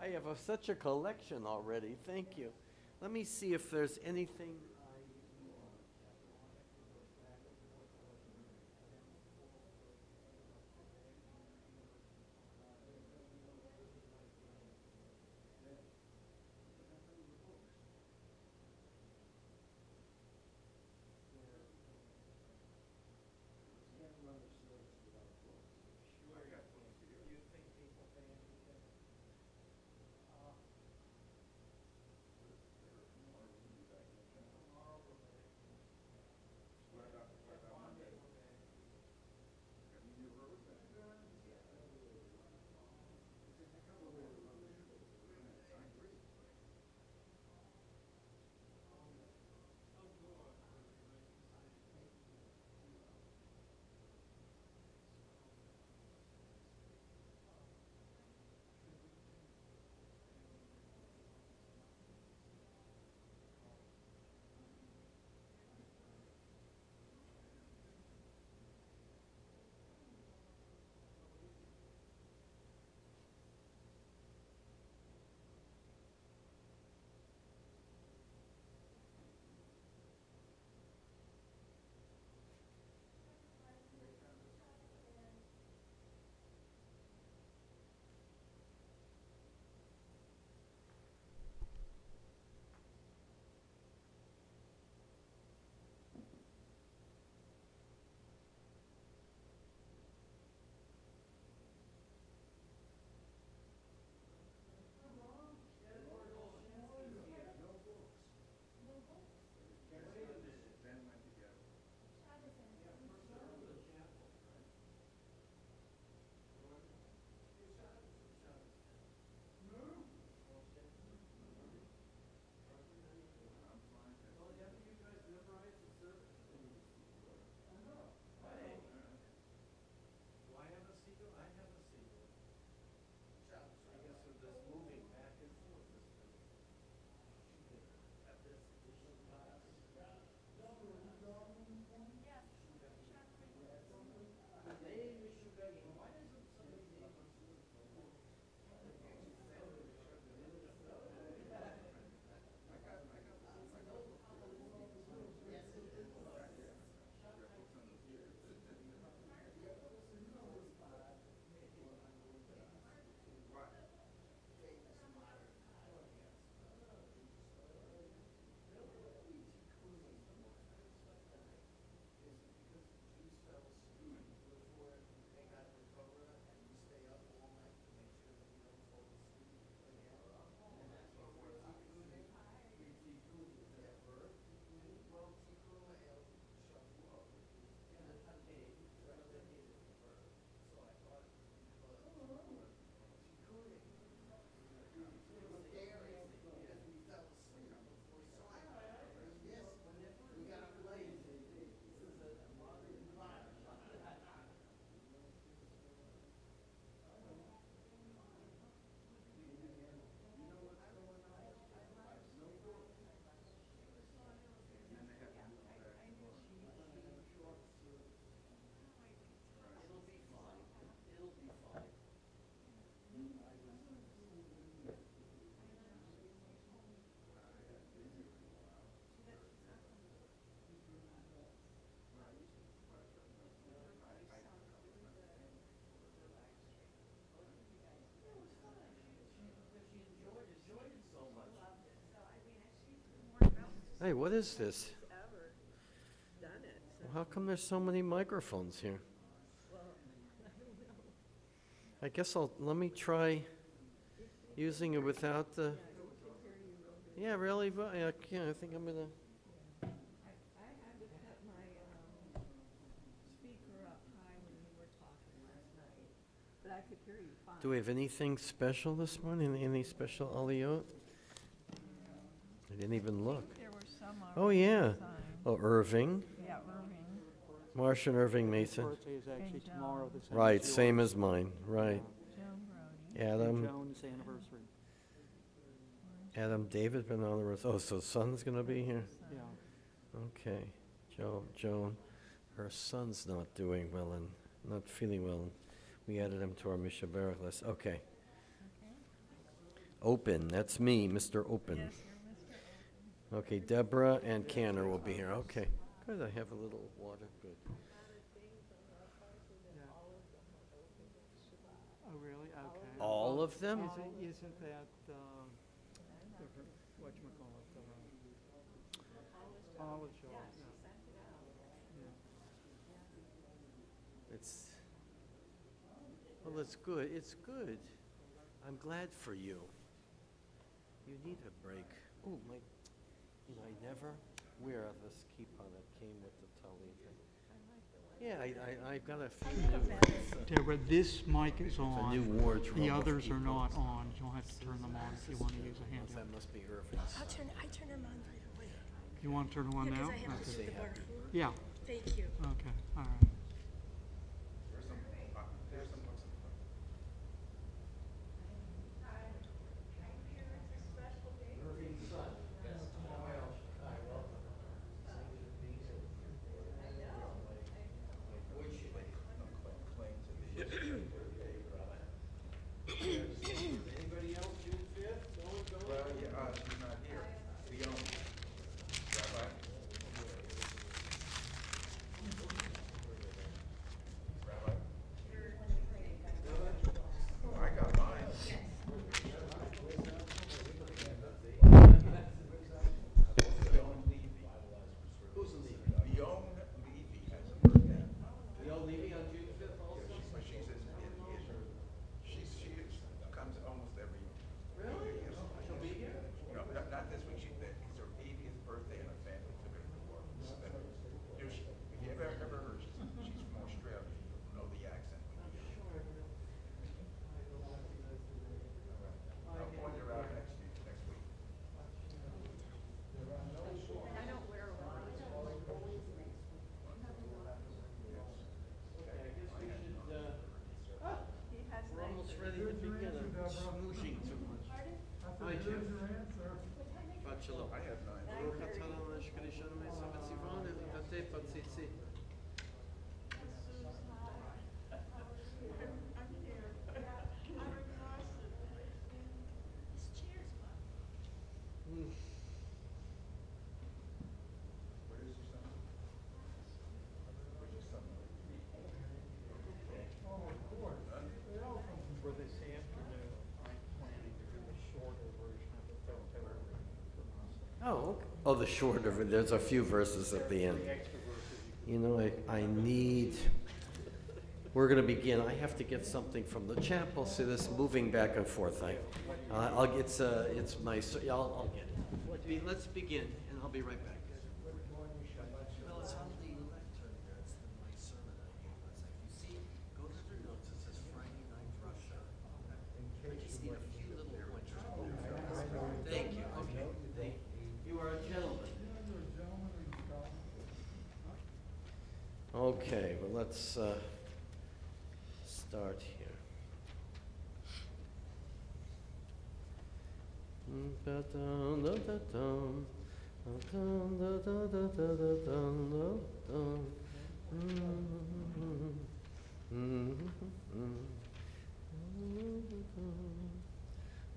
I have such a collection already. Thank you. Let me see if there's anything. Hey, what is this? Well, how come there's so many microphones here? I guess let me try using it without the. Yeah, really? Yeah, I think I'm gonna. Do we have anything special this morning? Any special aliyot? I didn't even look. Oh, yeah. Oh, Irving. Yeah, Irving. Marcia and Irving Mason. Birthday is actually tomorrow, the same Right, as same yours. as mine. Right. Joan Brody. Adam. Joan's anniversary. Adam David been on the road. Oh, so son's gonna be here. Yeah. Okay. Joan. Her son's not doing well and not feeling well. We added him to our Mishaberach list. Okay. Open, that's me, Mr. Open. Yes, you're Mr. Okay, Deborah and Canner will be here. Okay, good. I have a little water. Good. Oh, really? Okay. All of them? Isn't that, whatchamacallit, Olive Shaw? It's, well, it's good. It's good. I'm glad for you. You need a break. Oh, my, I never wear this kippah that came with the talit. Yeah, I've got a few new ones. Deborah, this mic is A on. new wardrobe. The of others are not kippahs. on. You'll have to turn them on if you want to use a That handheld. must be Irving's. I turn them on right away. You want to turn them on now? Because I have to Say do the bar. happy. Yeah, Thank you. okay, all right. Anybody else, June 5th? No one going? Well, yeah, she's not here. The only, Rabbi? Rabbi? Oh, I got mine. Who's leaving? Leon Levy has a birthday. Y'all leaving on June 5th also? But she says, she comes almost every. Really? year. She'll be here? No, not this week. It's her 80th birthday and her family took her to New Orleans. If you ever heard her, she's from Australia. You'll know the accent when you hear her. I'll point her out next week. He has We're almost ready to begin. I'm smooshing too much. Hi, Jeff. Beth Sholom. I have 9. Baruch atah Adonai shekadishanu me'esav etzivonu v'tatei patzitzi. Where is your son? Where's your son? For this afternoon, I'm planning to do a shorter version of the photo from us. Oh, okay. Oh, the shorter, there's a few verses at the end. You know, I need, we're going to begin. I have to get something from the chapel. See this moving back and forth. It's my, I'll get it. Let's begin, and I'll be right back. Well, it's on the lectern there. It's my sermon I gave. It's like, you see, go to the notes. It says Friday night Russia. I just need a few little pointers. Thank you. Okay. Thank you. You are a gentleman. Okay, well, let's start here.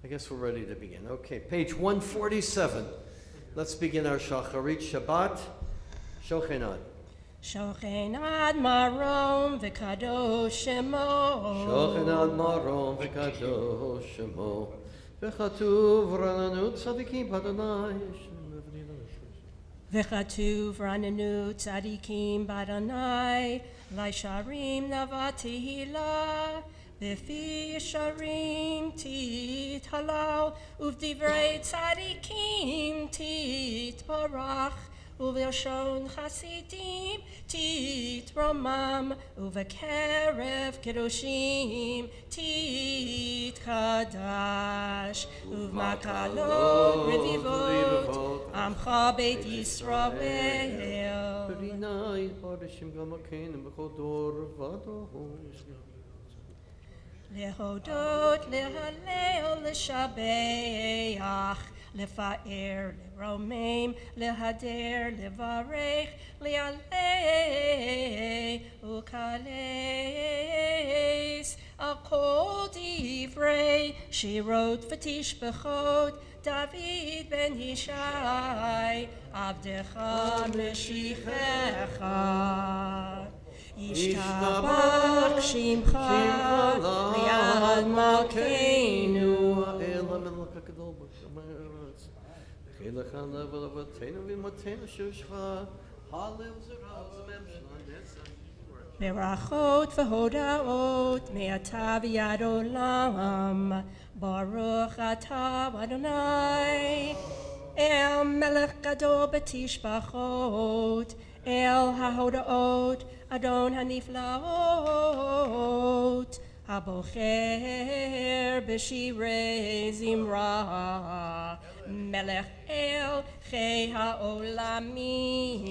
I guess we're ready to begin. Okay, page 147. Let's begin our Shacharit Shabbat. Shochenad. Shochenad marom v'kadosh shemo. Shochenad marom v'kadosh shemo. V'chatuv rananu tzadikim b'Adonai. V'chatuv rananu tzadikim b'Adonai. Laisharim navatihila. B'fi yesharim tithalau. Uvdivrei tzadikim titbarach. Uvelshon chasidim titromam, uvekerev kedoshim titkadash, uvmakalot revivot amcha beit Yisrael. V'rinai hadashim gamakenim b'chol dor v'adosh. Lehodot, lehalel, leshabeach, lefaer, leromem, lehader, levarech, lealei, ukales, akol divrei Shirot v'tishbechot, David ben Yishai, Avdecha Meshichecha. Yishtabach Shimcha, Liad Malkeinu. Berachot v'hodaot me'ata v'yad olam, Baruch atah Adonai, El melech gadol b'tishbachot, El hahodaot, Adon haniflaot, Habocher b'shirei zimra, Melech El chei ha'olamim.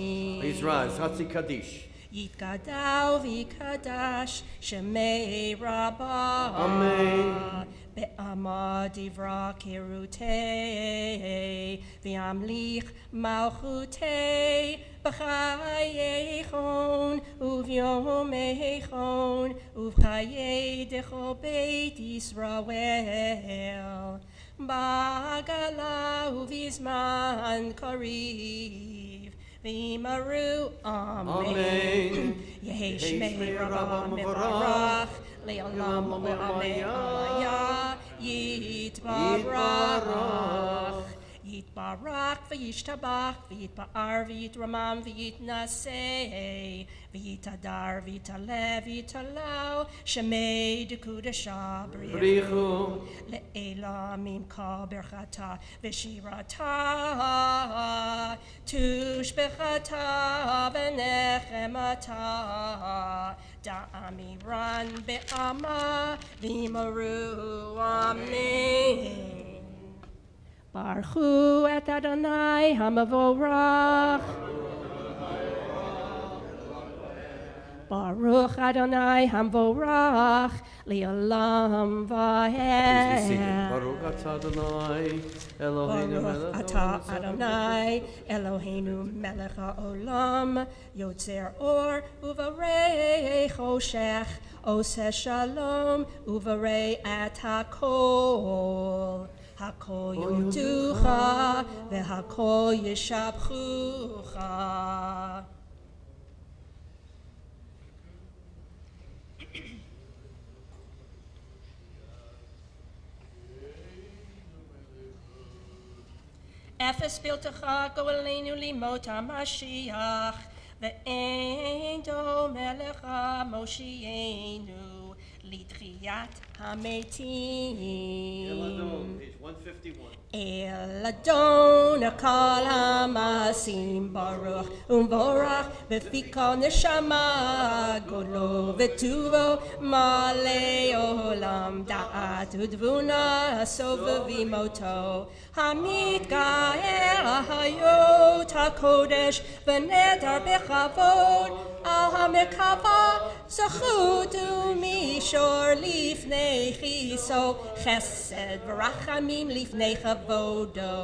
Please rise. Hatzi Kaddish. Yitgadal v'kadash shemei rabbah. Amen. Be'amad divra kirutei v'amlich malchutei b'chayeichon uv'yomeichon uv'chayei dechol beit Yisrael ba'agala uv'izman kariv v'imaru amen. Yehi shmei rabbah mevarach le'olam le'amaya yitbarach. Yitbarach v'yishtabach v'yitba'ar v'yitramam v'yitnaseh v'yitadar v'yitalev v'yitalau shemei dekudasha b'richu le'elamim ka berchata v'shirata tushbechata v'nechemata da'amiran be'ama v'imaru amen. Baruchu et Adonai hamavorach. Baruch Adonai hamvorach li'olam Please be seated. va'ed. Baruch atah Adonai, Eloheinu Baruch melech atah haolam Adonai Eloheinu melech ha'olam yotzer or uvarei choshech oseh shalom uvarei et hakol. Hakol yoducha v'hakol yishabchucha. Efes piltecha go aleinu limot HaMashiach ve'ein do melech HaMoshienu litchiyat hametim. Eladon, page 151. Eladon akal hamasim baruch umvorach b'fiko neshama godlo v'tuvo malei olam da'at udvuna asov v'imoto hamid ga'el ahayot hakodesh v'nedar b'chavod al hamekava zachut umishor lifnei chiso chesed v'rachamim lifnei chavodo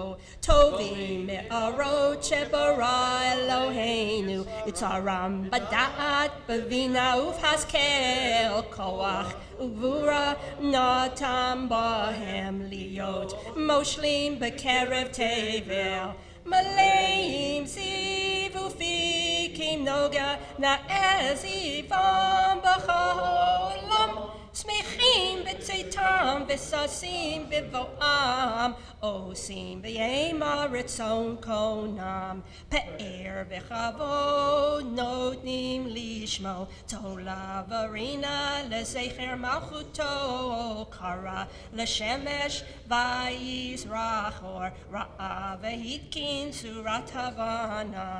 tovim me'arot shebara Eloheinu itzaram bada'at b'vina uv'haskel koach uvura natam bahem liot moshlim b'kerev tevel maleim ziv ufikim noga na'ezivam b'cholam Smechim b'tzeitam v'sasim b'voam osim v'yem aritzon konam pe'er v'chavod notnim lishmo tola varina lezecher malchuto kara l'shemesh v'yis rachor ra'a v'hitkin surat havana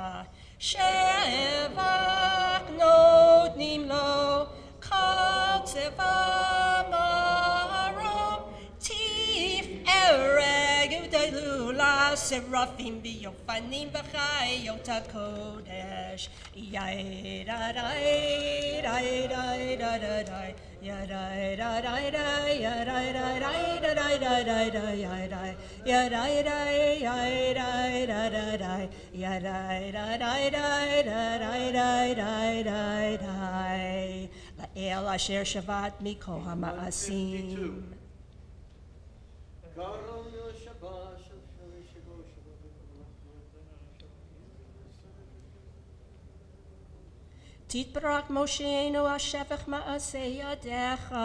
shevach notnim lo Kol tzeva marom tif ereg udalula serafim biyofanim v'chayot hakodesh yadai dai dai dai dai dai yadai dai dai dai yadai dai dai dai dai dai dai yadai dai yadai dai dai dai yadai dai dai dai dai dai dai dai dai El asher shavat mikol hamaasim. תתברך מושענו השפך מעשה ידיך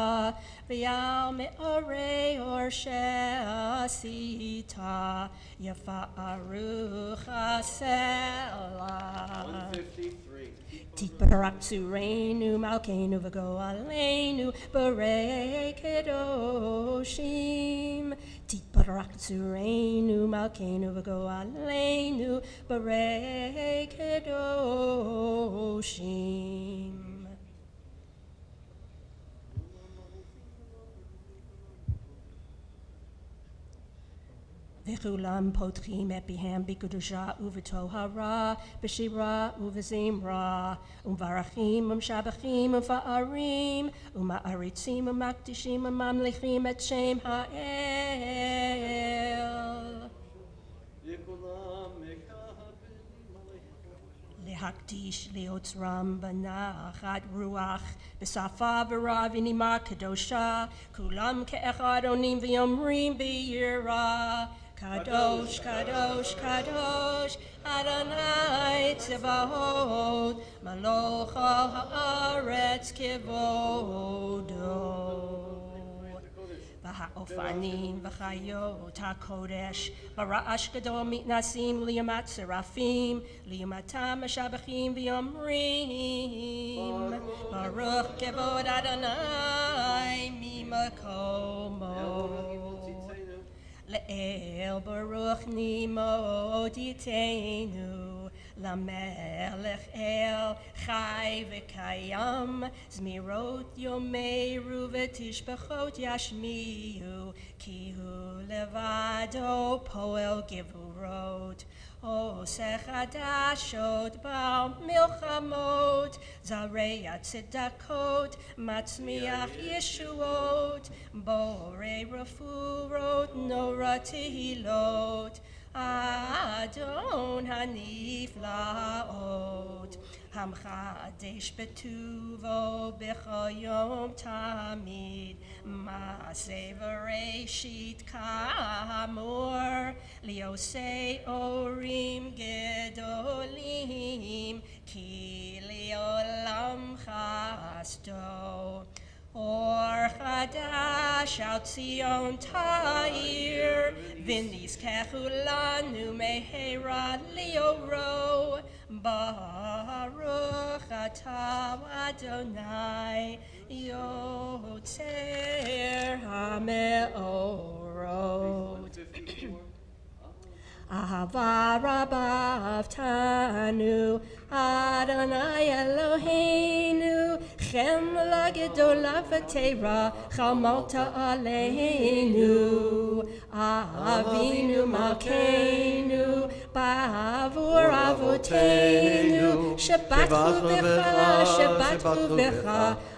ויעל מאורי אור שעשית יפארך הסלע. 153. תתברך צורנו מלכנו וגואלנו ברי קדושים. תתברך צורנו מלכנו וגואלנו ברי קדושים. וכולם פותחים את פיהם בקדושה ובטהרה, בשירה ובזמרה, ומברכים ומשבחים ומפארים, ומעריצים ומקדישים וממליכים את שם האל. להקדיש ליוצרם בנחת רוח, בשפה ורע ונימה קדושה, כולם כאחד עונים ואומרים ביראה, קדוש, קדוש, קדוש, אדוני צבאות, מלוך הארץ כבודו. והאופנים וחיות הקודש ברעש גדול מתנסים לימת שרפים, לימתם משבחים ואומרים, ברוך כבוד אדוני ממקומו. לאל ברוך נמות יתנו, למלך אל חי וקיים, זמירות יאמרו ותשבחות ישמיעו, כי הוא לבדו פועל גבורות, עושה חדשות במלחמות, זרע צדקות, מצמיח ישועות, בורא רפואות, נורא תהילות, אדון הנפלאות, המחדש בטובו בכל יום תמיד, מעשה בראשית כאמור, ליעושי אורים גדולים, כי לעולם חסדו. אור חדש על ציון תאיר, ונזכחו לנו מהרה לאורו, ברוך אתה אדוני יוצר המאורות. אהבה רבה אהבתנו, אדוני אלוהינו, חמלה גדולה ותורה חמלת עלינו. אבינו מלכנו, בעבור אבותינו, שבטחו בך, שבטחו בך,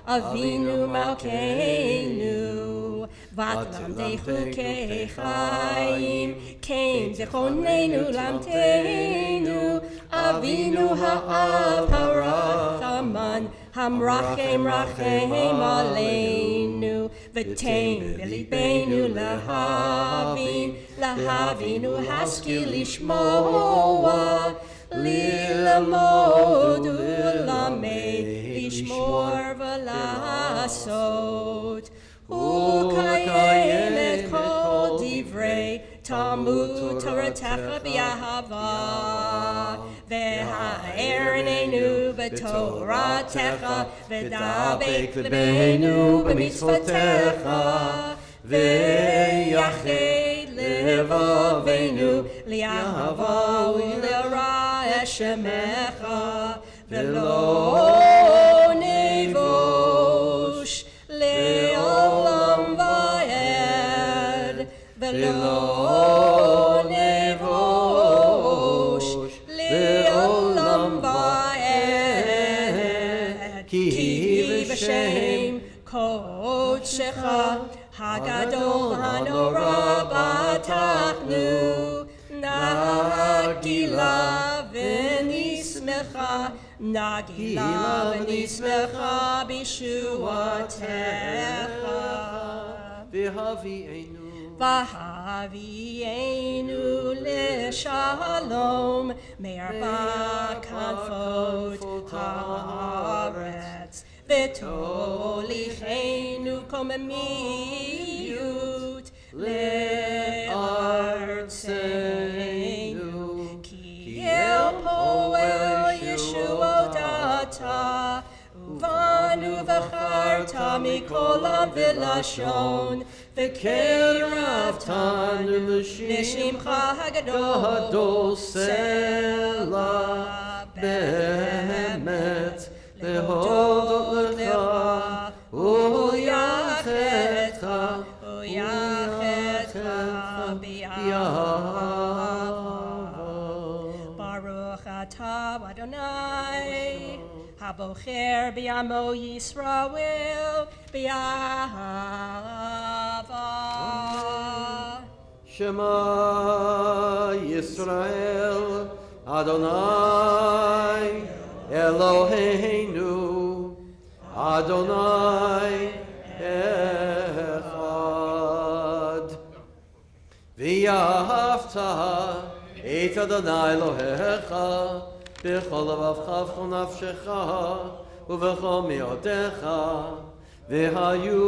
אבינו מלכנו. ותלמדי חוקי חיים, כן זכרוננו למדנו, אבינו האב הרחמן, המרחם רחם עלינו, ותן בליבנו להבינו השכיל לשמוע, ללמוד ולמד, לשמור ולעשות. וקיים את כל דברי תלמוד תורתך באהבה, והאר עינינו בתורתך, ודבק ליבנו במצוותיך, ויחד לבבינו לאהבה וליראה את שמך, ולא נבוש לעולם ועד, ולא נבוש לעולם ועד, כי בשם קודשך הגדול הנורא בטחנו, נגילה ונשמחה, נגילה ונשמחה בישועתך. והביאנו Vahavienu leshalom me'arba kanfot haaretz v'tolichenu komemiyut le'artzenu ki el poel yeshuotata uvanu v'charta mikolam v'lashon v'keravtanu Nishimcha hagadol gadol sela be'emet lehodot lecha u'yachetcha b'yahava. Baruch atah Adonai habocher b'yamo Yisrael b'yahava. Shema Yisrael Adonai Eloheinu Adonai Echad V'yahavta et Adonai Elohecha b'chol levavcha v'chol nafshecha u'v'chol me'odecha v'hayu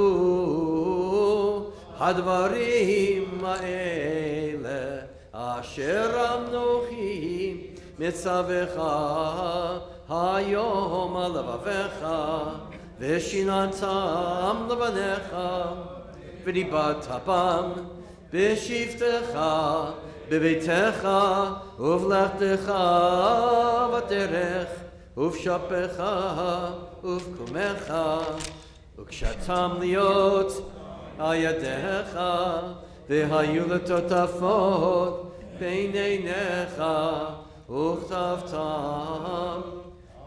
הדברים האלה אשר אנוכי מצווך היום על לבביך ושיננתם לבניך ודיברת בם בשבתך בביתך ובלכתך בדרך ובשפך ובקומך וכשאתם להיות על ידיך והיו לטוטפות בין עיניך וכתבתם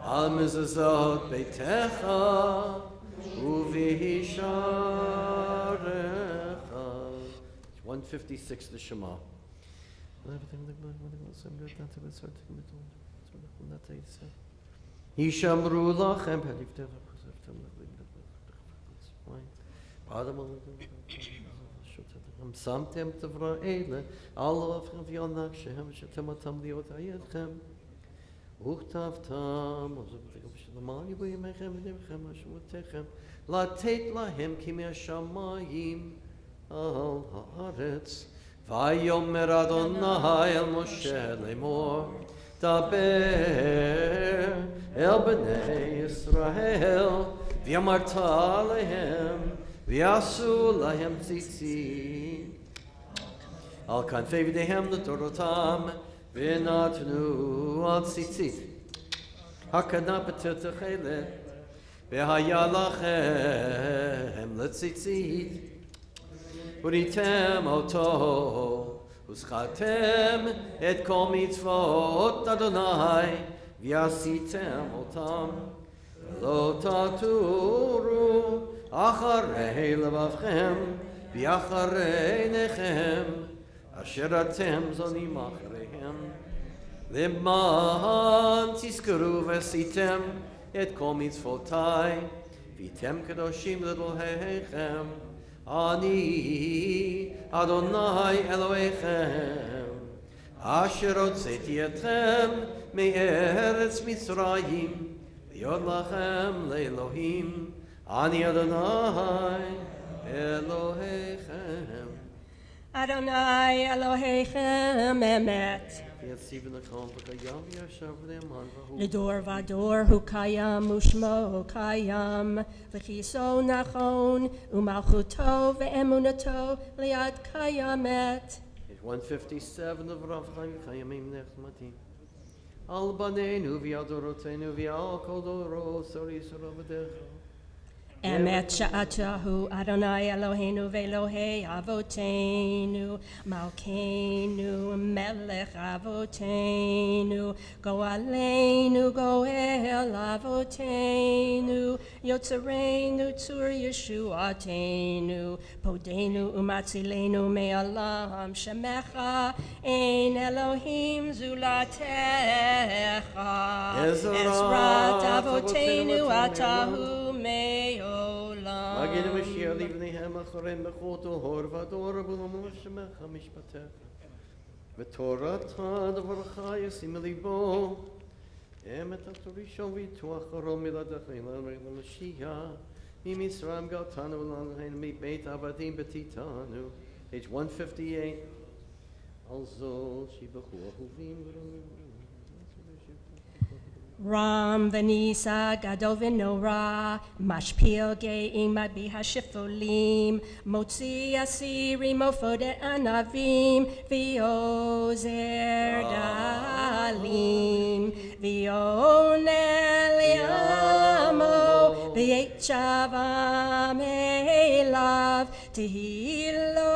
על מזוזות ביתך ובהישארך. 156 לשמה. הישמרו לכם שמתם דברי אלה על לבבכם ועל נפשכם ושאתם אותם להיות על ידכם וכתבתם למען יבוא ימיכם ודמכם ושבועותיכם לתת להם כמהשמיים על הארץ. ויאמר אדוני אל משה לאמור דבר אל בני ישראל ואמרת להם ויעשו להם ציצית על כנפי ידיהם לדורותם ונתנו על ציצית הכנף בתחילת והיה לכם לציצית וראיתם אותו וזכרתם את כל מצוות אדוני ועשיתם אותם ולא תטורו אחרי לבבכם ואחרי עיניכם אשר אתם זונים אחריהם למען תזכרו ועשיתם את כל מצוותיי והייתם קדושים לאלוהיכם אני אדוני אלוהיכם אשר הוצאתי אתכם מארץ מצרים להיות לכם לאלוהים אני אדוני אלוהיכם. Adonai Elohechem emet. Lidor vador hu kayam ushmo kayam v'chiso nachon umalchuto ve'emunato liad kayamet. 157 of Rav Chaim Chayamim Nechmatim. Al banenu v'yadorotenu v'al kol doro sori sorovadecha. Emet sha'atahu Adonai Eloheinu ve'Elohei Avotenu Malkeinu Melech Avotenu Goaleinu Goel Avotenu Yotzereinu Tzur Yeshuatenu Podenu Umatzilenu Me'alam Shemecha Ein Elohim Zulatecha Ezrat Avotenu Atahu Me'olam הגן המשיח לבניהם אחריהם בכל טהור והדור ולומר שמך משפטך. ותורתך דברך ישים ליבו. אמת התורישו ויתוח ארום מלדך אילן למשיח. ממצרים גלתנו ולנו מבית עבדים בתיתנו. Page 158. על זאת שיבחו אהובים Ram v'nisa gadol v'nora, mashpil ge'im magbi hashifolim, motzi asirim ofode anavim, v'ozer dalim, v'onel yamo, v'yetchavam elav, tehilo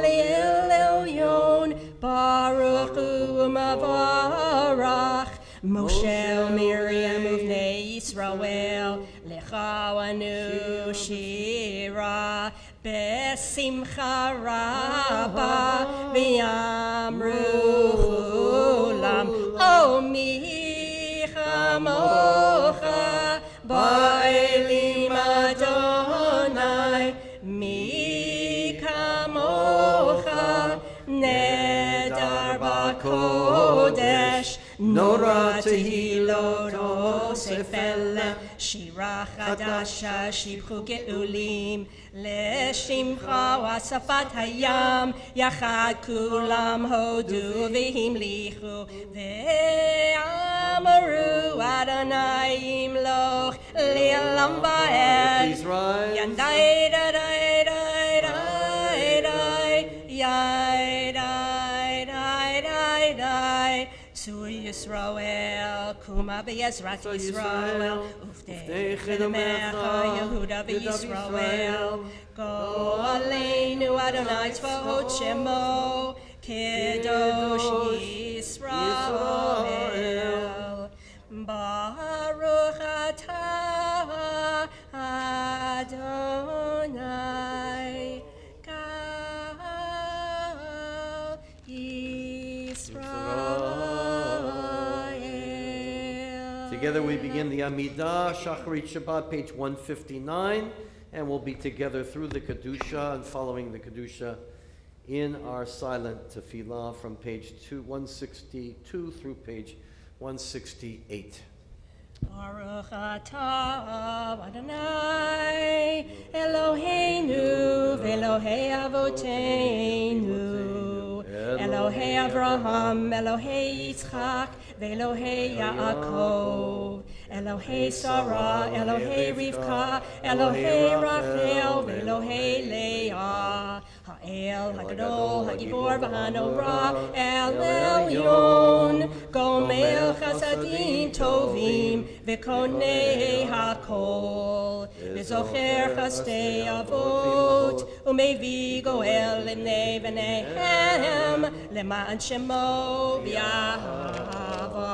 li'el elyon, baruch u'mavarach, Moshe Miriam uvnei Yisrael lechawanu shira besimcha rabba v'yamru chulam o mi chamocha ba'elim Adonai mi kamocha nedar b'kodesh Nora tehilot osefel shira chadasha shibchu geulim leshimcha wasafat hayam yachad kulam hodu v'himlichu ve'amaru Adonai imloch li'olam va'ed yandai da da da da yai da da da to Yisrael, Kuma be'ezrat Yisrael, Uftei chedomecha Yehuda v'Yisrael, Go aleinu Adonai tzvaot shemo, Kedosh Yisrael, Baruch atah Adonai, Gal Yisrael. Together we begin the Amidah, Shacharit Shabbat, page 159, and we'll be together through the Kedusha and following the Kedusha in our silent tefillah from page 162 through page 168. Baruch atah Adonai Eloheinu v'Elohei avoteinu Elohei Avraham, Elohei Yitzchak v'Elohei Yaakov Elohei Sarah, Elohei Rivka, Elohei Rachel v'Elohei Leah Ha'el, Hagadol, Hagibor v'Hanora El Elyon Gomel Chasadim Tovim v'Konei HaKol v'Zocher Chastei Avot u'Mevi Goel Limnei v'Nehem Leman Shemo B'Yahava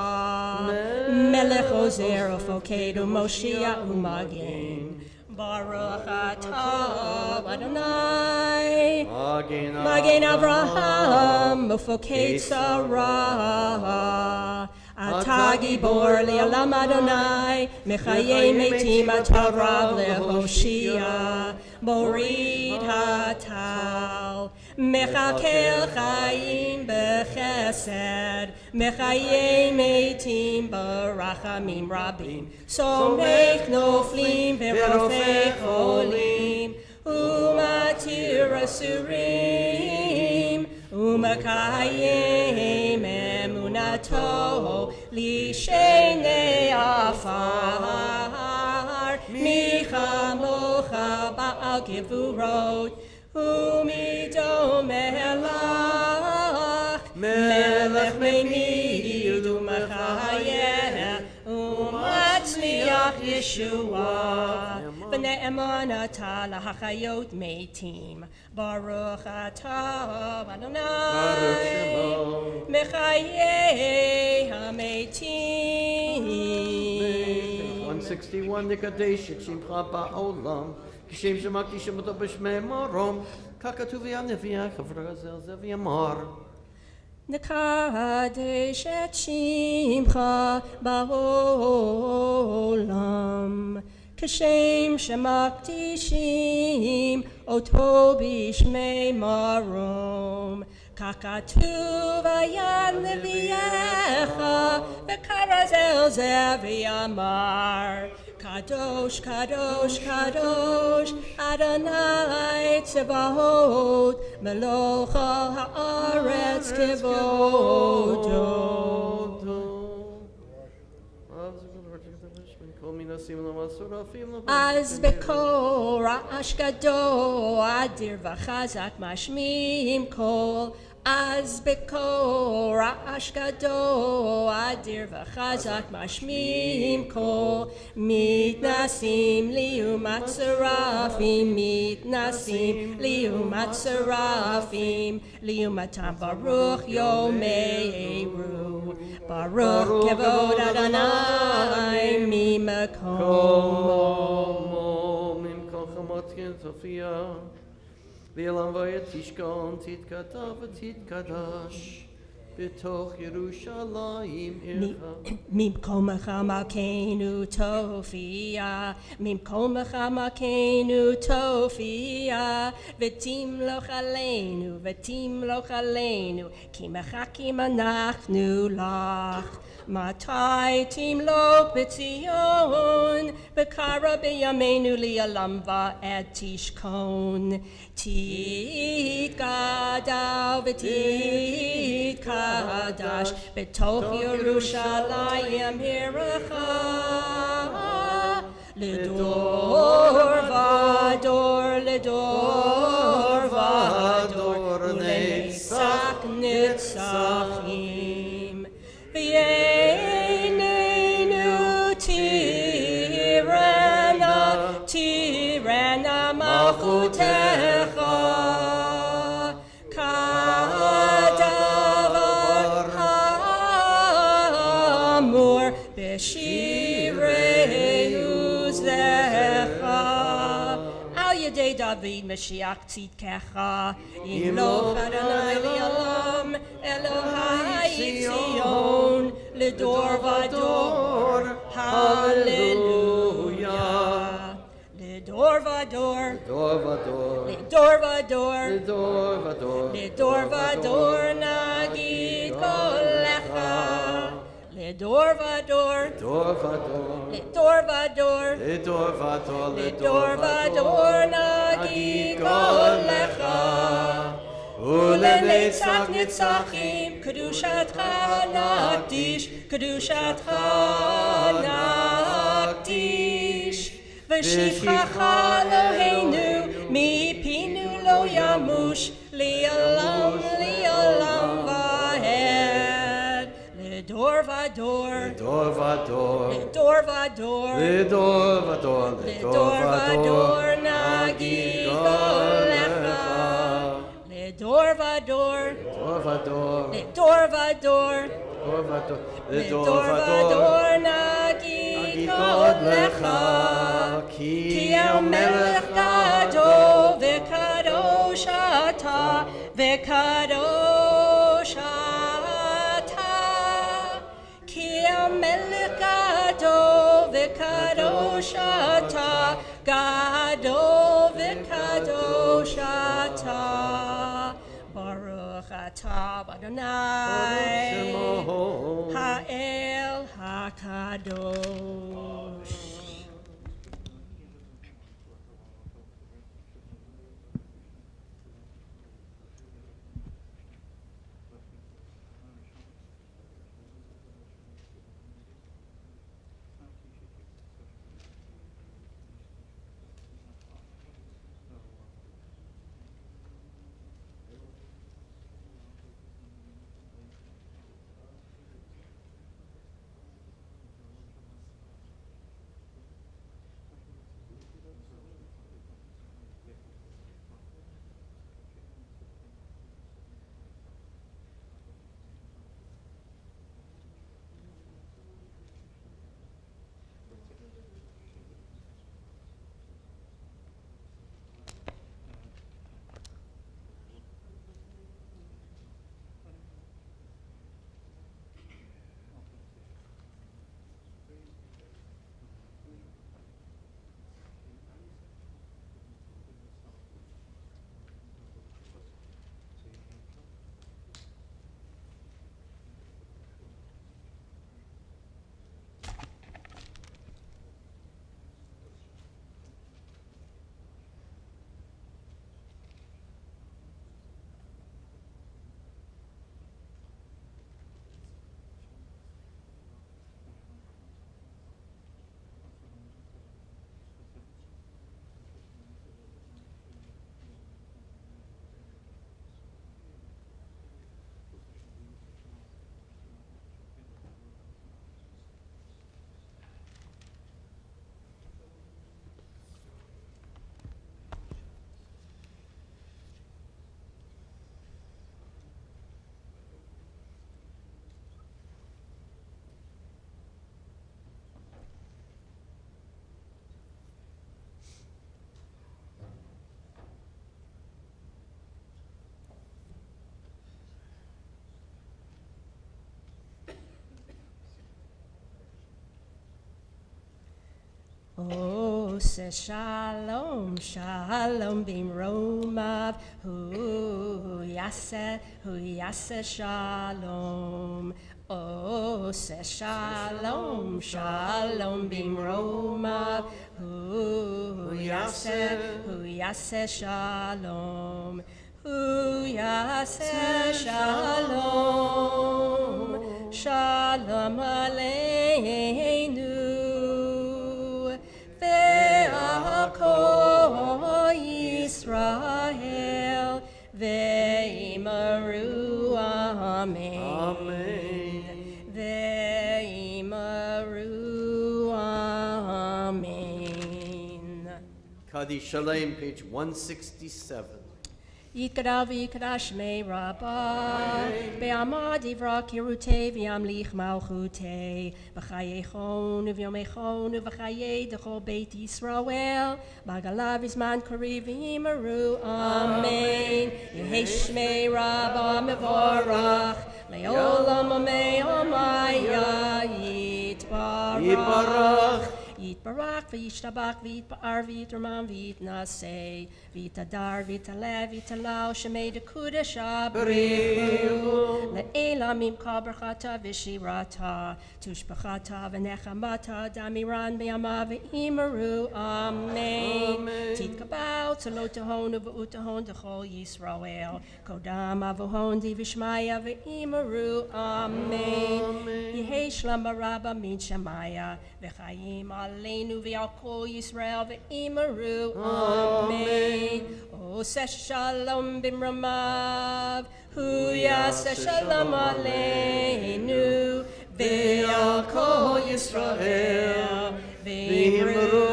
Melech Ozer Ufoked u'Moshiach u'Magen Baruch atah Adonai Magen Avraham Ufoked Sarah Atah Gibor Le'olam Adonai Mechayei Metim Atah Rav Lehoshia Morid Hatal Mechakel Chaim Bechesed Mechayei Metim Barachamim Rabim Somech Noflim Verofei Cholim Umatir Asurim Umakayim Emunato Lishenei Afar Michamocha Ba'al Gevurot Umido Melach Melech Meimid Umachayeh Umatzliach Yeshua V'ne'eman atah lahachayot meitim Baruch atah Adonai Mechayei hameitim 161 Nikadesh Shimcha Ba'olam Kishem Shemakti Shemoto B'Shmei Morom Kakatu v'Yaneviyah Chavrazel Zeviyamar Nekadesh et shimcha ba'olam כשם שמקדישים אותו בשמי מרום. כך כתוב היה נביאך, וכרז אל זה ואמר, קדוש, קדוש, קדוש, אדוני צבאות, מלוך על הארץ כבודו. אז בקול רעש גדול, אדיר וחזק משמיעים קול. אז בקול רעש גדול, אדיר וחזק משמיעים קול. מתנסים לעומת שרפים, מתנסים לעומת שרפים, לעומתם ברוך יומי ערו. ברוך כבוד אדוני ממקומו. ממקום חמות תופיע, ואילם ותשכון תתכתב ותתקדש בתוך ירושלים עירך. ממקומך מלכנו תופיע, ממקומך מלכנו תופיע, ותמלוך עלינו, ותמלוך עלינו, כי מחכים אנחנו לך. מתי תמלוך בציון, בקרא בימינו לעולם ועד תשכון. תתגדל ותתקדש בתוך ירושלים עירך, לדור ודור, לדור ודור, ולנצח נצחים. וייננו תירנה, תירנה מלכותך, כדבר האמור בשירי עוזך. על ידי דוד משיח צדקך, ימלוך אדוני לעולם, אלוהי ציון, לדור ודור, הללויה. לדור ודור, לדור ודור, לדור ודור נגיד קולך. לדור ודור, לדור ודור, לדור ודור נגיד קולך. ולנצח נצחים קדושתך נקדיש, קדושתך נקדיש. ושבחך אלוהינו מפינו לא ימוש, לעולם לעולם ועד. לדור ודור, לדור ודור, לדור ודור, לדור ודור נגיד קולך. לדור ודור, לדור ודור, לדור ודור נגיד קולך. כי המלך גדול וקדוש אתה, וקדוש אתה. כי המלך גדול וקדוש אתה, גדול וקדוש אתה. ברוך אתה אדוני האל הקדוש. Oh, say shalom, shalom bimromav, hu yaseh shalom. Oh, say shalom, shalom bimromav, hu yaseh shalom. Hu yaseh shalom, shalom aleinu. Ve'akol Yisrael ve'imaru amen. Amen. Ve'imaru amen. Kaddish Shalem, page 167. Yikra v'yikra shmei rabba, be'amad ivra kirutei v'yamlich malchutei, v'chayechon v'yomechon v'chayei d'chol beit Yisrael, b'galav izman kari v'imaru, amen. Yehei shmei rabba mevorach, le'olam amei omaya yitbarach. Yitbarach v'yishtabach v'yitbar v'yitraman v'yitnasei v'yitadar v'yitaleh v'yitalau shemei dekudesh abrichu le'elam imka brachata v'shirata tushbachata v'nechamata damiran b'yama v'imaru amen. Titkabau tzalo tehonu v'utahon d'chol Yisrael kodam avohon di v'shmaya v'imaru amen. Yehei shlam barabba min shemaya v'chayim Aleinu v'yakol Yisrael v'imaru amen. Oh, say shalom bimramav, hu yaseh shalom aleinu v'yakol Yisrael v'imaru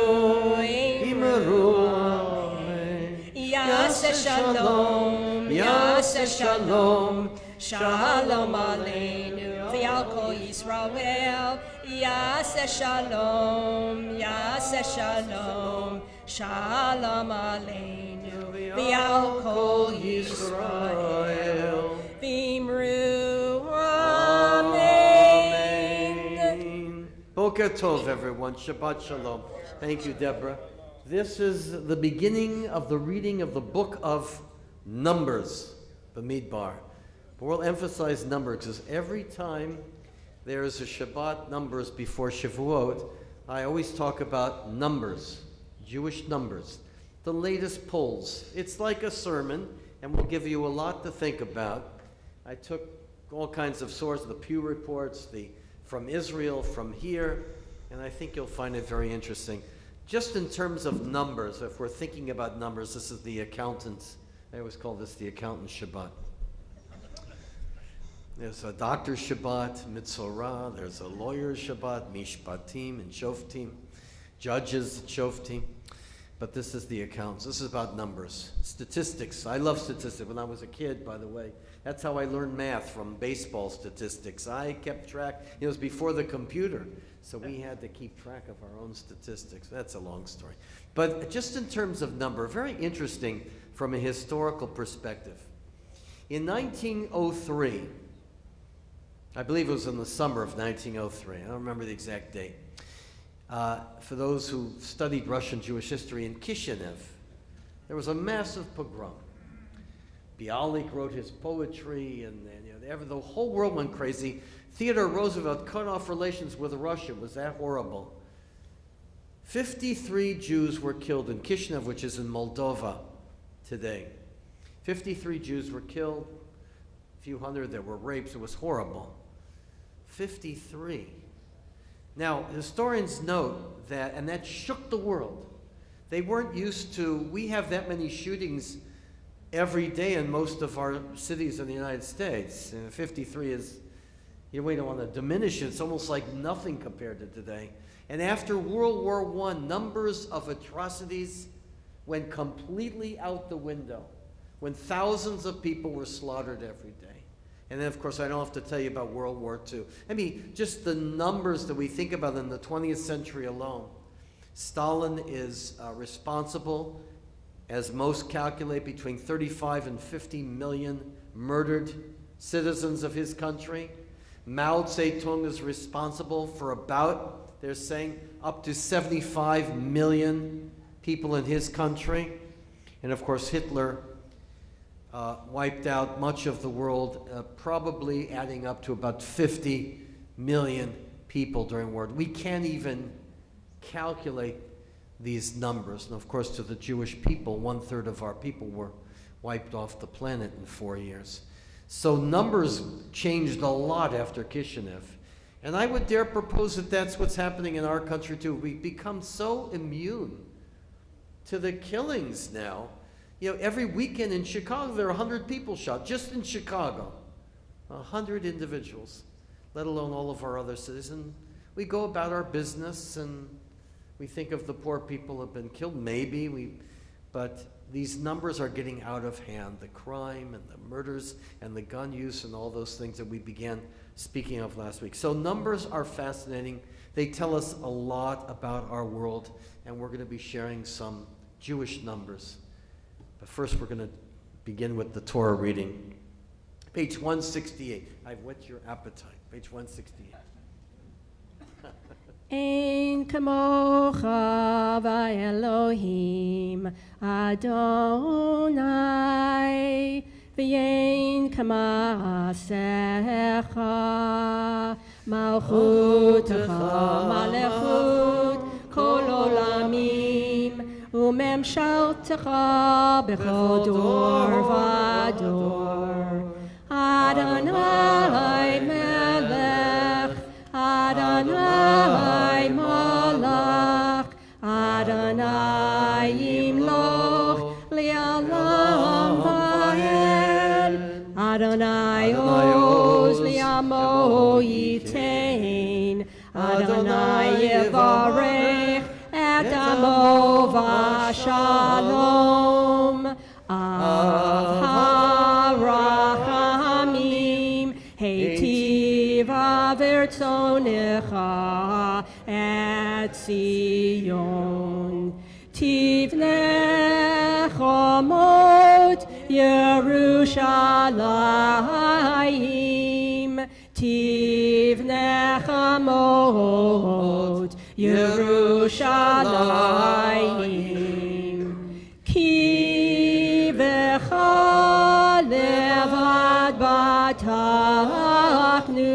amen. Yaseh shalom, yaseh shalom, shalom aleinu v'yakol Yisrael. Yaseh shalom, yaseh shalom, shalom aleinu, v'yakol Yisrael, v'imru amen. Boker Tov, everyone. Shabbat Shalom. Thank you, Deborah. This is the beginning of the reading of the book of Numbers, Bamidbar. But we'll emphasize numbers because every time there is a Shabbat Numbers before Shavuot, I always talk about numbers, Jewish numbers, the latest polls. It's like a sermon, and we'll give you a lot to think about. I took all kinds of sources, the Pew reports, from Israel, from here, and I think you'll find it very interesting. Just in terms of numbers, if we're thinking about numbers, this is the accountant's, I always call this the accountant's Shabbat. There's a doctor's Shabbat, Mitzorah. There's a lawyer's Shabbat, Mishpatim and Shoftim, judges, Shoftim. But this is the accounts. This is about numbers, statistics. I love statistics. When I was a kid, by the way, that's how I learned math, from baseball statistics. I kept track. It was before the computer, so we had to keep track of our own statistics. That's a long story. But just in terms of number, very interesting from a historical perspective. In 1903, I believe it was in the summer of 1903. I don't remember the exact date. For those who studied Russian Jewish history, in Kishinev, there was a massive pogrom. Bialik wrote his poetry, and the whole world went crazy. Theodore Roosevelt cut off relations with Russia. It was that horrible. 53 Jews were killed in Kishinev, which is in Moldova today. 53 Jews were killed. A few hundred, there were rapes. It was horrible. 53. Now, historians note that, and that shook the world. They weren't used to, we have that many shootings every day in most of our cities in the United States. And 53 is, we don't want to diminish it. It's almost like nothing compared to today. And after World War I, numbers of atrocities went completely out the window, when thousands of people were slaughtered every day. And then, of course, I don't have to tell you about World War II. I mean, just the numbers that we think about in the 20th century alone. Stalin is responsible, as most calculate, between 35 and 50 million murdered citizens of his country. Mao Zedong is responsible for about they're saying up to 75 million people in his country. And of course, Hitler wiped out much of the world, probably adding up to about 50 million people during war. We can't even calculate these numbers. And of course, to the Jewish people, 1/3 of our people were wiped off the planet in 4 years. So numbers changed a lot after Kishinev. And I would dare propose that that's what's happening in our country too. We've become so immune to the killings now. You know, every weekend in Chicago, there are 100 people shot, just in Chicago. 100 individuals, let alone all of our other cities. And we go about our business and we think of the poor people who have been killed, but these numbers are getting out of hand. The crime and the murders and the gun use and all those things that we began speaking of last week. So numbers are fascinating. They tell us a lot about our world, and we're going to be sharing some Jewish numbers. But first we're going to begin with the Torah reading. Page 168. I've whet your appetite. Page 168. Ein kamocha v'Elohim Adonai v'yein kamasecha malchutecha malechut kol olamim u'memshaltecha b'chol dor v'dor Adonai melech Adonai malach, Adonai yimloch li'alam va'ed, Adonai oz li'amo yitein, Adonai yevarech et amo v'shalom, Avarachamim heitiv avertzonecha et Zion. Tivnech omot Yerushalayim. Tivnech omot Yerushalayim. Ki v'cha levad batachnu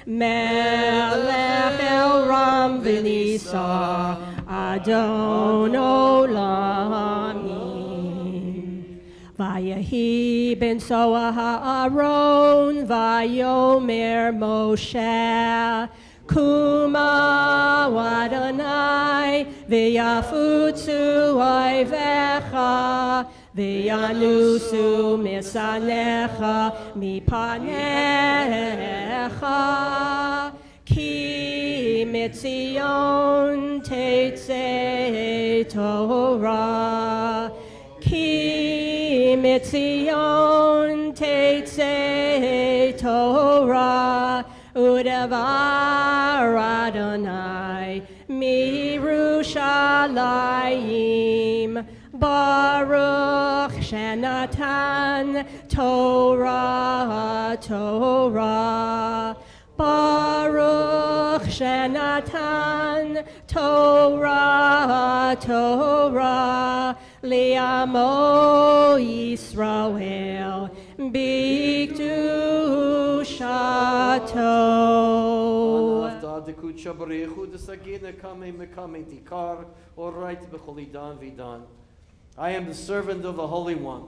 melech el ram v'nisa adon olamim. Vayehi ben soah ha'aron vayomer Moshe Kuma Adonai v'yafutzu oivecha v'yanusu misanecha mipanecha ki mitzion tetzei Torah ki mitzion tetzei Torah Udavar Adonai mirushalayim Baruch Shenatan Torah Torah Baruch Shenatan Torah Torah Li'amo Yisrael B'kedushato. I am the servant of the Holy One,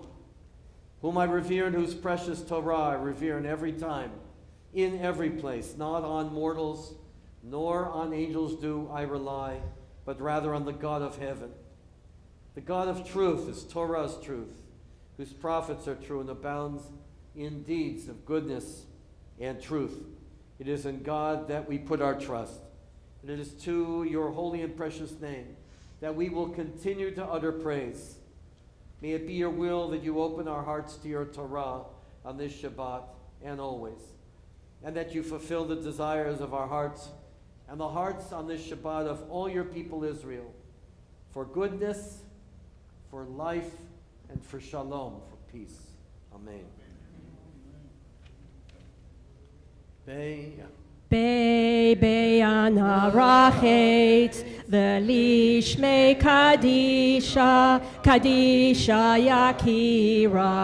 whom I revere and whose precious Torah I revere in every time, in every place. Not on mortals, nor on angels do I rely, but rather on the God of heaven. The God of truth is Torah's truth, whose prophets are true and abounds in deeds of goodness and truth. It is in God that we put our trust, and it is to your holy and precious name that we will continue to utter praise. May it be your will that you open our hearts to your Torah on this Shabbat and always, and that you fulfill the desires of our hearts and the hearts on this Shabbat of all your people Israel, for goodness, for life, and for shalom, for peace. Amen. Beyana rachet v'lishmei kadisha kadisha yakira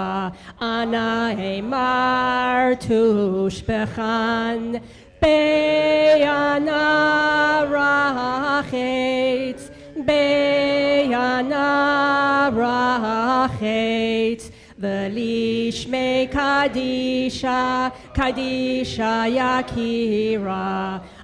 ana emar tushbechan Beyana rachet Beyana rachet V'lishmei kadisha, kadisha yakira,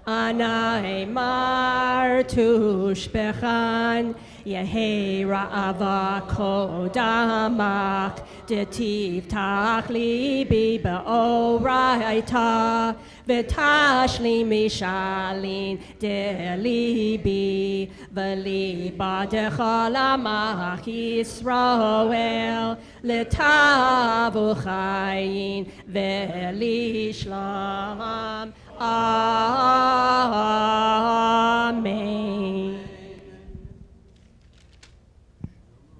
ana emar tushbechan, yehi ra'ava kodamach, detiv tach libi be'oraita, v'tashli mishalin delibi, v'liba dechalamach Yisrael, letavu chayin v'lishlam. Amen.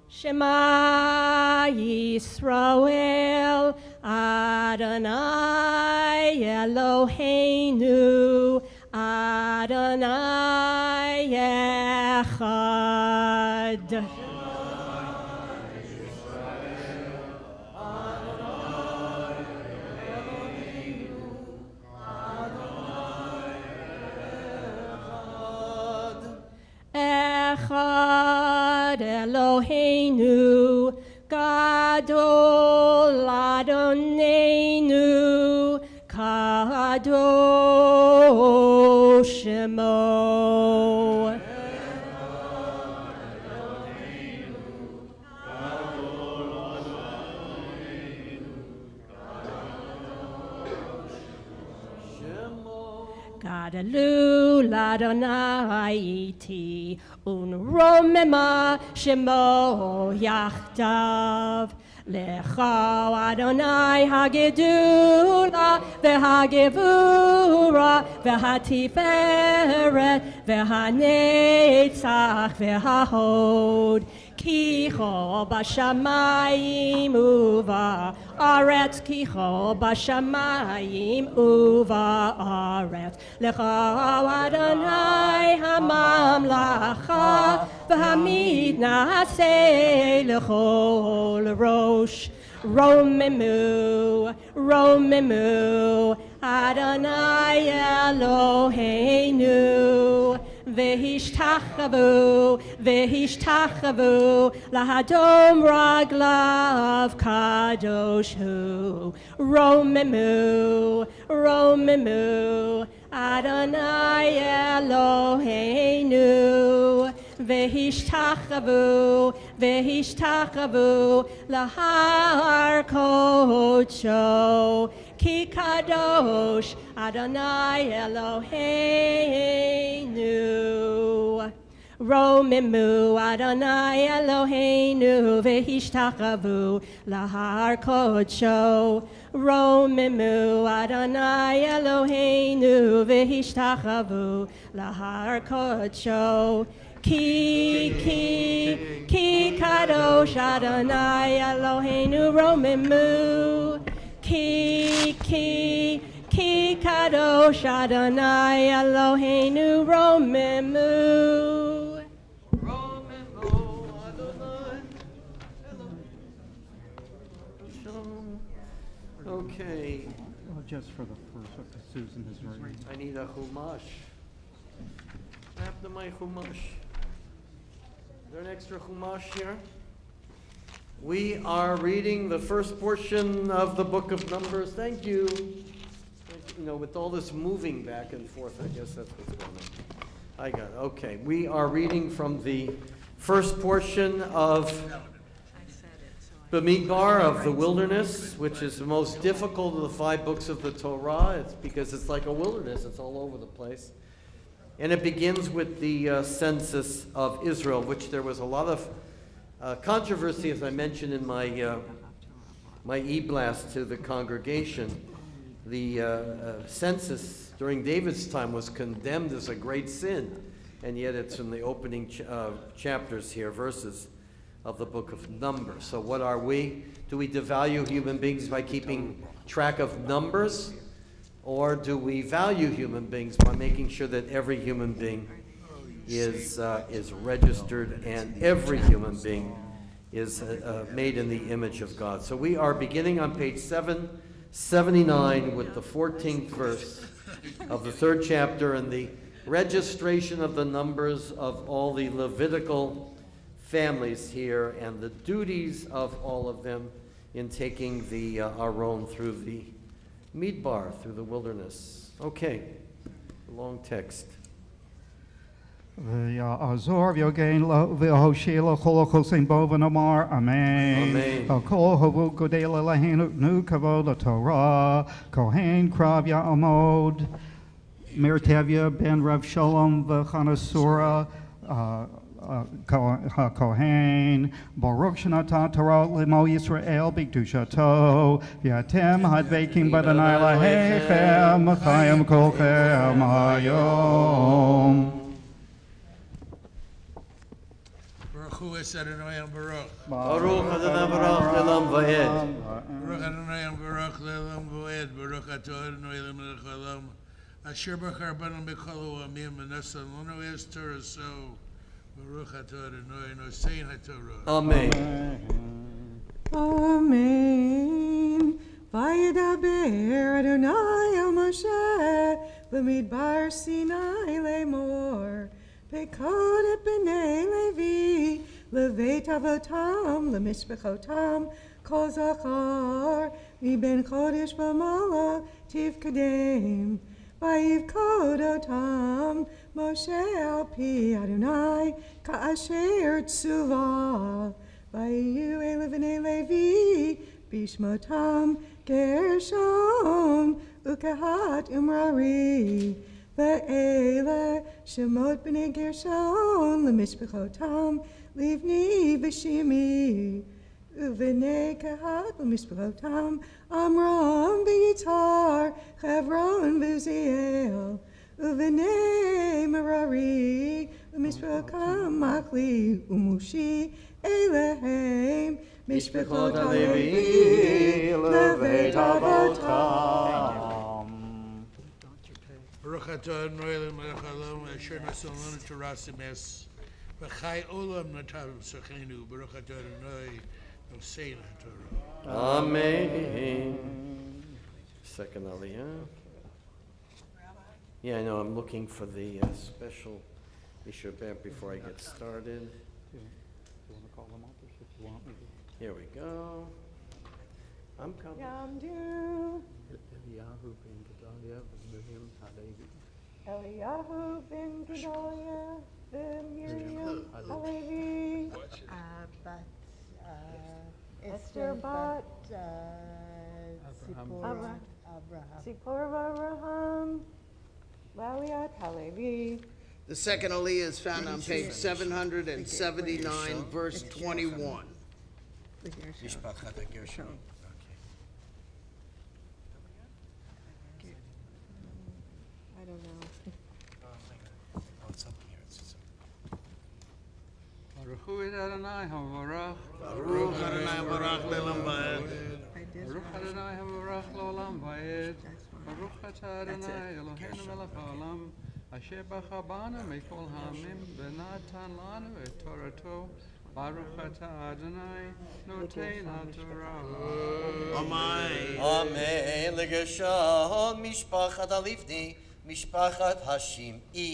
Shema Yisrael, Adonai Eloheinu, Adonai Echad. Echad Eloheinu, Gadol Adonenu, Kadosh Shemo. Gadalu l'Adonai iti, unromema shemo yachdav. Lecha Adonai hagedula v'hagevura v'hatiferet v'hanetzach v'hahod. Kicho b'shamayim uva aretz, Kicho b'shamayim uva aretz. Lecha Adonai hamamlacha v'hamid na'aseh lechol rosh. Romemu, Romemu, Adonai Eloheinu. V'hishtachavu, v'hishtachavu, lahadom raglav kadosh hu. Romemu, Romemu, Adonai Eloheinu. V'hishtachavu, v'hishtachavu, lahar kodsho. Ki kadosh Adonai Eloheinu. Romemu Adonai Eloheinu v'hishtachavu lahar kodsho. Romemu Adonai Eloheinu v'hishtachavu lahar kodsho. Ki kadosh Adonai Eloheinu. Romemu. Ki kadosh Adonai Eloheinu. Romemu. Romemu Adonai Eloheinu. Okay, Well, just for the first, Susan is ready. I need a chumash. What happened to my chumash? Is there an extra chumash here? We are reading the first portion of the book of Numbers. Thank you. You know, with all this moving back and forth, I guess that's what's going on. I got it. Okay. We are reading from the first portion of Bamidbar, of the wilderness, which is the most difficult of the 5 books of the Torah. It's because it's like a wilderness. It's all over the place. And it begins with the census of Israel, which there was a lot of controversy, as I mentioned in my my e-blast to the congregation. The census during David's time was condemned as a great sin, and yet it's in the opening chapters here, verses of the book of Numbers. So what are we? Do we devalue human beings by keeping track of numbers? Or do we value human beings by making sure that every human being is registered and every human being is made in the image of God? So we are beginning on page 779 with the 14th verse of the 3rd chapter and the registration of the numbers of all the Levitical families here and the duties of all of them in taking the Aron through the Midbar, through the wilderness. Okay, long text. V'ya'azor v'yogein v'hoshia l'chol chosim bo v'nomar amen. Amen. V'kol havu godei l'lahen nu kavod l'Torah kohen krav ya'amod Meritavia ben Rav Sholom v'chanasura Kohen Baruch Shanata Torah Limo Yisrael B'Kedushato V'yatem Hadvekim B'Adonai Lahechem Chayim Kolchem Hayom. Baruch Hu es Adonai Baruch. Baruch Adonai Baruch Le'olam va'ed. Baruch Adonai Baruch Le'olam va'ed. Baruch Atah Adonai L'melech haolam. Asher b'char banu b'chol ha'amim v'nasa l'nu es Torah so. Baruch Atah Adonai Nosein HaTorah. Amen. Amen. Vayedaber Adonai el Moshe b'midbar Sinai lemor. Pekod et b'nei Levi levet avotam lemishbechotam kol zachar miben chodesh v'mala tivkadem. Vayivkodotam Moshe al pi Adonai ka'asher tzuva. Vayu elevnei Levi bishmotam Gershon ukahat umrari. Ve'ele shemot b'nei Gershon lemishbechotam livni v'shimi. Uvenei kahat l'mishpachotam Amram v'yitar Chevron v'Uziel. Uvenei Merari l'mishpacham Machli u'Mushi Elehem Mishpachot HaLevi Levet Avotam. Baruch Atah Adonai L'melech haolam Asher nasa l'nu Torah simes. V'chai olam natav sachenu. Baruch Atah Adonai Nosein HaTorah. Amen. Second Aliyah. Yeah, I know. I'm looking for the special Shabbat before I get started. Here we go. I'm coming. Yamdu Eliyahu ben Gedaliah ben Miriam Halevi. Esther bat Zipporah Abraham Laliat Halevi. The second aliyah is found on page 779, verse 21. Mishpachat Gershon. I don't know. Oh, it's up here. Baruch Hu Adonai HaMavarach. Baruch Adonai Baruch Le'olam Va'ed. Baruch Adonai HaMavarach Le'olam Va'ed. Baruch Atah Adonai Eloheinu Melech haolam. Asher b'char banu mikol ha'amim v'natan lanu et Torato. Baruch Atah Adonai Notein HaTorah. Amen. Amen. L'gershon mishpachat alifni, mishpachat hashim'i.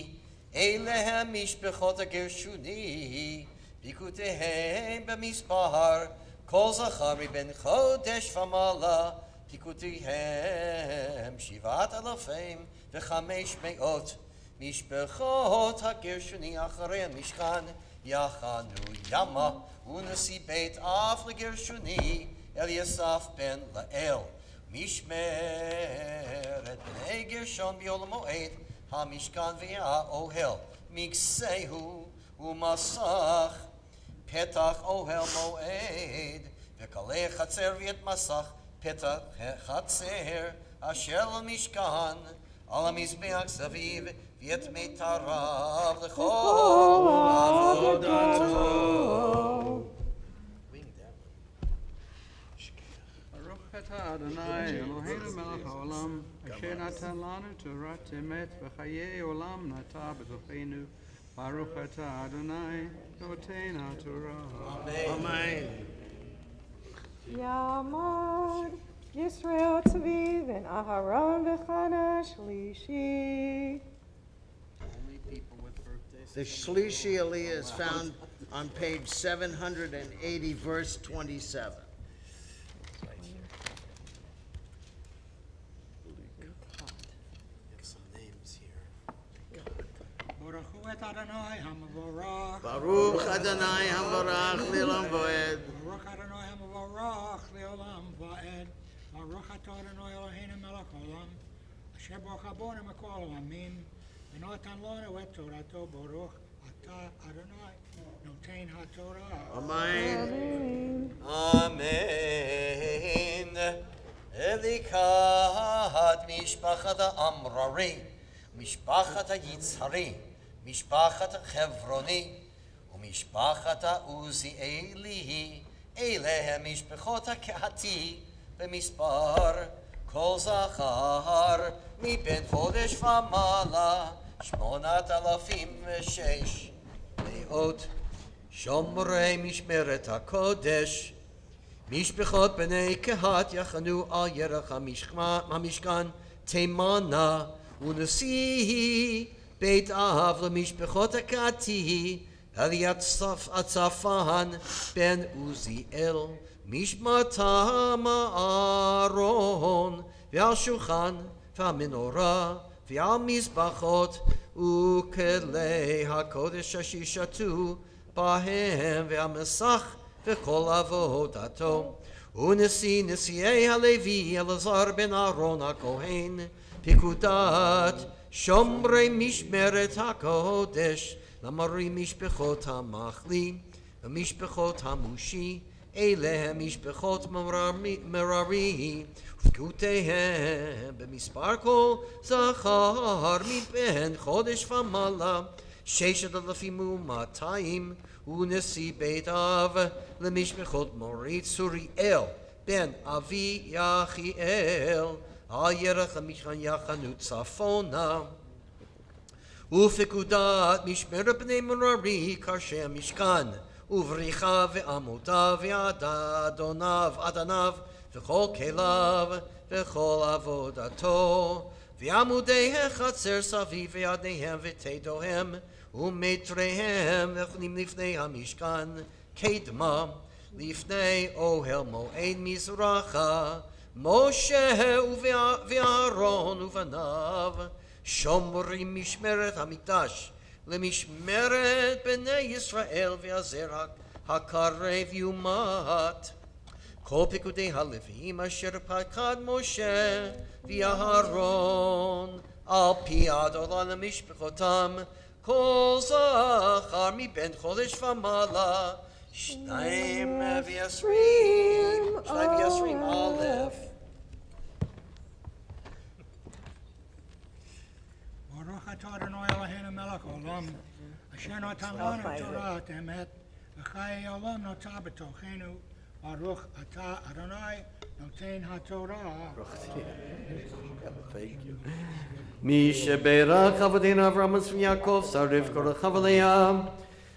Elehem mishpachot hagershuni. Pikutehem b'mispar. Kol zachari ben chodesh v'mala. Pikutehem shivat alafim v'chamesh me'ot. Mishpachot hagershuni acharei mishkan. Yachanu Yama Unasi Beit Av Gershuni Eliasaph ben Lael Mishmeret Bnei Gershon B'Olam Moed HaMishkan V'Ya Ohel Miksehu Umasach Petach Ohel Moed V'Kalei Chatzer V'Yet Masach Petach Chatzer Asher Mishkan Al HaMizbeach Zaviv V'Yet Meitarav L'Chol Avodato. Baruch Atah Adonai Eloheinu melech haolam, asher natan lanu Torat emet v'chayei olam nata b'tochenu. Baruch atah Adonai, noten haTorah. Amen. Yamad Yisrael Tzvi ben Aharon v'Chana Shlishi. Only people with birthdays. The Shlishi Aliyah is found on page 780, verse 27. Get some names here. Baruch hu et Adonai hamavorach. Baruch Adonai Havarach Lilam Voed. Baruch Adonai hamavorach leolam va'ed. Baruch atah Adonai Eloheinu melech olam. Asher baruch abonu mikol olamim. V'notan lanu et Torato. Baruch atah Adonai noten haTorah. Amen. Amen. Elikat mishpachat Amrari, mishpachat Yitzhari, mishpachat Chevroni, umishpachat Uzieli, Elehem mishpachot Kehati, b'mispar kol zachar, miben chodesh v'mala, 8,006 meot, shomrei mishmeret hakodesh, Mishpechot b'nei kehat yachanu al yerach hamishkan teimana unasihi beit av lemishpechot hakati Eliat Atzafan ben Uziel mishmatam Aaron v'al shulchan v'amenorah v'al mizbachot ukelei hakodesh ashishatu bahem v'amesach v'kol avodato unesi nesiei halevi Elazar ben Aaron hakohen pikudat shomrei mishmeret hakodesh למרי משפחות המחלי ומשפחות המושי אלה משפחות מררי ופקותיהם במספר כל זכר מבין חודש ומעלה 6,200 ונשיא בית אב למשפחות מורי צוריאל בן אבי יחיאל על ירך המשכן יחנו צפונה ופקודת משמר בני מררי קרשי המשכן ובריחה ועמודיו ועדניו וכל כליו וכל עבודתו ועמודי החצר סביב וידיהם ותדוהם ומטריהם וכלים לפני המשכן קדמה לפני אוהל מועד מזרחה משה ואהרון ובניו שומרים משמרת המקדש למשמרת בני ישראל והזרע הקרב יומת כל פיקודי הלוויים אשר פקד משה ואהרון על פי אדולן למשפחותם כל זכר מבין חודש ומעלה 22 א' Baruch atah Adonai Eloheinu melech olam, asher natan lanu Torat emet, v'chayei olam notah b'tochenu. Baruch atah Adonai noten haTorah. Thank you. מי שברך אבותינו אברהם ויעקב שרף קורח עליהם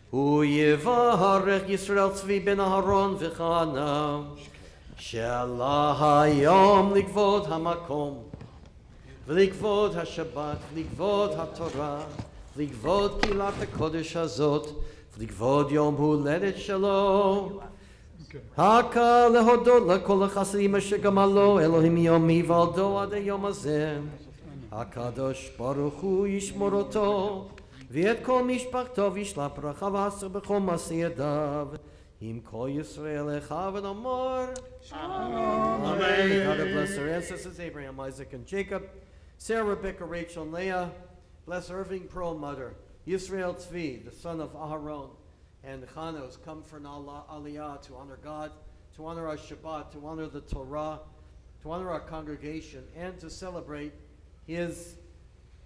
הוא יברך ישראל צבי בן אהרון וחנה שעלה היום לכבוד המקום ולכבוד השבת, ולכבוד התורה, ולכבוד קהילת הקודש הזאת, ולכבוד יום הולדת שלו. הקל להודות לכל החסדים אשר גמלו אלוהים יום היוולדו עד היום הזה. הקדוש ברוך הוא ישמור אותו, ואת כל משפחתו וישלח ברכה והסר בכל מעשי ידיו. עם כל ישראל אחד ונאמר Amen. May God bless our ancestors Abraham, Isaac, and Jacob. Sarah, Rebecca, Rachel, and Leah, bless Irving, Pearl, mother, Yisrael Tzvi, the son of Aharon, and Chana has come for an aliyah to honor God, to honor our Shabbat, to honor the Torah, to honor our congregation, and to celebrate his,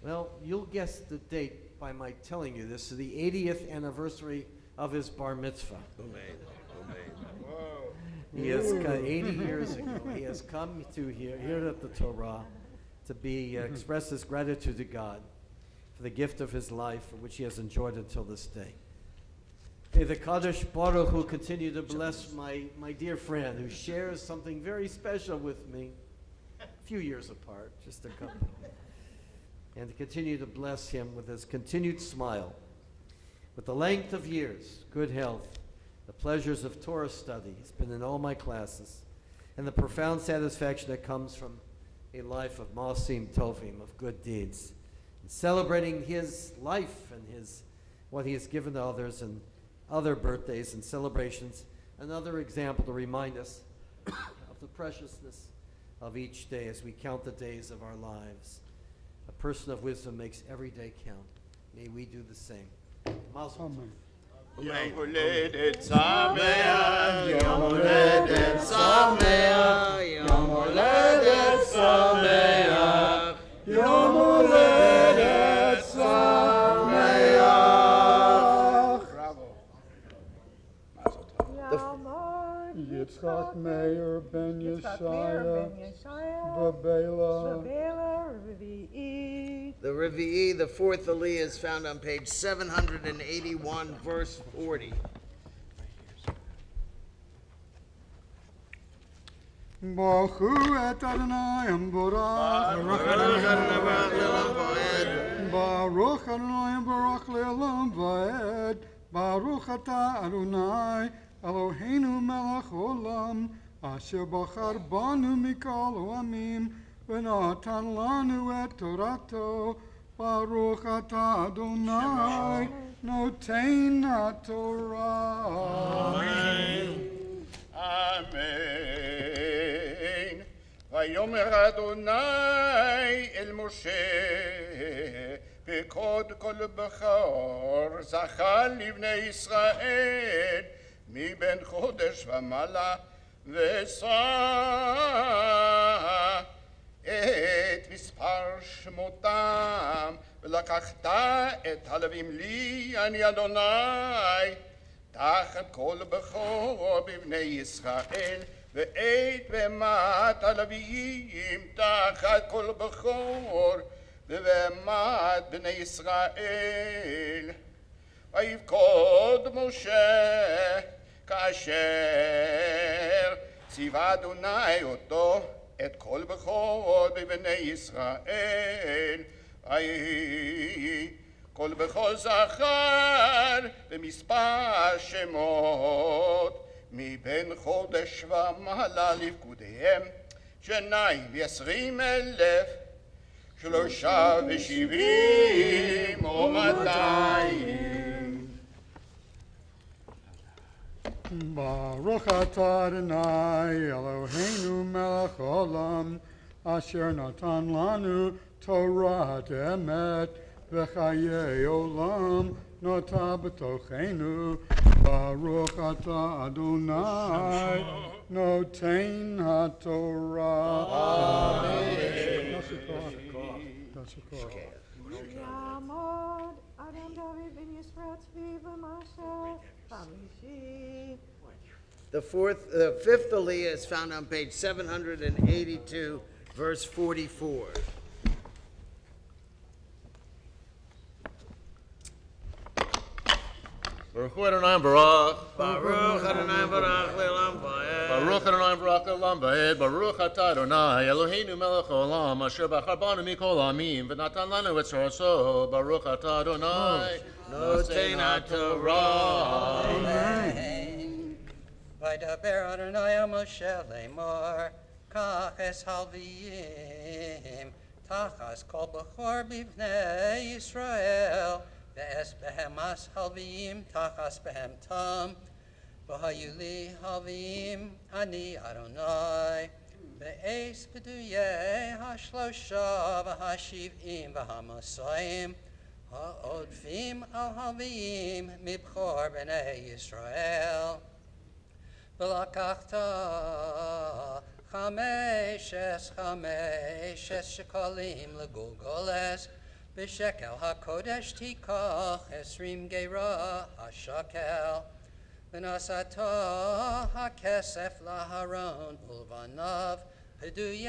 well, you'll guess the date by my telling you this, the 80th anniversary of his bar mitzvah. He has come 80 years ago. He has come to here at the Torah to be express his gratitude to God for the gift of his life, which he has enjoyed until this day. May the Kadosh Baruch Hu continue to bless my dear friend who shares something very special with me, a few years apart, just a couple, and to continue to bless him with his continued smile, with the length of years, good health, the pleasures of Torah study. He's been in all my classes, and the profound satisfaction that comes from a life of Masim Tovim, of good deeds, and celebrating his life and what he has given to others, and other birthdays and celebrations. Another example to remind us of the preciousness of each day as we count the days of our lives. A person of wisdom makes every day count. May we do the same. Mazel tov. Yom Holedet Sameach, Yom Holedet Sameach, Yom Holedet Sameach, Yom Holedet Sameach. Bravo. Mazel tov. Yitzchak Meir ben Yeshaya, Babela. The Revi'i, the fourth Aliyah, is found on page 781, verse 40. Baruch et Adonai Amborach, Baruch Adonai Amborach le'olam va'ed, Baruch ata Adonai Eloheinu melech olam, asher bachar banu mikol ha'amim, v'natan lanu et torato, Baruch ata Adonai noten ha'torah. Amen. Amen. Vayomer Adonai el Moshe, pekod kol bechor, zachal livnei Yisrael, mi ben chodesh v'mala, v'sa את מספר שמותם, ולקחת את הלווים לי, אני אדוני, תחת כל בכור בבני ישראל, ואת בהמת הלוויים, תחת כל בכור בבהמת בני ישראל. ויפקוד משה כאשר ציווה אדוני אותו, את כל בכור בבני ישראל, כל בכור זכר במספר שמות, מבין חודש ומעלה לפקודיהם, 22,000, 73 או 200. Baruch atah Adonai Eloheinu melech olam, asher natan lanu Torah emet v'chayei olam nota b'tochenu. Baruch atah Adonai noten ha'torah. Amen. Yamod Adam David ben Yisrael Tzvi v'Masha Chamishi. The fifth Aliyah is found on page 782, verse 44. Baruch Adonai Baruch, Baruch Adonai Baruch Le'olam Va'ed. Baruch Adonai Baruch Le'olam Va'ed, Baruch atah Adonai Eloheinu melech olam, asher bachar banu mikol ha'amim, v'natan lanu et torato, Baruch atah Adonai noten ha'torah. Amen. Vaydaber Adonai el Moshe lemor, kach es halviyim, tachas kol bechor bivnei Yisrael, ve'es behem as halviyim, tachas behem tam, v'hayu li halviyim, ani Adonai, ve'es b'duyei hashlosha v'hashiv'im v'hamasayim, ha'odfim al halviyim mibchor b'nei Yisrael. ולקחת חמש שקלים לגולגולת, בשקל הקודש תיקח 20 גרה השקל, ונשאתו הכסף לאהרון ולבניו פדויי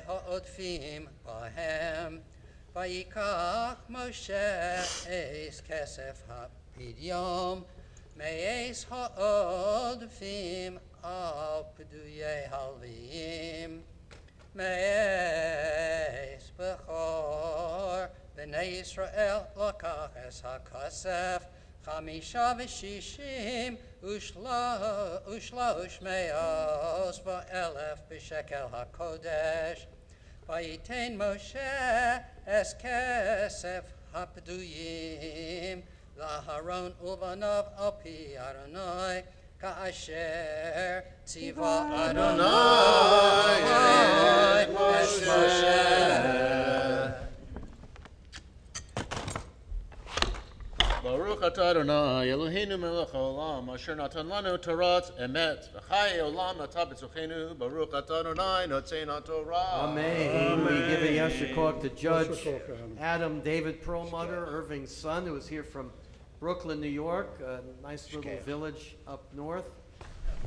העודפים בהם. ויקח משה עש כסף הפדיון מעש העודפים על פדויי הלוויים. מעש בכור בני ישראל לקח את הכסף 55,300 בשקל הקודש. וייתן משה את כסף הפדויים לאהרון ולבניו על פי אדוני כאשר ציווה אדוני את משה. Baruch atah Adonai Eloheinu melech haolam asher natan lanu torat emet v'chai olam atah b'tzochenu Baruch atah Adonai notzein Torah. Amen. We give a yashikok to Judge Adam David Perlmutter, Irving's son, who is here from Brooklyn, New York, a nice little village up north.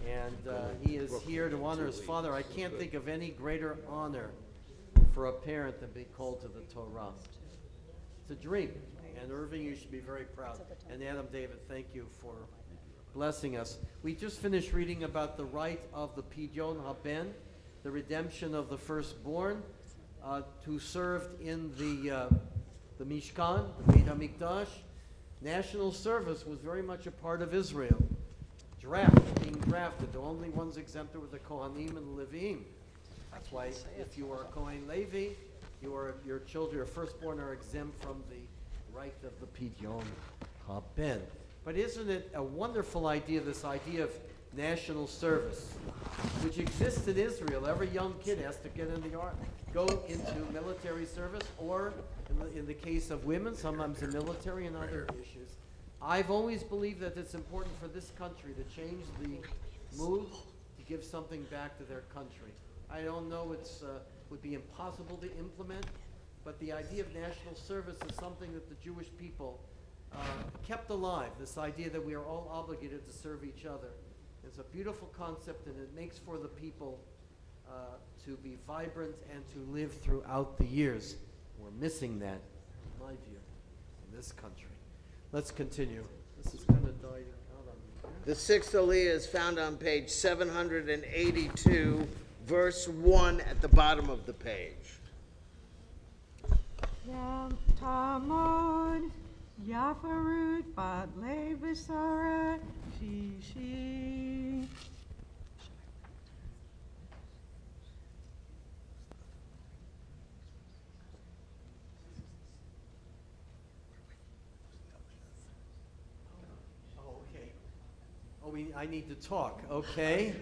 And he is here to honor his father. I can't think of any greater honor for a parent than be called to the Torah. It's a dream. And Irving, you should be very proud. And Adam David, thank you for blessing us. We just finished reading about the right of the Pidyon Haben, the redemption of the firstborn, who served in the Mishkan, the Beit HaMikdash. National service was very much a part of Israel. Being drafted. The only ones exempted were the Kohanim and the Levim. That's why if you are a Kohen Levi, your children, your firstborn, are exempt from the right of the Pidyon Haben. But isn't it a wonderful idea, this idea of national service, which exists in Israel? Every young kid has to get in the army, go into military service, or in the case of women, sometimes the military and other issues. I've always believed that it's important for this country to change the mood to give something back to their country. I don't know, would be impossible to implement, but the idea of national service is something that the Jewish people kept alive, this idea that we are all obligated to serve each other. It's a beautiful concept, and it makes for the people to be vibrant and to live throughout the years. We're missing that, in my view, in this country. Let's continue. This is kind of died out on me. The sixth Aliyah is found on page 782, verse 1 at the bottom of the page. Yam Tamod Yafarut Bad Levisara Shishi. I need to talk, okay?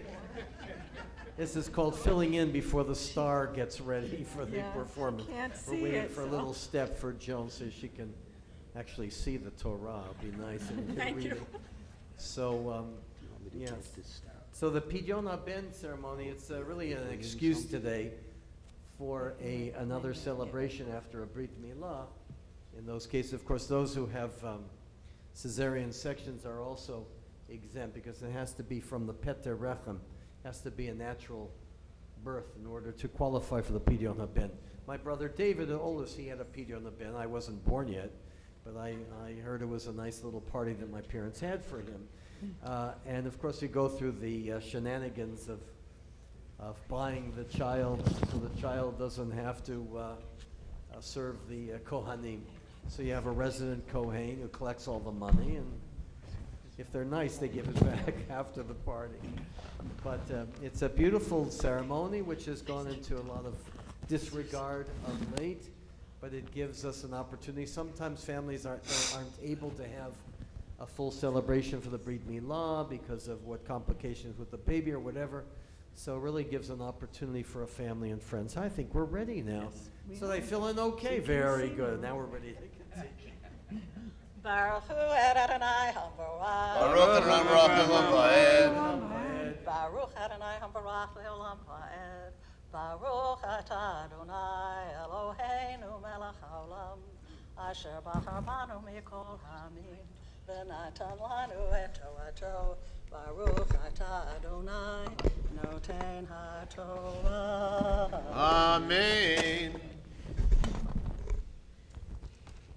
This is called filling in before the star gets ready for the performance. Can't We're see waiting it, for a so. little step for Joan so she can actually see the Torah. It'll be nice and Thank read you. it. So, yes. So the Pidyon Haben ceremony, it's really an excuse today for another celebration after a Brit Milah. In those cases, of course, those who have cesarean sections are also exempt because it has to be from the Peter Rechem, has to be a natural birth in order to qualify for the Pidyon Haben. My brother David, the oldest, he had a Pidyon Haben. I wasn't born yet, but I heard it was a nice little party that my parents had for him. And of course, you go through the shenanigans of buying the child so the child doesn't have to serve the Kohanim. So you have a resident Kohen who collects all the money, and if they're nice, they give it back after the party. But it's a beautiful ceremony which has gone into a lot of disregard of late, but it gives us an opportunity. Sometimes families aren't able to have a full celebration for the Brit Milah because of what complications with the baby or whatever. So it really gives an opportunity for a family and friends. I think we're ready now. So they fill in okay. Very good. Now we're ready to continue. Baruch Hu Adonai Hambarach. Baruch Adonai Hambarach. Baruch Adonai Hambarach Leolam Va'ed. Baruch Atah Adonai Eloheinu Melech Haolam. Asher Bachar Banu Mikol Hamim. ונתן לנו את תורתו, ברוך אתה אדוני, נותן התורה. Amen.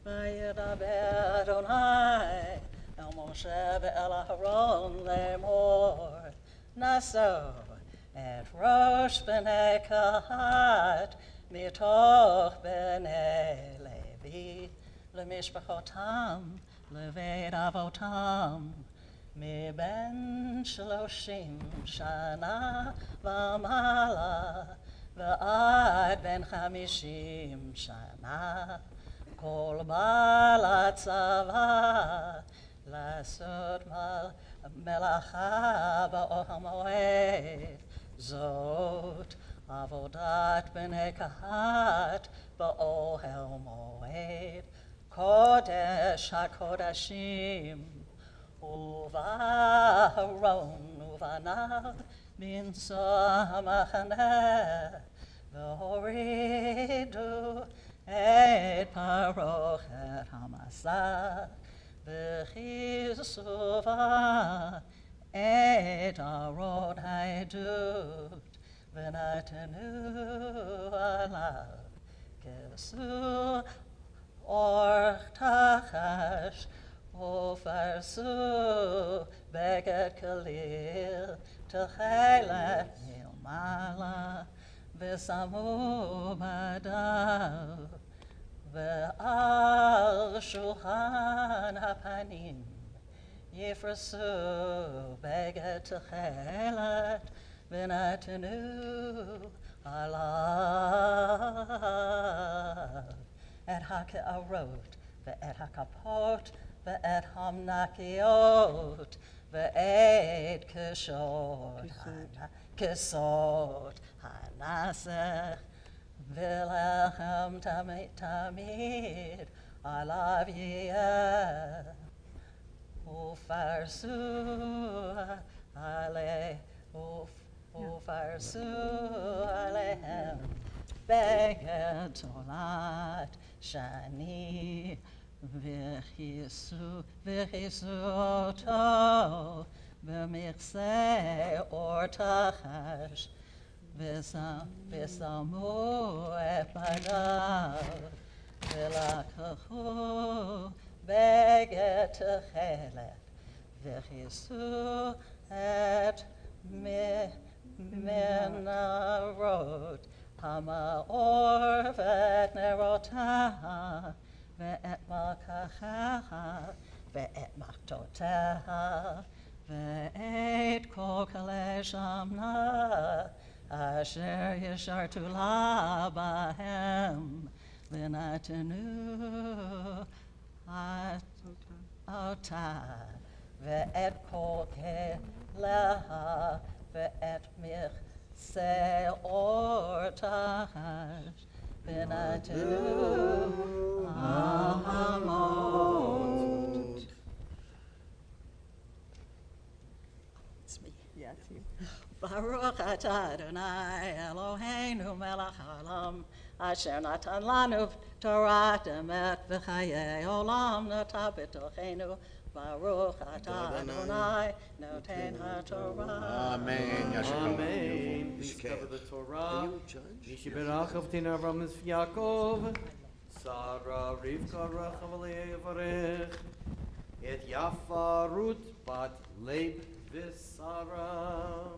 וידבר אדוני אל משה ואל אהרון לאמור, נשאו את ראש בני קהת מתוך בני לוי למשפחותם לבית אבותם מבין 30 שנה ומעלה ועד בן 50 שנה כל בעל הצבא לעשות מלאכה באוהל מועד. זאת עבודת בני קהת באוהל מועד, קודש הקודשים. ובאהרון ובניו בנשוא המחנה, והורידו את פרוכת המסע, וכיסו את ארון העדות, ונתנו עליו כסו אור תחש, ופרסו בגד כליל תכלת מלמעלה, ושמו בדיו ועל שולחן הפנים יפרסו בגד תכלת, ונתנו עליו את הקערות ואת הכפות ואת המנקיות ואת כסות הנסך, ולחם תמיד עליו יהיה, ופרסו עליהם בגד תולת שני, וכיסו אותו במכסה אור תחש, ושמו את בגדיו, ולקחו בגד תכלת, וכיסו את מנרות המאור ואת נרותיה, ואת מלכיה, ואת מחתותיה, ואת כל כלי שמנה, אשר ישרתו לה בהם, ונתנו אותה, ואת כל כליה, ואת מכסה אור תחש, ונתנו המות. It's me. Yeah, it's you. Baruch atah Adonai Eloheinu melech haolam, asher natan lanu Torat emet v'chayei olam nata b'tochenu. Baruch atah Adonai noten haTorah. Amen. Amen. Please cover the Torah. Yishiberach Avtin Avram Yaakov, Sarah Rivka Rachav Levarech, Et Yafa Ruth Bat Leib V'Sara.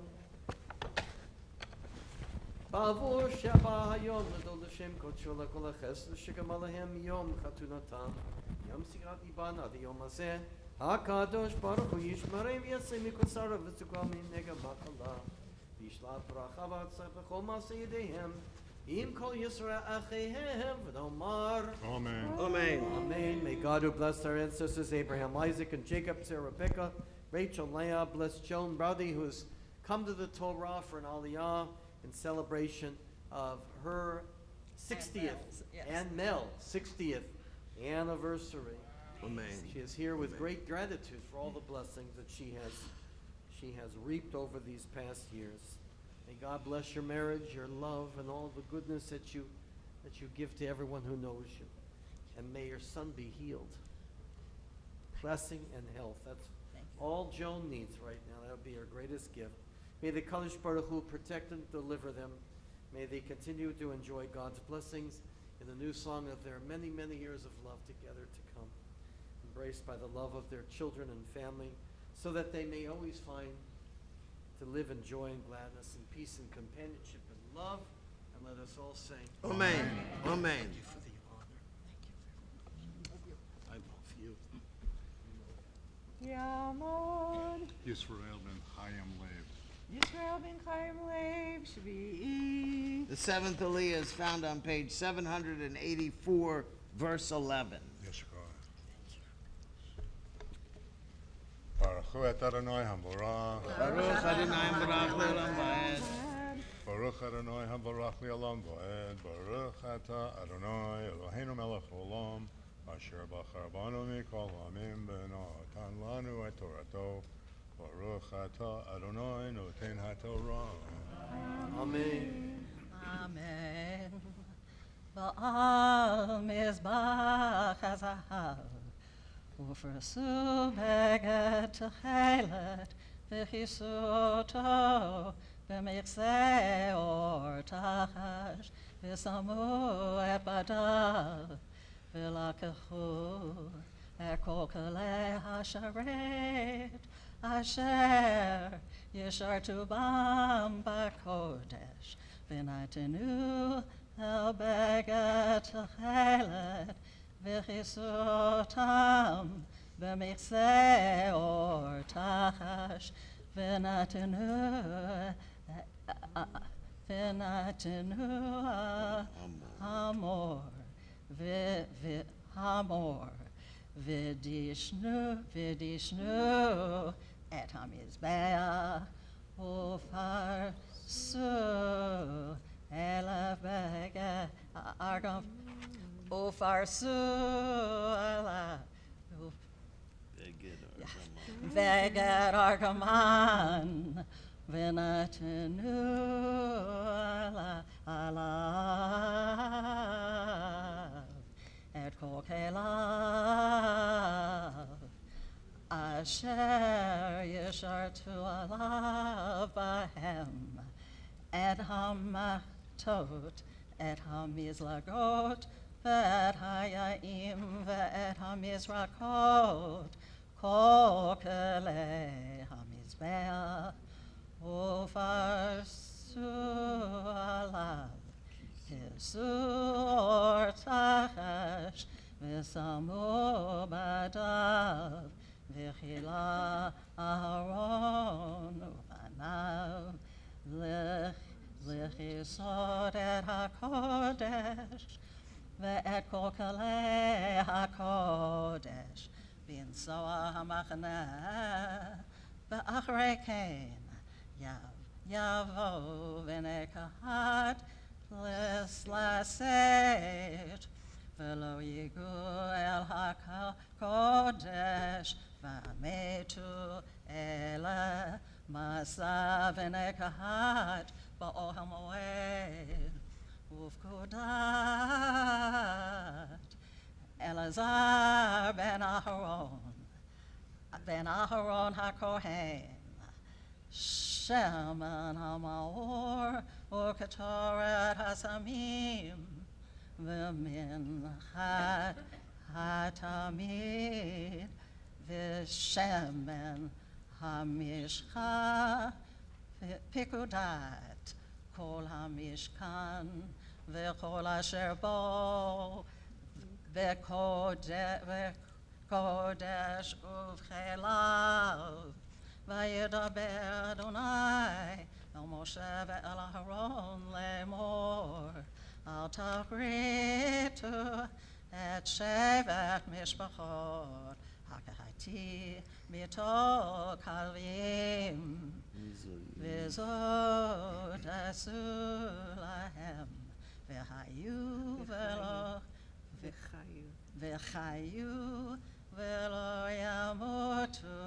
Bavur Shabbat Hayom L'Dol Hashem Kodsho L'Kol HaChesed Shegam Alehem Yom Chatunatam Yom Sigat Iban Ad Yom Hazeh HaKadosh Baruch Hu Yishmarem V'Yaseh Mikol Sarah V'Tzukam Min Negam B'Chala V'Yishlach Bracha V'Atzach B'Chol Maseh Yedehem Im Kol Yisrael Achehem V'Nomar Amen. Amen. Amen. May God who blessed our ancestors Abraham, Isaac, and Jacob, Sarah, Rebecca, Rachel, Leah, bless Joan Brody, who has come to the Torah for an Aliyah in celebration of her 60th and Mel's 60th anniversary. Amen. She is here with great gratitude for all the blessings that she has reaped over these past years. May God bless your marriage, your love, and all the goodness that you give to everyone who knows you. And may your son be healed. blessing and health. That's all Joan needs right now. That would be her greatest gift. May the Kadosh Baruch Hu protect and deliver them. May they continue to enjoy God's blessings in the new song of their many, many years of love together to come, embraced by the love of their children and family, so that they may always find to live in joy and gladness and peace and companionship and love. And let us all say, Amen. Amen. Thank you for the honor. Thank you. I love you. Yamod. Yisrael ben Chaim Lev. Yisrael ben Chaim Lev. Shvi'i. The seventh Aliyah is found on page 784, verse 11. Baruch Hu et Adonai HaMorach. Baruch Adonai Barach Le'olam Va'ed. Baruch Adonai HaBarach Le'olam Va'ed. Baruch Ata Adonai Eloheinu melech olam. Asher bachar banu mikol hamim v'natan lanu et Torato. Baruch Ata Adonai noten haTorah. Amen. Amen. Ba'al mizbach hazahav. Ufrasu beged techelet v'chisuto v'michse or tachash v'samu et badav v'lakachu et kol kalei hasharet asher yishartu bam b'kodesh v'natenu el beged techelet v'chisutam b'michse or tachash v'natenu hamor hamor v'dishnu et hamizbeach ufarsu elav beged argam ufarsu elav Veged argaman v'natenu alav et kol kelav asher yishartu alav bahem et hamatot et hamizlagot v'et hayaim v'et hamizrakot kol kelei hamizbeach ufarsu alav kisur tachash v'samu badav v'chila aharon uvanav lichisod et hakodesh ve'et kol kalei hakodesh v'insoa hamachana ve'achrei ken yavo v'nekahat l'slaset v'lo yigu el hakodesh v'ametu ela masa v'nekahat ba'ohel moed ufkudat Elazar ben Aharon haKohen Sheman hamaor u'ketoret hasamim v'minchat hatamid v'shemen hamishcha pikudat kol hamishkan v'kol asher bo v'kodesh uv'chelav v'yidaber Adonai el Moshe ve'el Aharon lemor al tavritu et shevet mishpachot hakahati mito kalvim v'zod asu lahem v'hayu v'lo v'chayu v'lo yamutu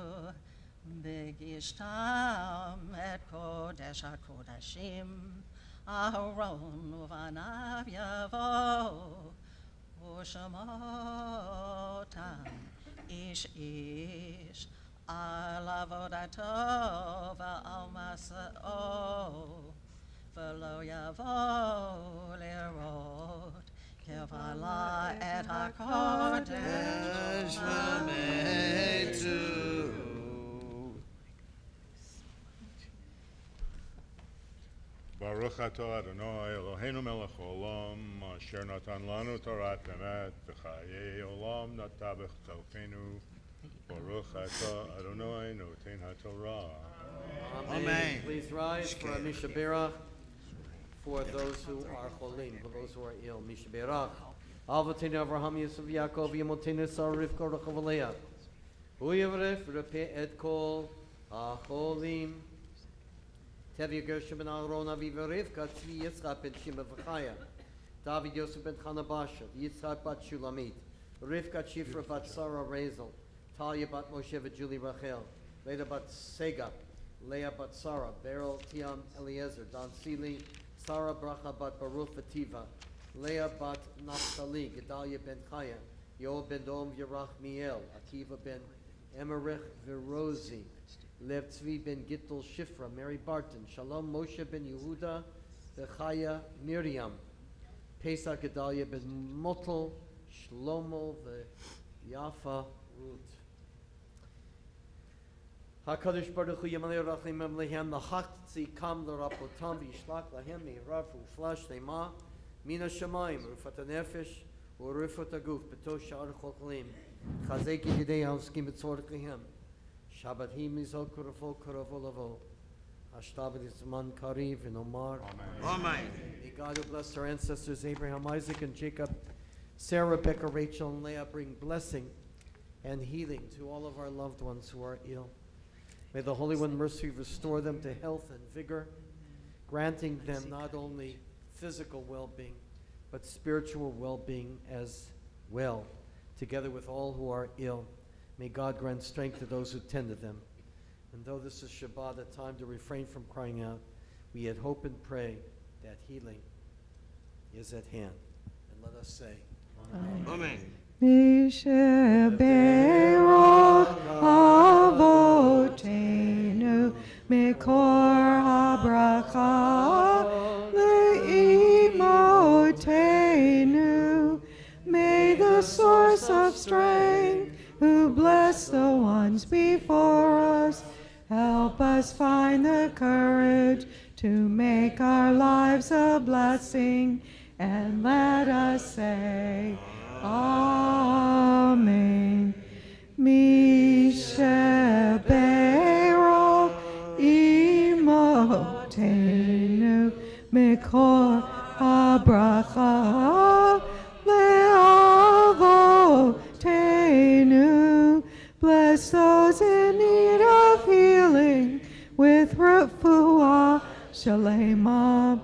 b'gishtam et kodesh hakodashim Aharon uvanav yavo u'shamotam איש איש על עבודתו ועל מסעו, ולא יבוא לראות כבעלה את הקודש ומתו. Baruch atah Adonai Eloheinu melech haolam, asher natan lanu torat emet, v'chayei olam nata b'chtalkenu. Baruch atah Adonai noten haTorah. Amen. Please rise for Misha Berach, for those who are cholim, for those who are ill. Misha Berach. Avotenu Avraham Yosef Yaakov Yemotenu Sarah Rivka Rachel Leah. Hu yivrech v'repeh et kol hacholim. Tevi Gershom ben Aaron Aviva Rivka Tzvi Yitzchak ben Shimon v'Chaya. David Yosef ben Chanabasha. Yitzchak bat Shulamit. Rivka Shifra bat Sarah Razel. Talia bat Moshe v'Julie Rachel. Leda bat Sega. Leah bat Sarah. Beryl Tiam Eliezer. Don Sili. Sarah Bracha bat Baruch v'Tiva. Leah bat Naphtali. Gedalia ben Chaya. Yoel ben Dom Yerachmiel. Akiva ben Emerich v'Rozi. Lev Tzvi ben Gittel Shifra, Mary Barton, Shalom Moshe ben Yehuda, Vechaya Miriam, Pesach Gedalia ben Motel, Shlomo Yafa Ruth. HaKadosh Baruch Hu Yamalei Rachim Lehem Lahatzi Kam L'Rapotam V'Yishlach Lahem Meirav U'Flash Leima Mina Shamayim Rufat HaNefesh U'Rufat HaGuf B'Tosh Sha'ar Chochlim Chazek Yidei HaOskim B'Tzorach Lehem Shabbat hi mizol kurafol kuravolavo. Hashtabat izman kariv and Omar. Amen. May God who blessed our ancestors Abraham, Isaac, and Jacob, Sarah, Rebecca, Rachel, and Leah bring blessing and healing to all of our loved ones who are ill. May the Holy One mercifully restore them to health and vigor, granting them not only physical well-being, but spiritual well-being as well, together with all who are ill. May God grant strength to those who tend to them. And though this is Shabbat, a time to refrain from crying out, we yet hope and pray that healing is at hand. And let us say, Amen. Amen. Mishe Berach Avotenu Mikor HaBracha Le'imotenu. May the source of strength, who bless the ones before us, help us find the courage to make our lives a blessing, and let us say, Amen. Mishe Berach Imotenu Mikor HaBracha Le'avotenu. Bless those in need of healing with refuah shalema,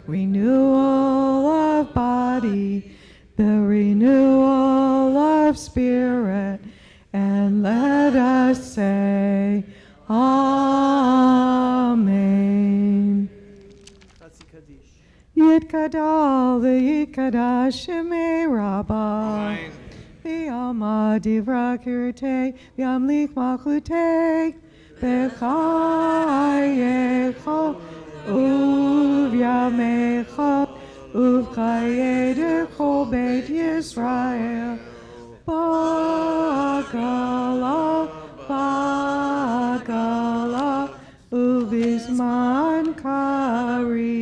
renewal of body, the renewal of spirit, and let us say, Amen. Yitkadal v'yitkadash shemei rabbah. V'yama divra kirtei v'yamlik malchutei v'chayecha uv'yamecha uv'chayedechol beit Yisrael bagala uv'izman kari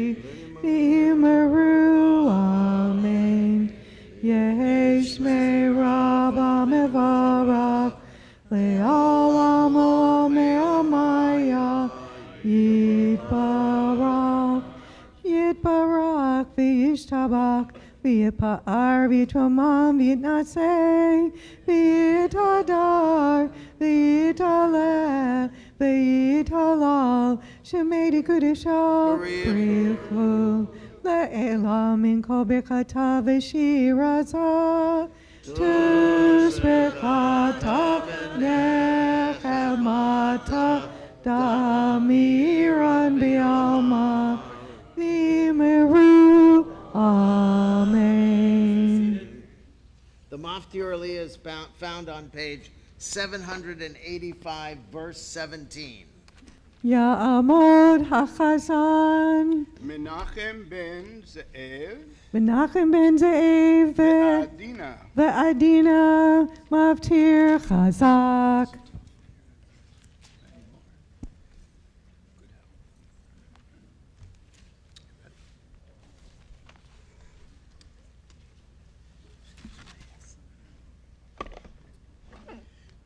v'yimeru amen. Yesh me'rabba mevarach le'olam olam me'amaya yitbarach v'yishtabach v'yipa'ar v'yitomam v'yitnatzeh v'yitadar v'yitaleh v'yitalal shemedi kudisha brichu le'elam min kol birchata v'shiraza tusbechata nechemata damiran bi'alma v'meru. Amen. The Maftir Aliyah is found on page 785, verse 17. Ya'amod hachazan. Menachem ben Ze'ev Menachem ben Ze'ev ve'Adina. ve'Adina maftir chazak.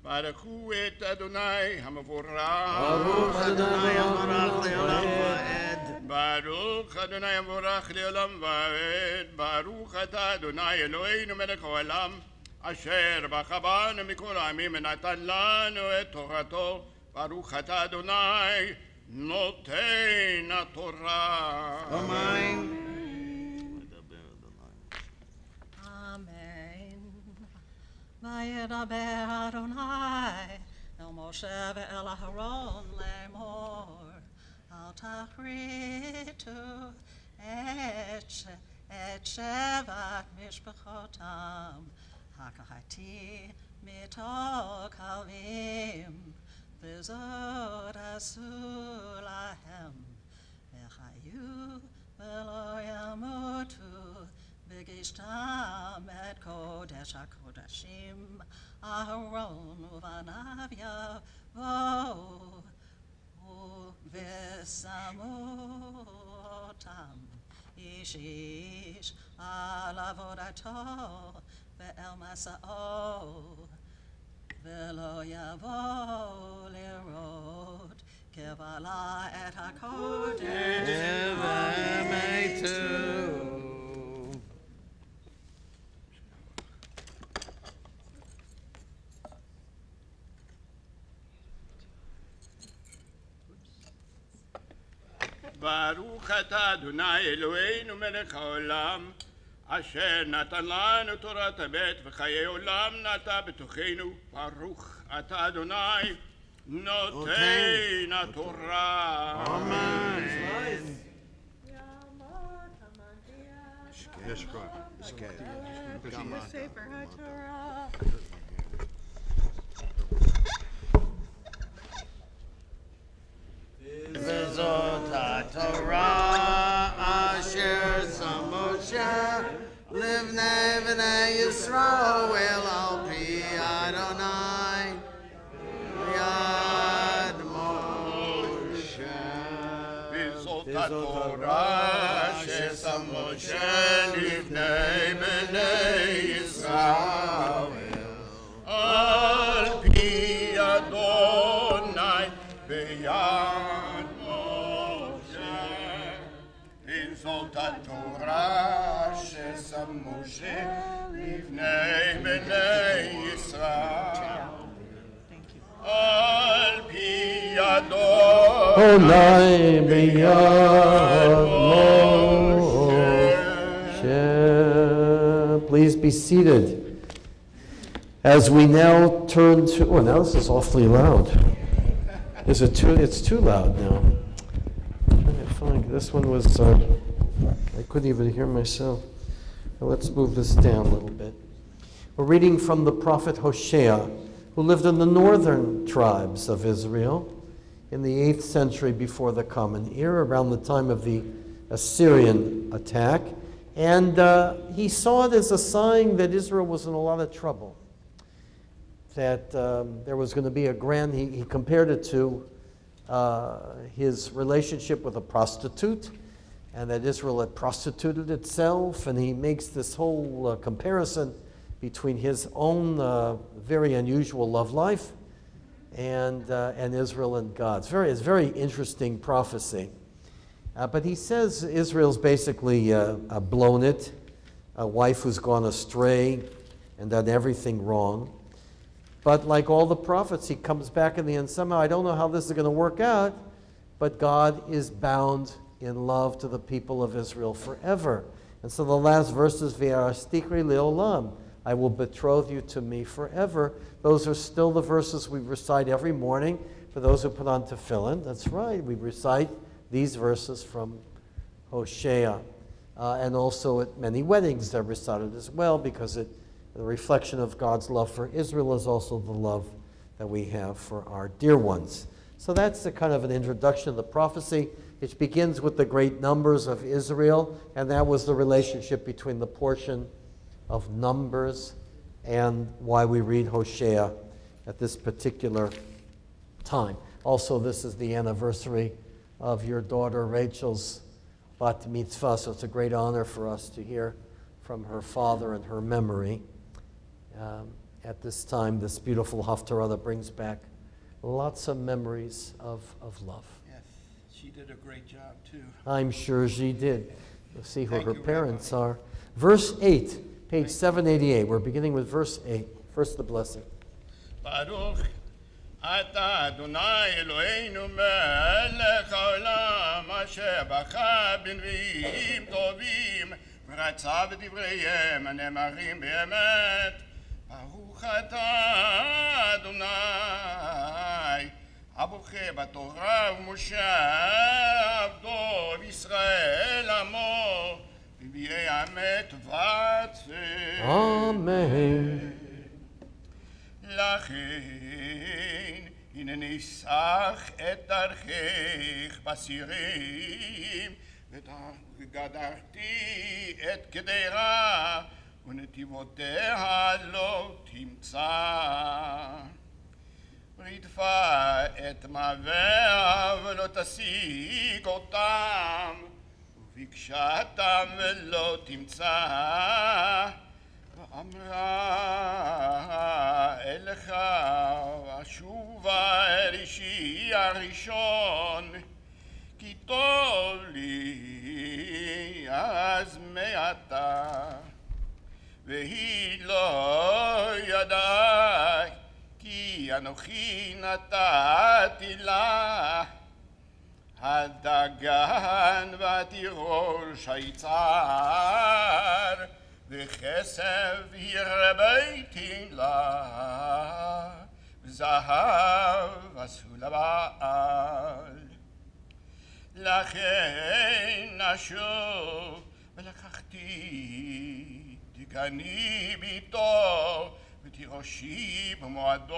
Baruchu et Adonai Hamavorach. Baruch Adonai Amarach Le'olam Va'ed. Baruch Adonai Hamavorach Le'olam Va'ed. Baruch Ata Adonai Eloheinu melech haolam, asher b'chabanu mikol ha'amim v'natan lanu et torato. Baruch Ata Adonai noten haTorah. Amen. וידבר אדוני אל משה ואל אהרון לאמור, אל תכריתו את שבט משפחותם, הקהתי מתוך כלבים, וזאת עשו להם, וחיו ולא ימותו. בגשתם את קודש הקודשים, אהרון ובניו יבואו, ושמו אותם איש איש על עבודתו ואל מסעו, ולא יבואו לראות קבלה את הקודש ומתו. Baruch Ata Adonai Eloheinu melech haolam, asher natan lanu Torah tabet v'chayei olam nata b'tochenu. Baruch Ata Adonai noten haTorah. Amen. Sefer HaTorah. Vezot HaTorah asher sam Moshe livnei b'nei Yisrael al pi Adonai yad Moshe. Vezot HaTorah asher sam Moshe livnei b'nei Yisrael al pi Adonai b'yad Moshe. Vezot HaTorah shesam Moshe livnei b'nei Yisrael al pi Adonai b'yad Moshe. Please be seated. As we now turn to, oh, now this is awfully loud. Is it too? It's too loud now. I find this one was. I couldn't even hear myself. Well, let's move this down a little bit. We're reading from the prophet Hosea, who lived in the northern tribes of Israel in the 8th century before the Common Era, around the time of the Assyrian attack, and he saw it as a sign that Israel was in a lot of trouble. That there was going to be a grand, he compared it to his relationship with a prostitute, and that Israel had prostituted itself, and he makes this whole comparison between his own very unusual love life and Israel and God. It's a very interesting prophecy. But he says Israel's basically blown it, a wife who's gone astray and done everything wrong. But like all the prophets, he comes back in the end. Somehow, I don't know how this is going to work out, but God is bound in love to the people of Israel forever. And so the last verse is, V'arastikri le'olam, I will betroth you to me forever. Those are still the verses we recite every morning for those who put on tefillin. That's right, we recite these verses from Hosea. And also at many weddings they're recited as well, because it The reflection of God's love for Israel is also the love that we have for our dear ones. So that's the kind of an introduction of the prophecy. It begins with the great numbers of Israel, and that was the relationship between the portion of Numbers and why we read Hosea at this particular time. Also, this is the anniversary of your daughter Rachel's bat mitzvah, so it's a great honor for us to hear from her father and her memory. At this time, this beautiful haftarah that brings back lots of memories of love. Yes, she did a great job too. I'm sure she did. You'll see who Thank her you, parents Rabbi. are. Verse 8, page 788. We're beginning with verse 8. First the blessing. Baruch אתה אדוני אלוהינו מלך העולם אשר בחר בנביאים טובים ורצה בדבריהם הנאמרים באמת. ברוך אתה אדוני הבוחר בתורה ומשה עבדו וישראל עמו נביאי האמת וצדק. Amen. לכן הנני סח את דרכך בסירים וגדרתי את גדרה ונתיבותיה לא תמצא. רדפה את מאוויה ולא תשיג אותם וביקשתם ולא תמצא. ואמרה אליך ואשובה אל אישי הראשון כי טוב לי אז מעתה והיא לא ידעה כי אנוכי נתתי לה הדגן והתירוש היצר וכסף הרביתי לה וזהב עשו לבעל. לכן נשוב ולקחתי דגני ביתו ותירושי במועדו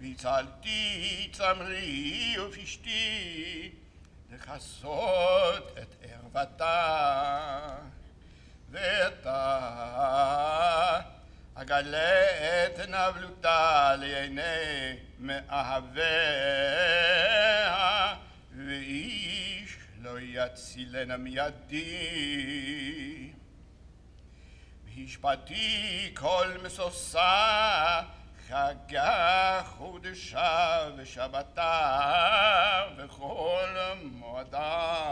והצלתי צמרי ופשתי לכסות את ערוותה. ואתה אגלה את נבלותה לעיני מאהביה ואיש לא יצילנה מידי. והשפעתי כל משושה חגה חודשה ושבתה וכל מועדה.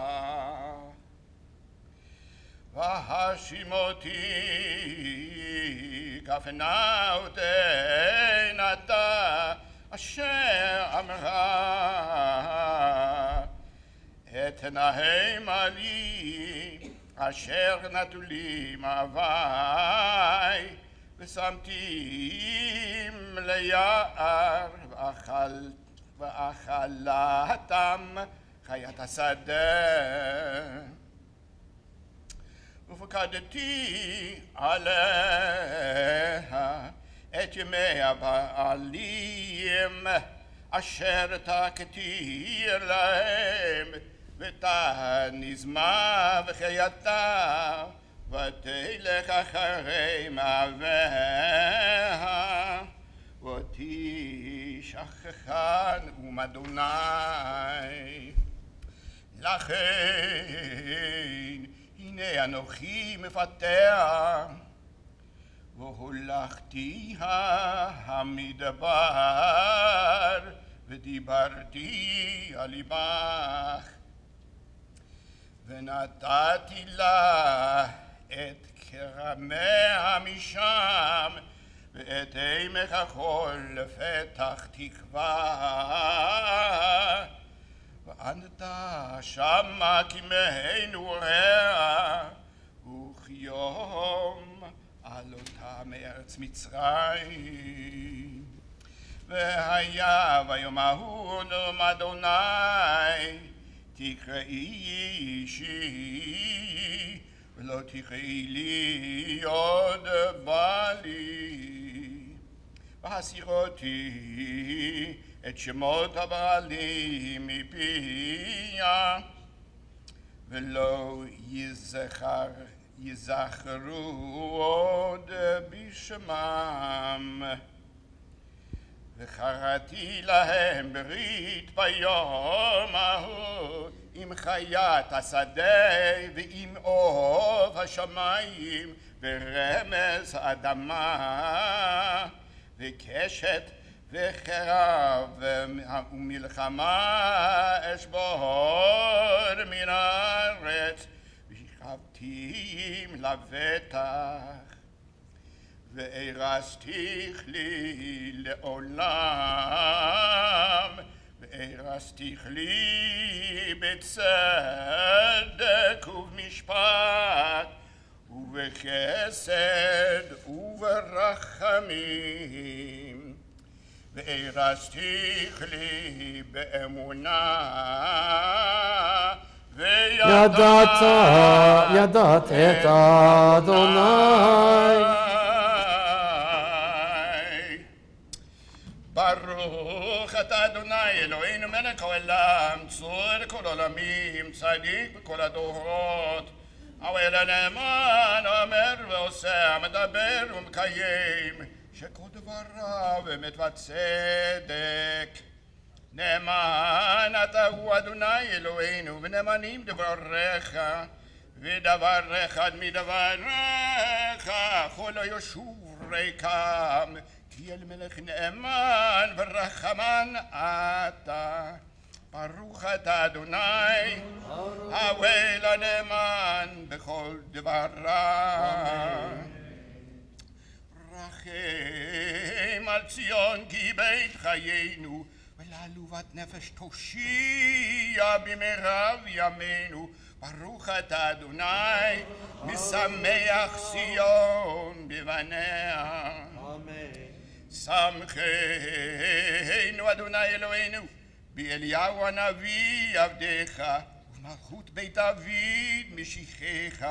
והאשים אותי כפנה ותנתה אשר אמרה אתנהם לי אשר נתו לי מאווי ושמתים ליער ואכלתם חיית השדה. ופקדתי עליה את ימי הבעלים אשר תקתי להם ותנזמה וחייתה ותלך אחרי מאוויה ותשכחן אדוני. לכן הנה אנוכי מפתח והולכתי המדבר ודיברתי על ליבך ונתתי לה את כרמיה משם ואת עמק החול לפתח תקווה. וענתה שמה כמי נעוריה וכיום עלותה מארץ מצרים. והיה ביום ההוא נאום אדוני תקראי אישי ולא תכעי לי עוד בעלי, והסירותי את שמות הבעלים מפיה, ולא יזכרו עוד בשמם. וחרתי להם ברית ביום ההוא עם חיית השדה ועם עוף השמיים ורמס האדמה וקשת וחרב ומלחמה אשבור מן הארץ ושכבתים לבטח וארסתיך לי לעולם וארסתיך לי בצדק ובמשפט ובחסד וברחמים וארסתיך לי באמונה ידעת את אדוני. ברוך אתה אדוני אלוהינו מלך העולם צור כל עולמים צדיק בכל הדורות האוהל הנאמן האומר ועושה המדבר ומקיים שכל דבריו אמת וצדק נאמן אתה הוא אדוני אלוהינו ונאמנים דבריך ודבריך עד מדבריך כל לא ישוב ריקם כי אל מלך נאמן ורחמן אתה ברוך אתה אדוני האוהל הנאמן בכל דבריו רחם על ציון כי בית חיינו ולעלובת נפש תושיע במרב ימינו ברוך אתה אדוני משמח ציון בבניה שמחנו אדוני אלוהינו באליהו הנביא עבדך ובמלכות בית דוד משיחך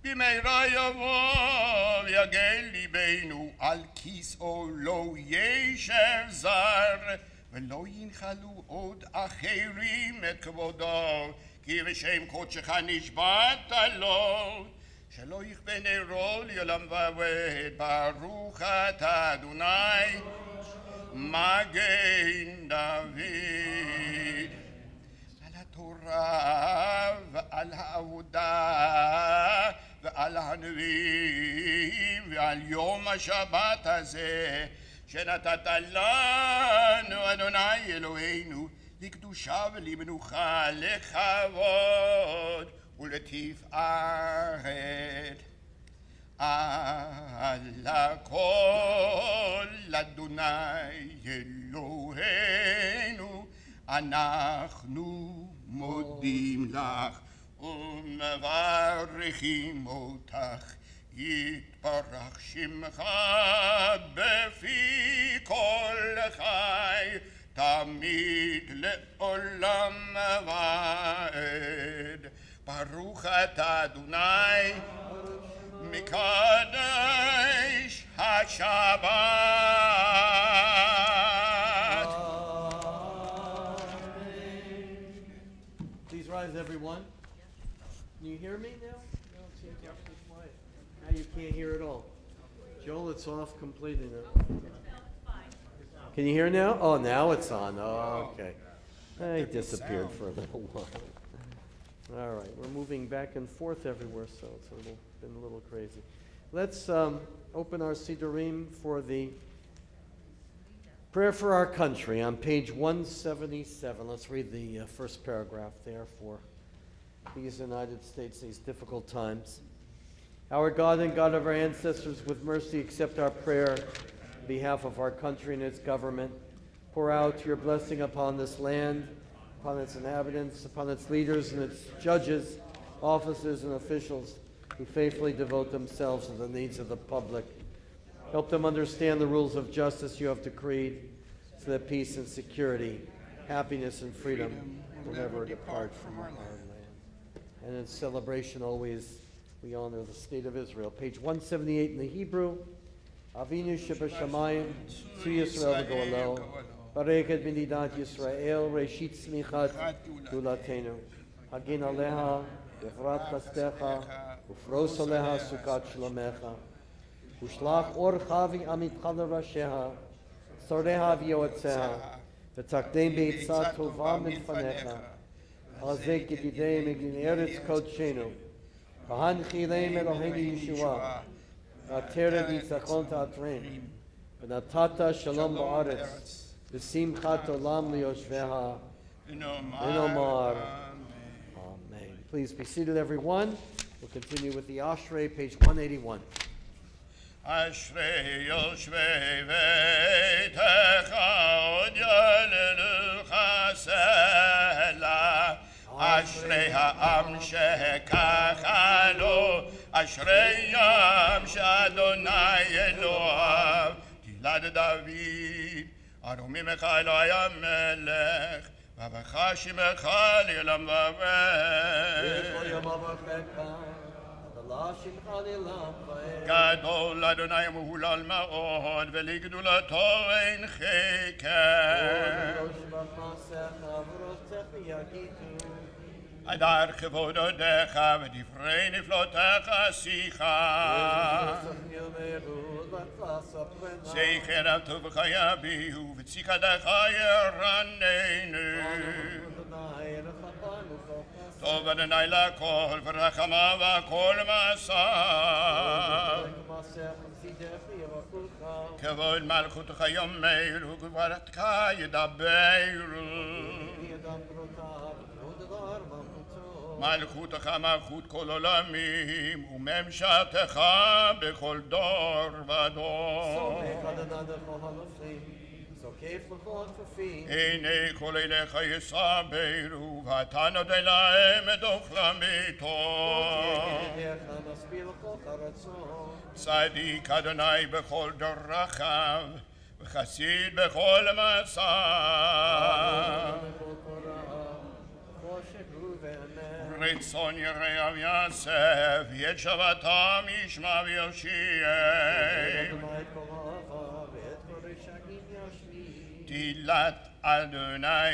במהרה יבוא ויגל ליבנו על כיסאו לא ישב זר ולא ינחלו עוד אחרים את כבודו כי בשם קודשך נשבעת לו שלא יכבה נרו לעולם ועד ברוך אתה אדוני מגן דוד על התורה ועל העבודה ועל הנביאים ועל יום השבת הזה שנתת לנו אדוני אלוהינו לקדושה ולמנוחה לכבוד ולתפארת על הכל אדוני אלוהינו אנחנו מודים לך ומברכים אותך יתברך שמך בפי כל חי תמיד לעולם ועד ברוך אתה אדוני מקדש השבת. Please rise everyone. Can you hear me now? No, it seems awfully quiet. Now you can't hear at all. Joel, it's off completely now. Can you hear now? Oh, now it's on. Oh, okay. He disappeared for a little while. All right, we're moving back and forth everywhere, so it's been a little crazy. Let's open our Sidurim for the prayer for our country on page 177. Let's read the first paragraph there for these United States, these difficult times. Our God and God of our ancestors, with mercy accept our prayer on behalf of our country and its government. Pour out your blessing upon this land, upon its inhabitants, upon its leaders and its judges, officers and officials who faithfully devote themselves to the needs of the public. Help them understand the rules of justice you have decreed so that peace and security, happiness and freedom will never depart from our land. And in celebration always We honor the state of Israel. Page 178 in the Hebrew. Avinu Shebashamayim, Tzu Yisrael V'Go'alel, Bareked B'nidat Yisrael, Reshit Tzmichat Gulatenu. Hagin Aleha, Bevrat Chastecha, Ufros Aleha Sukat Shlomecha. Ushlach Or Chavi Amitcha L'Rasheha, Soreha V'Yoetzeha, V'Takdem Beitzah Tova Mitfanecha, Hazek Yedidei Meglin Eretz Kodshenu, V'Hanchi Leim Eloheinu Yeshua, V'Atera B'Yitzachon Ta'atrein, V'Natata Shalom Ba'aretz, V'Simchat Olam Liyoshveha, V'Nomar. Amen. Please be seated, everyone. We'll continue with the Ashrei, page 181. אשרי יושבי ביתך עוד יעללוך סלע אשרי העם שככה לו אשרי ים שאדוני אלוהיו תהילת דוד ארומים לך אלוהי המלך ובך שמך לעולם גדול אדוני מהולל מאוד ולגדולתו אין חקר הדר כבוד עודך ודברי נפלותיך שיחה זכר על טובך יביאו וצדקתך ירננו טוב אדוני לכל ורחמיו הכל מסר כבוד מלכותך יאמרו וגבורתך ידברו מלכותך מלכות כל עולמים וממשלתך בכל דור ודור הנה כל אליך יסברו ואתה נודה להם את אוכלמיתו צדיק אדוני בכל דרכיו וחסיד בכל מסעיו רצון יראיו יאסף את שבתם ישמע ויושיע תהילת אדוני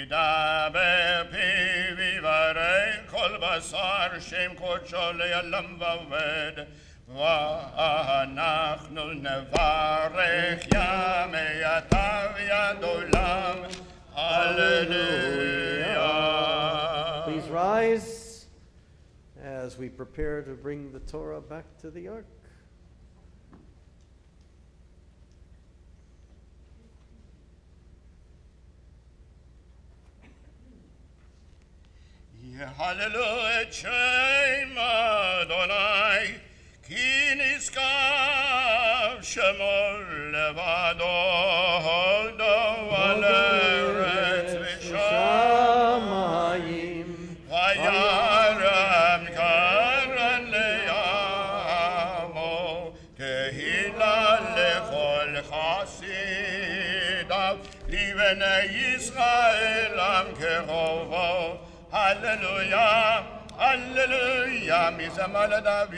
ידבר פיו ויברך כל בשר שם קודשו לעולם ועד ואנחנו נברך ימי עתה ויד עולם Hallelujah. Please rise as we prepare to bring the Torah back to the ark. Hallelujah, et Shem Adonai, ki nizkav shemo levado hodo v'aretz v'shamayim v'yaram karan le'amo tehila lechol chasidav libnei Yisrael am kerovo Hallelujah, Hallelujah, מזמר לדוד.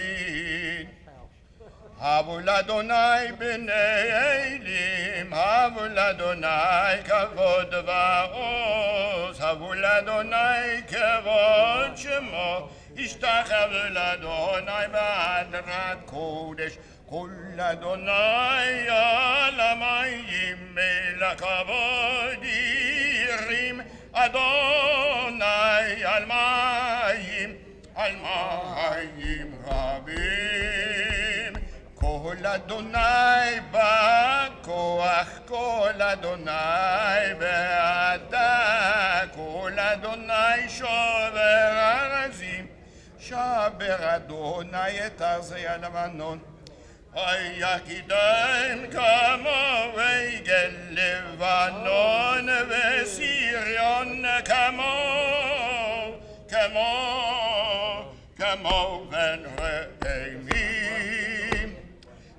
הבו לאדוני בני אלים, הבו לאדוני כבוד ועוז, הבו לאדוני כבוד שמו, השתחוו לאדוני בהדרת קודש, כל אדוני על המים לכבוד ירים, אדוני על מים רבים. כל אדוני בכוח, כל אדוני בעדה, כל אדוני שובר ארזים, שבר אדוני את ארזי הלבנון. ויקידם כמו רגל לבנון וסיריון כמו בן רעמים.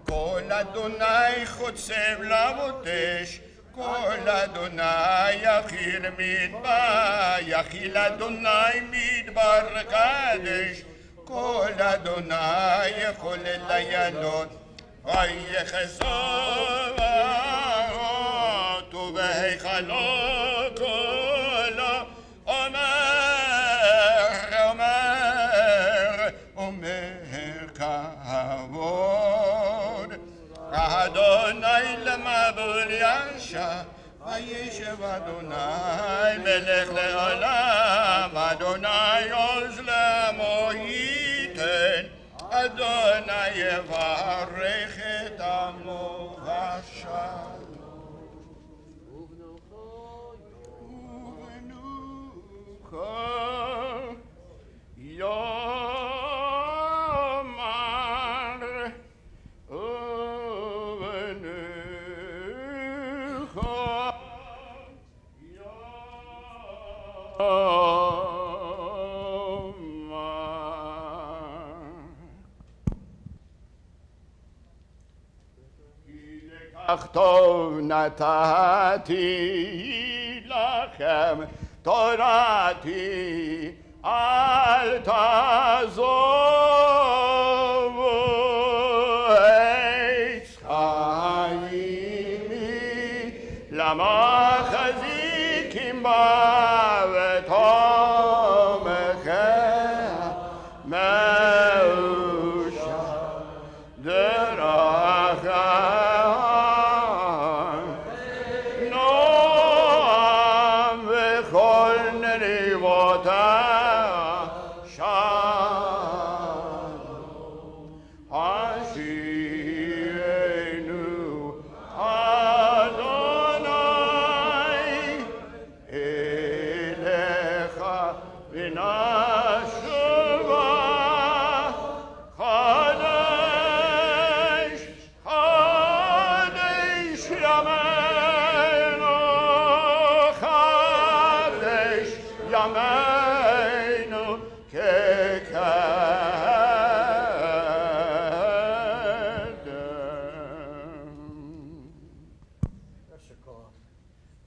כל אדוני חוצב למותש, כל אדוני יחיל אדוני מדבר קדש, כל אדוני יכול לענות, ויחזור ובהיכלו קולו, אומר כבוד. אדוני למבול ישע, וישב אדוני מלך לעולם, אדוני עוז לעמו ייתן, אדוני יברך את עמו בשלום. ובנוחו יאמר ובנוחו כך טוב נתתי לכם תורתי, אל תעזובו עץ חיימי, למחזיקים בה ותומכיה מאושר דרכיה.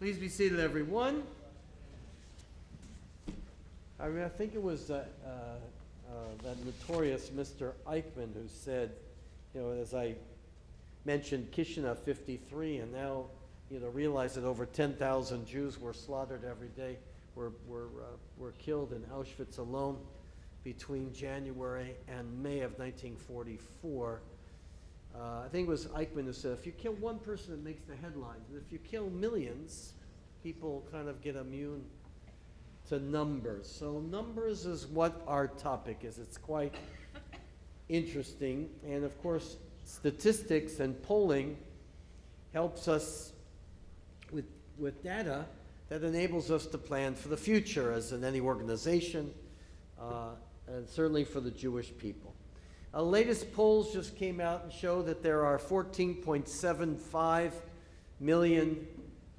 Please be seated, everyone. I think it was that notorious Mr. Eichmann who said, as I mentioned Kishinev 53, and now, realize that over 10,000 Jews were slaughtered every day, were killed in Auschwitz alone between January and May of 1944. I think it was Eichmann who said, if you kill one person, it makes the headlines. And if you kill millions, people kind of get immune to numbers. So numbers is what our topic is. It's quite interesting. And of course, statistics and polling helps us with data that enables us to plan for the future, as in any organization, and certainly for the Jewish people. Latest polls just came out and show that there are 14.75 million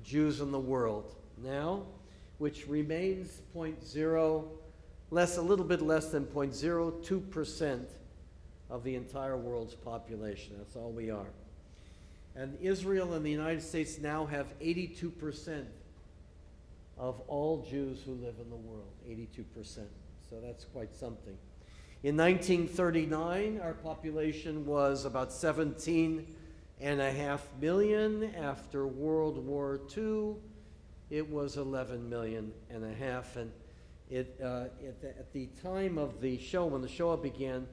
Jews in the world now, which remains a little bit less than 0.02% of the entire world's population. That's all we are. And Israel and the United States now have 82% of all Jews who live in the world, 82%. So that's quite something. In 1939, our population was about 17.5 million. After World War II, it was 11.5 million. And at the time of the show, when the Shoah began,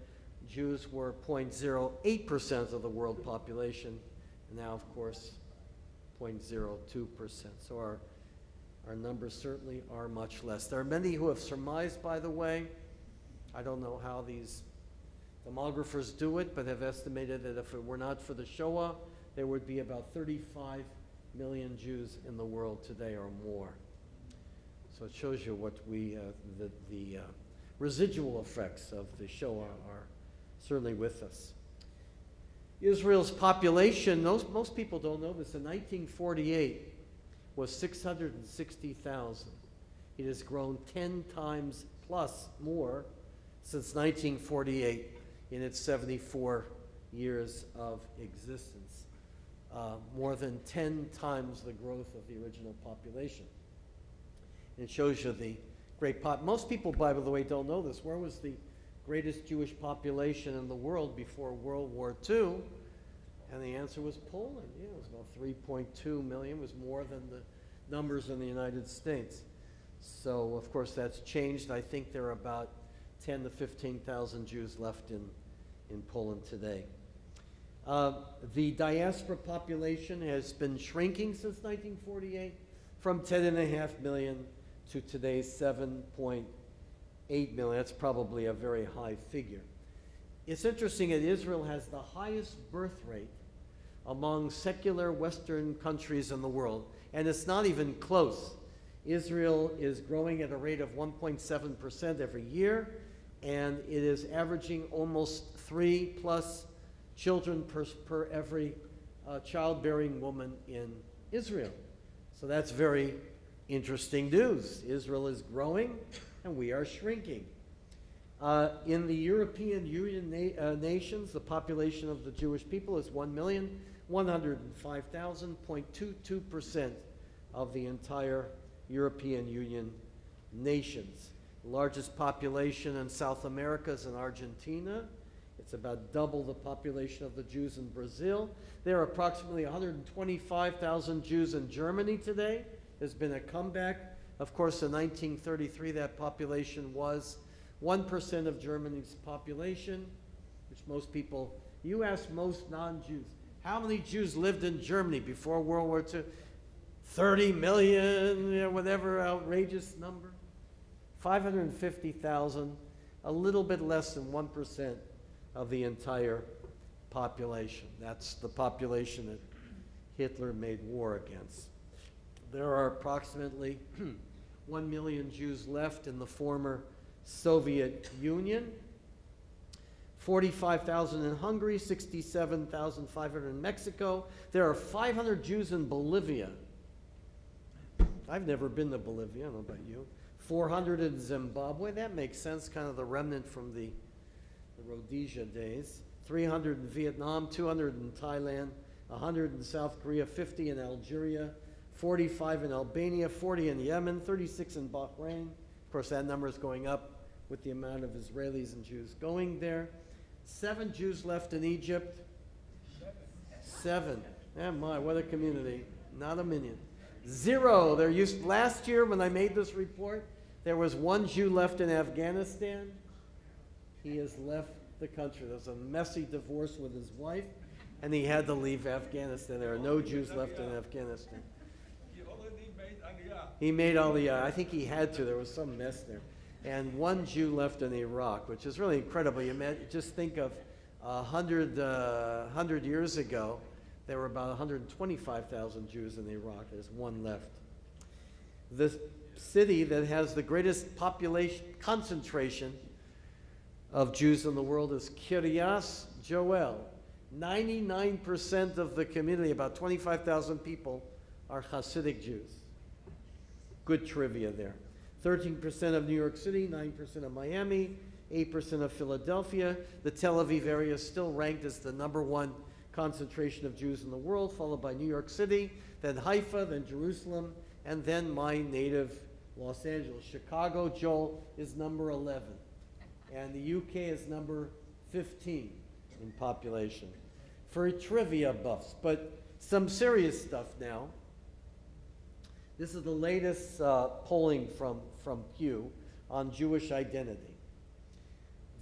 Jews were 0.08% of the world population. And now, of course, 0.02%. So our numbers certainly are much less. There are many who have surmised, by the way, I don't know how these demographers do it, but have estimated that if it were not for the Shoah, there would be about 35 million Jews in the world today or more. So it shows you what the residual effects of the Shoah are certainly with us. Israel's population, most people don't know this, in 1948 was 660,000. It has grown 10 times plus more since 1948 in its 74 years of existence. More than 10 times the growth of the original population. And it shows you the great most people, by the way, don't know this. Where was the greatest Jewish population in the world before World War II? And the answer was Poland. Yeah, it was about 3.2 million, was more than the numbers in the United States. So, of course, that's changed. I think there are about 10 to 15,000 Jews left in Poland today. The diaspora population has been shrinking since 1948 from 10.5 million to today's 7.8 million. That's probably a very high figure. It's interesting that Israel has the highest birth rate among secular Western countries in the world, and it's not even close. Israel is growing at a rate of 1.7% every year, and it is averaging almost 3+ children per every childbearing woman in Israel. So that's very interesting news. Israel is growing, and we are shrinking. In the European Union nations, the population of the Jewish people is 1,105,000, 0.22% of the entire European Union nations. The largest population in South America is in Argentina. It's about double the population of the Jews in Brazil. There are approximately 125,000 Jews in Germany today. There's been a comeback. Of course, in 1933, that population was 1% of Germany's population, which most people, you ask most non-Jews, how many Jews lived in Germany before World War II? 30 million, you know, whatever outrageous number. 550,000, a little bit less than 1% of the entire population. That's the population that Hitler made war against. There are approximately 1 million Jews left in the former Soviet Union, 45,000 in Hungary, 67,500 in Mexico. There are 500 Jews in Bolivia. I've never been to Bolivia, I don't know about you. 400 in Zimbabwe, that makes sense, kind of the remnant from the Rhodesia days. 300 in Vietnam, 200 in Thailand, 100 in South Korea, 50 in Algeria, 45 in Albania, 40 in Yemen, 36 in Bahrain. Of course, that number is going up with the amount of Israelis and Jews going there. 7 Jews left in Egypt. 7. Oh my, what a community. Not a million. 0. There used, last year when I made this report, there was 1 Jew left in Afghanistan. He has left the country. There was a messy divorce with his wife, and he had to leave Afghanistan. There are no Jews left in Afghanistan. He made Aliyah. I think he had to. There was some mess there. And 1 Jew left in Iraq, which is really incredible. You just think of 100 years ago, there were about 125,000 Jews in Iraq. There's 1 left. The city that has the greatest population concentration of Jews in the world is Kiryas Joel. 99% of the community, about 25,000 people, are Hasidic Jews. Good trivia there. 13% of New York City, 9% of Miami, 8% of Philadelphia. The Tel Aviv area is still ranked as the #1 concentration of Jews in the world, followed by New York City, then Haifa, then Jerusalem, and then my native Los Angeles. Chicago, Joel, is number 11. And the UK is number 15 in population. For trivia buffs, but some serious stuff now. This is the latest polling from Pew on Jewish identity.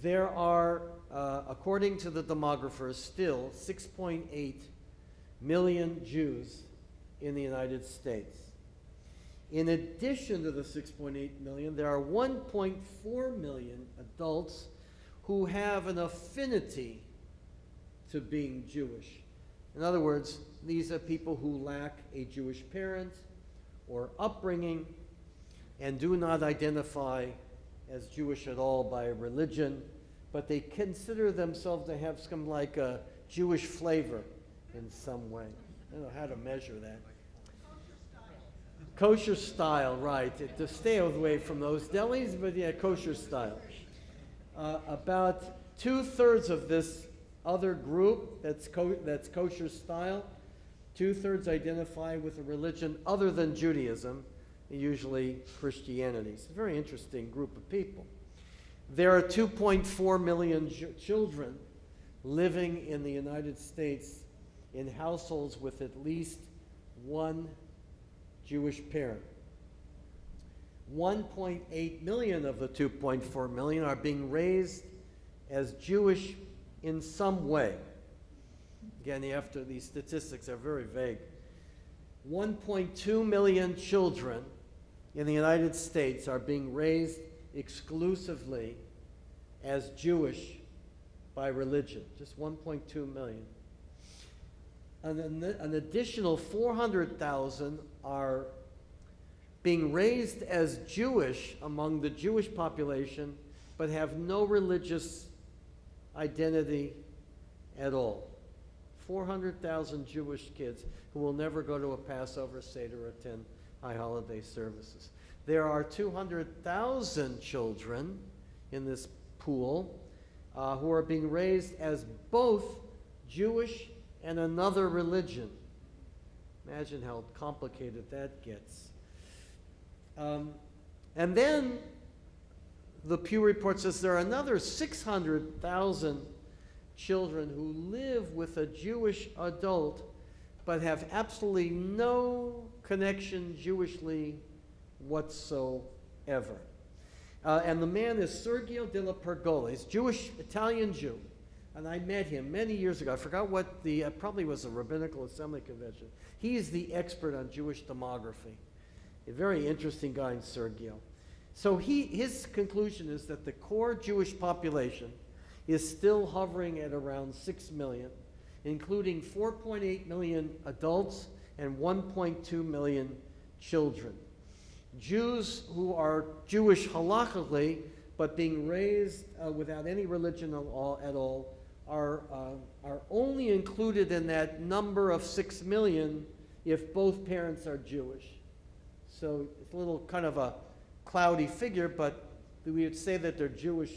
There are, according to the demographers, still 6.8 million Jews in the United States. In addition to the 6.8 million, there are 1.4 million adults who have an affinity to being Jewish. In other words, these are people who lack a Jewish parent or upbringing and do not identify as Jewish at all by religion, but they consider themselves to have some like a Jewish flavor in some way. I don't know how to measure that. Kosher style, right. To stay away from those delis, but yeah, kosher style. About 2/3 of this other group that's kosher style, 2/3 identify with a religion other than Judaism, usually Christianity. It's a very interesting group of people. There are 2.4 million children living in the United States in households with at least one Jewish parent. 1.8 million of the 2.4 million are being raised as Jewish in some way. Again, these statistics are very vague. 1.2 million children in the United States are being raised exclusively as Jewish by religion. Just 1.2 million. An additional 400,000 are being raised as Jewish among the Jewish population, but have no religious identity at all. 400,000 Jewish kids who will never go to a Passover Seder or attend high holiday services. There are 200,000 children in this pool who are being raised as both Jewish and another religion. Imagine how complicated that gets. And then the Pew Report says there are another 600,000 children who live with a Jewish adult but have absolutely no connection Jewishly whatsoever. And the man is Sergio della Pergola. He's Jewish, Italian Jew. And I met him many years ago. I forgot what probably was a Rabbinical Assembly Convention. He's the expert on Jewish demography. A very interesting guy, Sergio. So his conclusion is that the core Jewish population is still hovering at around 6 million, including 4.8 million adults and 1.2 million children. Jews who are Jewish halakhically, but being raised without any religion at all, are only included in that number of 6 million if both parents are Jewish. So it's a little kind of a cloudy figure, but we would say that they're Jewish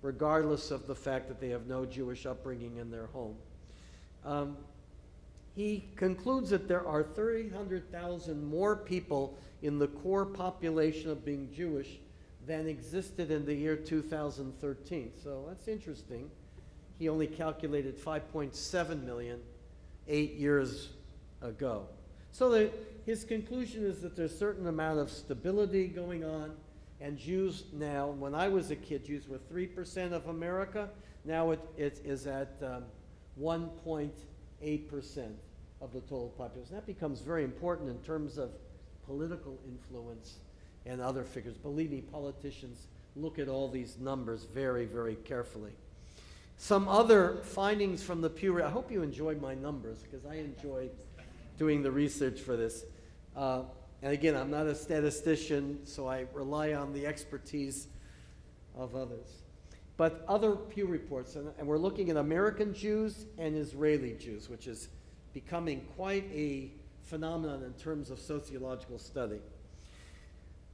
regardless of the fact that they have no Jewish upbringing in their home. He concludes that there are 300,000 more people in the core population of being Jewish than existed in the year 2013. So that's interesting. He only calculated 5.7 million 8 years ago. So his conclusion is that there's a certain amount of stability going on, and Jews now, when I was a kid, Jews were 3% of America. Now it is at 1.8% of the total population. That becomes very important in terms of political influence and other figures. Believe me, politicians look at all these numbers very, very carefully. Some other findings from the Pew. I hope you enjoyed my numbers, because I enjoyed doing the research for this. And again, I'm not a statistician, so I rely on the expertise of others. But other Pew Reports, and we're looking at American Jews and Israeli Jews, which is becoming quite a phenomenon in terms of sociological study.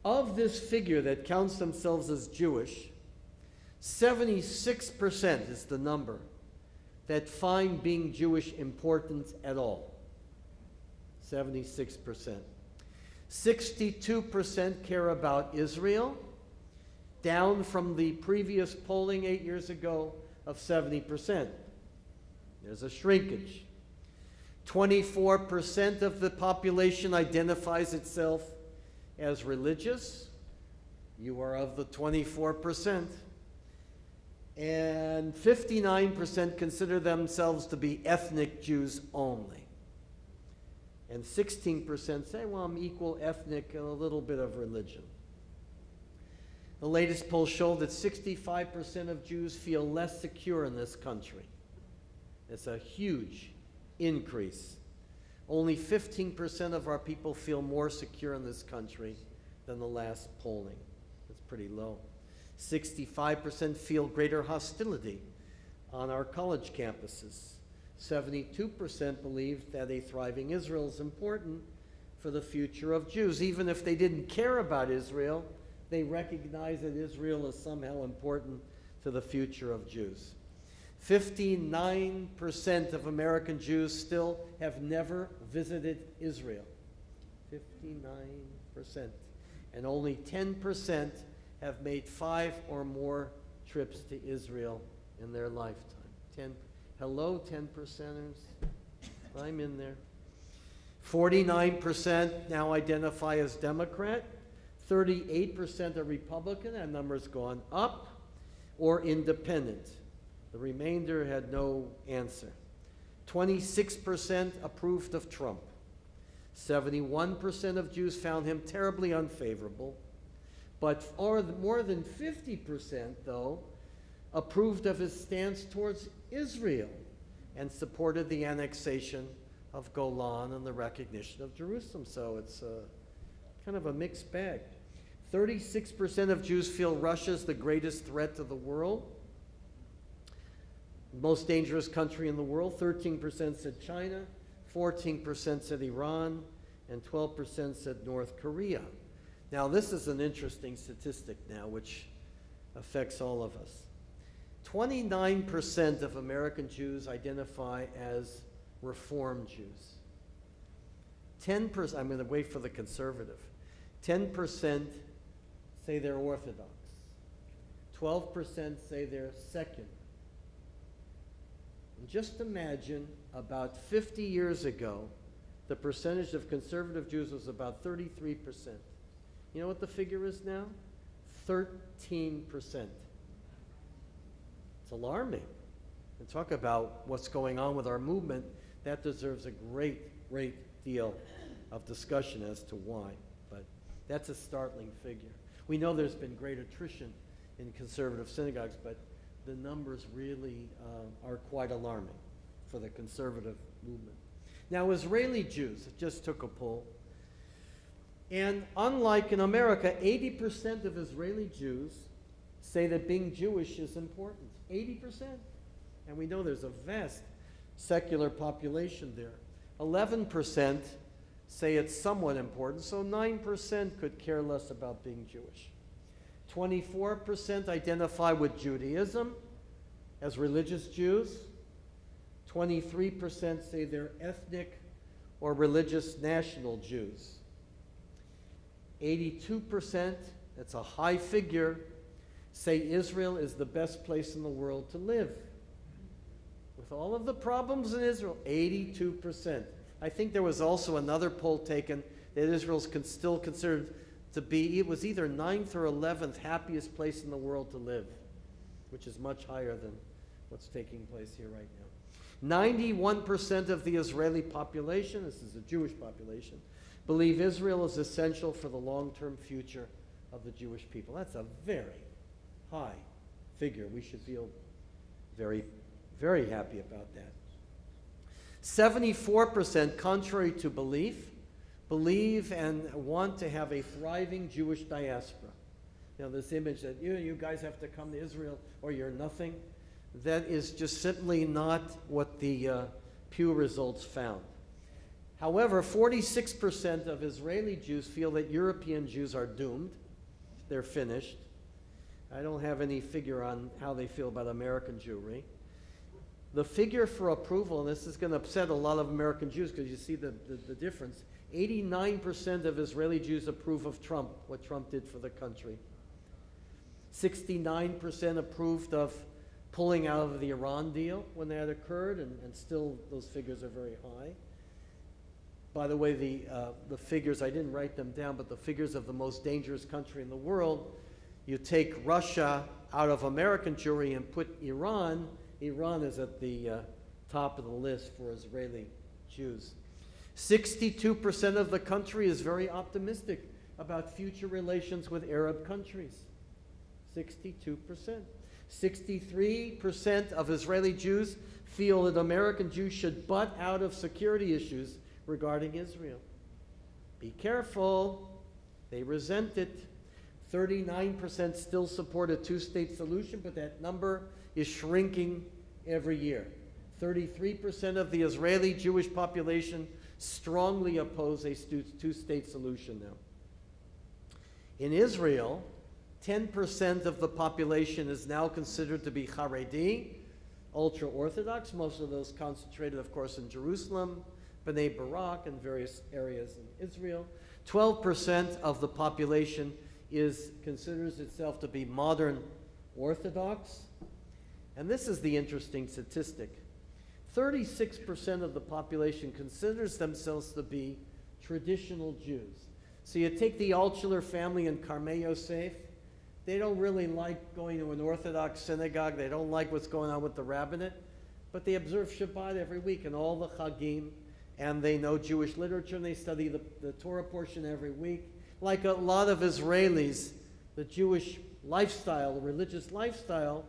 Of this figure that counts themselves as Jewish, 76% is the number that find being Jewish important at all. 76%. 62% care about Israel, down from the previous polling 8 years ago of 70%. There's a shrinkage. 24% of the population identifies itself as religious. You are of the 24%. And 59% consider themselves to be ethnic Jews only. And 16% say, well, I'm equal ethnic and a little bit of religion. The latest poll showed that 65% of Jews feel less secure in this country. It's a huge increase. Only 15% of our people feel more secure in this country than the last polling. That's pretty low. 65% feel greater hostility on our college campuses. 72% believe that a thriving Israel is important for the future of Jews. Even if they didn't care about Israel, they recognize that Israel is somehow important to the future of Jews. 59% of American Jews still have never visited Israel. 59%. And only 10% have made 5 or more trips to Israel in their lifetime. Hello, 10 percenters. I'm in there. 49% now identify as Democrat. 38% are Republican. That number's gone up. Or independent. The remainder had no answer. 26% approved of Trump. 71% of Jews found him terribly unfavorable. But more than 50%, though, approved of his stance towards Israel and supported the annexation of Golan and the recognition of Jerusalem. So it's kind of a mixed bag. 36% of Jews feel Russia is the greatest threat to the world. Most dangerous country in the world. 13% said China, 14% said Iran, and 12% said North Korea. Now, this is an interesting statistic now, which affects all of us. 29% of American Jews identify as Reform Jews. 10%, I'm going to wait for the conservative. 10% say they're Orthodox. 12% say they're secular. And just imagine about 50 years ago, the percentage of conservative Jews was about 33%. You know what the figure is now? 13%. It's alarming. And talk about what's going on with our movement. That deserves a great deal of discussion as to why. But that's a startling figure. We know there's been great attrition in conservative synagogues, but the numbers really are quite alarming for the conservative movement. Now, Israeli Jews just took a poll. And unlike in America, 80% of Israeli Jews say that being Jewish is important. 80%. And we know there's a vast secular population there. 11% say it's somewhat important, so 9% could care less about being Jewish. 24% identify with Judaism as religious Jews. 23% say they're ethnic or religious national Jews. 82%, that's a high figure, say Israel is the best place in the world to live. With all of the problems in Israel, 82%. I think there was also another poll taken that Israel's still considered to be, it was either 9th or 11th happiest place in the world to live, which is much higher than what's taking place here right now. 91% of the Israeli population, this is a Jewish population, believe Israel is essential for the long-term future of the Jewish people. That's a very high figure. We should feel very, very happy about that. 74%, contrary to believe and want to have a thriving Jewish diaspora. You know, this image that you guys have to come to Israel or you're nothing, that is just simply not what the Pew results found. However, 46% of Israeli Jews feel that European Jews are doomed. They're finished. I don't have any figure on how they feel about American Jewry. The figure for approval, and this is going to upset a lot of American Jews because you see the difference, 89% of Israeli Jews approve of Trump, what Trump did for the country. 69% approved of pulling out of the Iran deal when that occurred, and still those figures are very high. By the way, the figures, I didn't write them down, but the figures of the most dangerous country in the world, you take Russia out of American Jewry and put Iran, Iran is at the top of the list for Israeli Jews. 62% of the country is very optimistic about future relations with Arab countries. 62%. 63% of Israeli Jews feel that American Jews should butt out of security issues regarding Israel. Be careful. They resent it. 39% still support a two-state solution, but that number is shrinking every year. 33% of the Israeli Jewish population strongly oppose a two-state solution now. In Israel, 10% of the population is now considered to be Haredi, ultra-Orthodox, most of those concentrated, of course, in Jerusalem, Bnei Barak, and various areas in Israel. 12% of the population considers itself to be modern Orthodox. And this is the interesting statistic. 36% of the population considers themselves to be traditional Jews. So you take the Altshuler family in Karmei Yosef, they don't really like going to an Orthodox synagogue, they don't like what's going on with the rabbinate, but they observe Shabbat every week and all the Chagim, and they know Jewish literature, and they study the Torah portion every week. Like a lot of Israelis, the Jewish lifestyle, the religious lifestyle,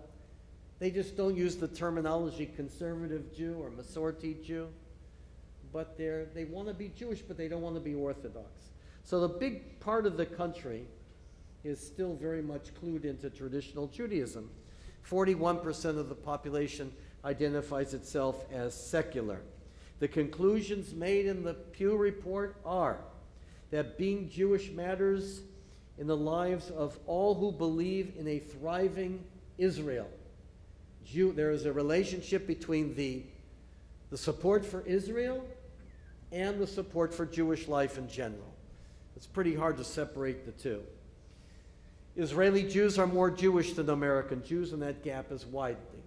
they just don't use the terminology conservative Jew or Masorti Jew, but they want to be Jewish, but they don't want to be Orthodox. So the big part of the country is still very much clued into traditional Judaism. 41% of the population identifies itself as secular. The conclusions made in the Pew Report are that being Jewish matters in the lives of all who believe in a thriving Israel. There is a relationship between the support for Israel and the support for Jewish life in general. It's pretty hard to separate the two. Israeli Jews are more Jewish than American Jews, and that gap is widening.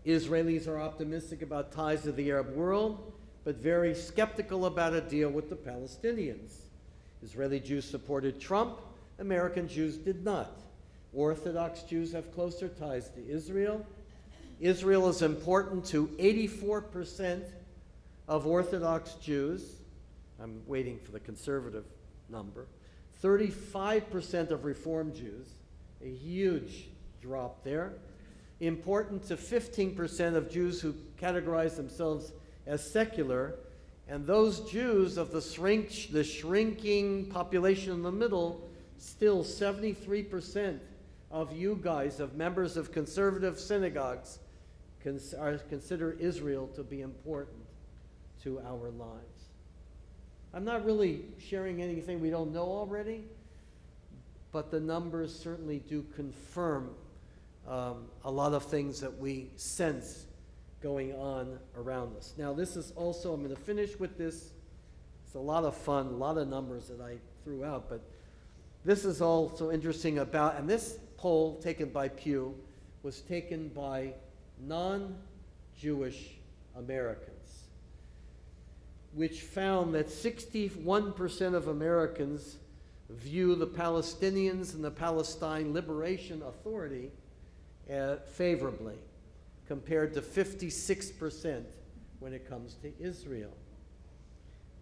Israelis are optimistic about ties to the Arab world, but very skeptical about a deal with the Palestinians. Israeli Jews supported Trump, American Jews did not. Orthodox Jews have closer ties to Israel. Israel is important to 84% of Orthodox Jews. I'm waiting for the conservative number. 35% of Reform Jews, a huge drop there. Important to 15% of Jews who categorize themselves as secular, and those Jews of the shrinking population in the middle, still 73% of you guys, of members of conservative synagogues, consider Israel to be important to our lives. I'm not really sharing anything we don't know already, but the numbers certainly do confirm a lot of things that we sense going on around us. Now, this is also, I'm going to finish with this. It's a lot of fun, a lot of numbers that I threw out, but this is also interesting about, and this poll taken by Pew was taken by non-Jewish Americans, which found that 61% of Americans view the Palestinians and the Palestine Liberation Authority favorably, compared to 56% when it comes to Israel.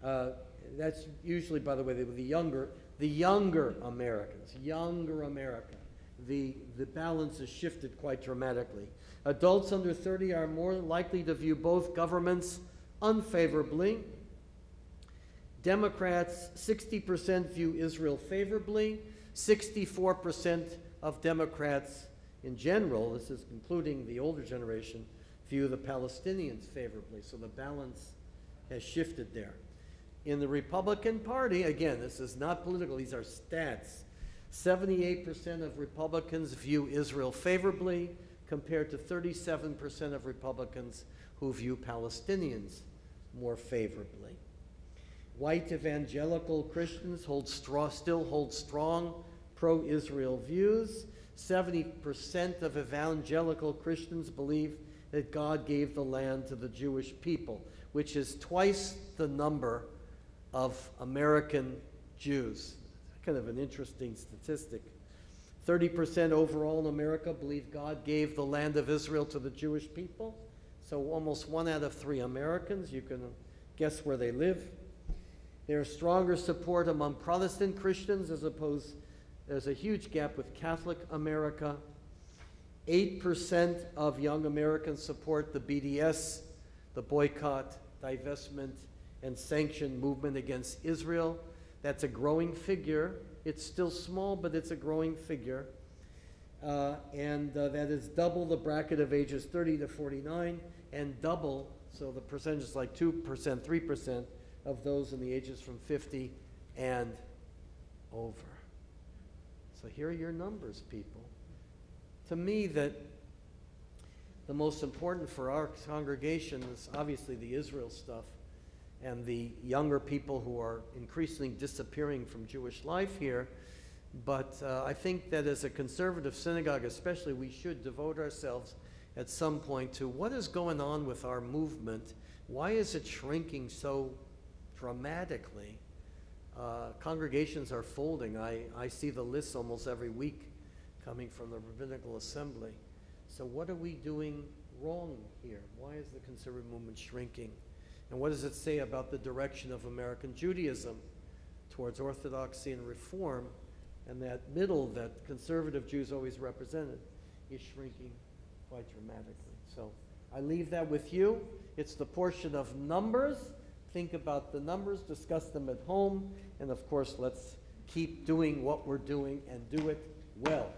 That's usually, by the way, the younger Americans, younger America. The balance has shifted quite dramatically. Adults under 30 are more likely to view both governments unfavorably. Democrats, 60% view Israel favorably. 64% of Democrats in general, this is including the older generation, view the Palestinians favorably. So the balance has shifted there. In the Republican Party, again, this is not political, these are stats. 78% of Republicans view Israel favorably, compared to 37% of Republicans who view Palestinians more favorably. White evangelical Christians still hold strong pro-Israel views. 70% of evangelical Christians believe that God gave the land to the Jewish people, which is twice the number of American Jews. Kind of an interesting statistic. 30% overall in America believe God gave the land of Israel to the Jewish people. So almost 1 out of 3 Americans, you can guess where they live. There's stronger support among Protestant Christians there's a huge gap with Catholic America. 8% of young Americans support the BDS, the boycott, divestment, and sanction movement against Israel. That's a growing figure. It's still small, but it's a growing figure. That is double the bracket of ages 30 to 49, and double, so the percentage is like 2%, 3% of those in the ages from 50 and over. So here are your numbers, people. To me, that the most important for our congregation is obviously the Israel stuff and the younger people who are increasingly disappearing from Jewish life here. But I think that as a conservative synagogue especially, we should devote ourselves at some point to what is going on with our movement. Why is it shrinking so dramatically? Congregations are folding. I see the lists almost every week coming from the Rabbinical Assembly. So what are we doing wrong here? Why is the conservative movement shrinking? And what does it say about the direction of American Judaism towards orthodoxy and reform? And that middle that conservative Jews always represented is shrinking quite dramatically. So I leave that with you. It's the portion of numbers. Think about the numbers, discuss them at home, and of course, let's keep doing what we're doing and do it well.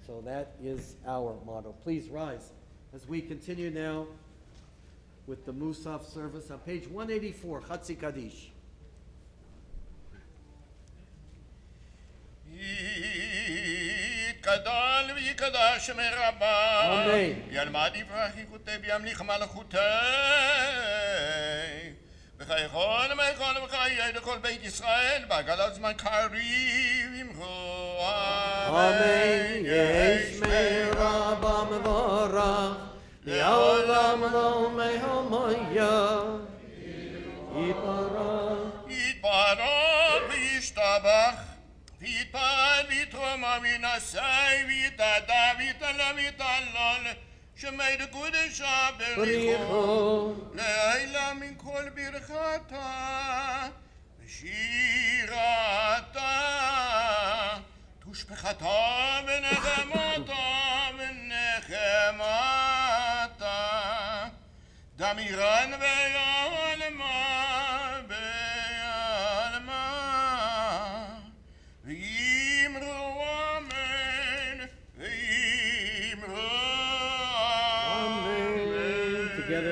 So that is our motto. Please rise as we continue now with the Musaf service on page 184, Chatzi Kaddish. יתגדל ויקדש מרבה. אמן. ילמד יברח יכותב ימליך מלכותי. וכיכול ומכול וחיי לכל בית ישראל בגלל זמן קריב ימחו. אמן. יש מרבה מבורך לעולם לא מהמיה. יתברך וישתבח ויתפעל ויתרומם וינשא ויתעדה ויתעלה ויתעלול שמי לקודשה בריחו לעילה מן כל ברכתה ושירתה תושבחתה ונחמתה ונחמתה דמירן ויעלמה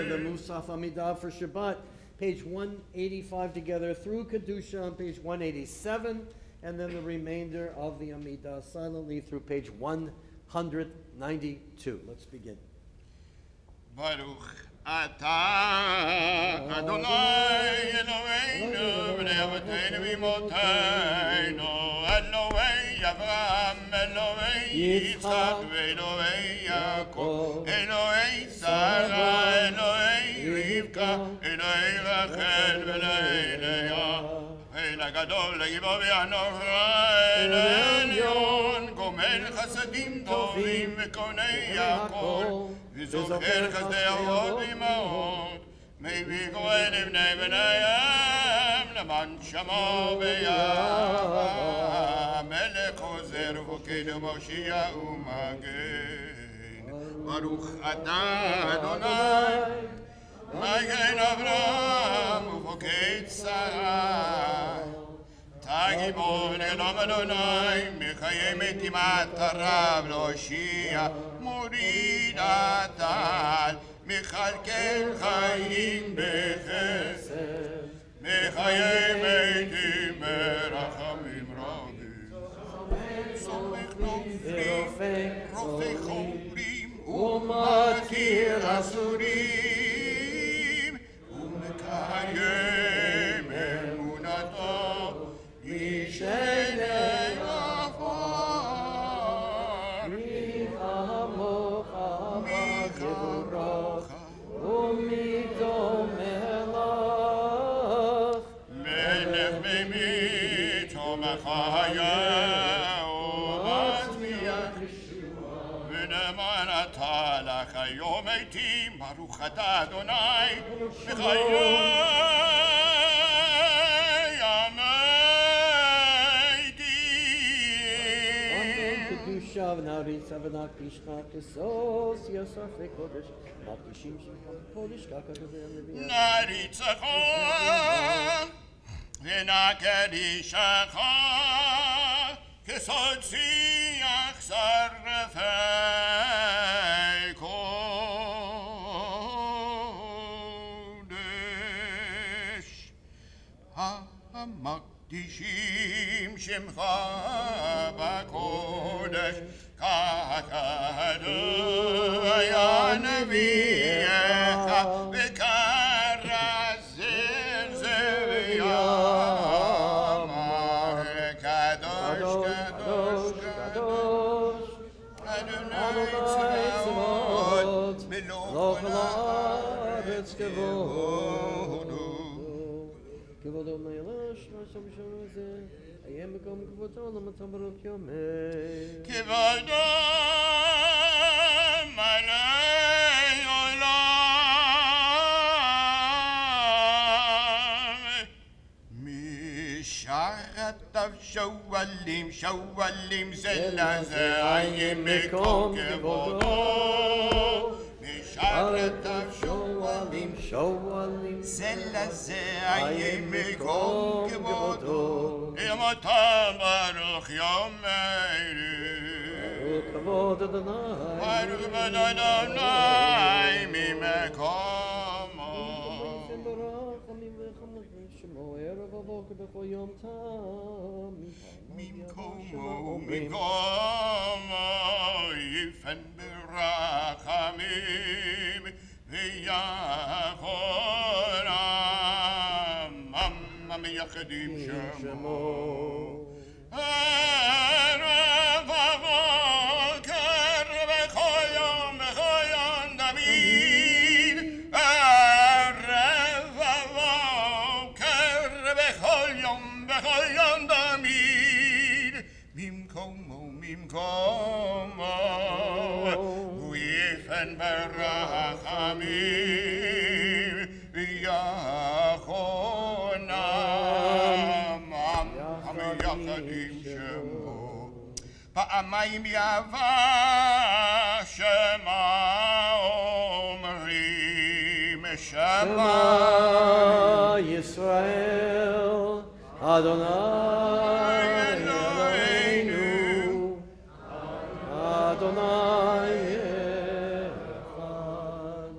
The Musaf Amidah for Shabbat, page 185 together through Kedusha on page 187, and then the remainder of the Amidah silently through page 192. Let's begin. Baruch atah Adonai Eloheinu b'nei avoteinu v'imoteinu Elohei Avraham Elohei Yitzchak v'Elohei Yaakov Elohei Sarah Elohei Rivka Elohei Rachel v'Elohei Leah El הגדול לגיבור והנורא אל העליון גומל חסדים טובים וקונה הכל וזוכר חסדי אבות ואמהות מביא גואל לבני בניהם למען שמו ביחד מלך עוזר ופוקד ומושיע ומגן ברוך אתה אדוני מגן אברהם ופוקד שרה תגיבור אלוהים אדוני מחיי מתים אתה רב להושיע מוריד הטל מכלכל חיים בחסד מחיי מתים ברחמים רבים סומך נופלים רופא חומרים ומכיר אסורים ומקיים אמונתו ישנה עפר עמוך יבורך ומיתו מלך מלך בביתו מחיה ומצמיח ונאמן אתה לחיי מתים ברוך אתה אדוני בחיי Shav Nari Savanak Pishna Kisos Yosaf Kodesh Makishim Shimon Kodesh Kakadavim נריצחה ונקדישך כסוד שיח שרפי קודש המקדישים שמך בקודש ככתוב היה נביאך וקרא זר ויאמר קדוש קדוש כבודו. כבודו נעלש, ראשם בשלום הזה, היה מקום כבודו למצב ברוך יומי. כבודו מלא עולם. משרתיו שואלים זה לזה, היה מקום כבודו. משרתיו שואלים זה לזה, היה מקום כבודו. ימותם ברוך יומנו. כבוד אדוני. ברוך כבוד אדוני ממקומו. ברוך עמים וחמכים שמו ערב ובוקר בכל יום ממקומו יפן ברחמים ויחונם המייחדים שמו. ערב ובוקר בכל יום תמיד. ערב ובוקר בכל יום תמיד. ממקומו הוא יפן ברחמים ויחונם המייחדים שמו. פעמיים יבוא שמה אומרים שמע ישראל אדוני אלוהינו אדוני אחד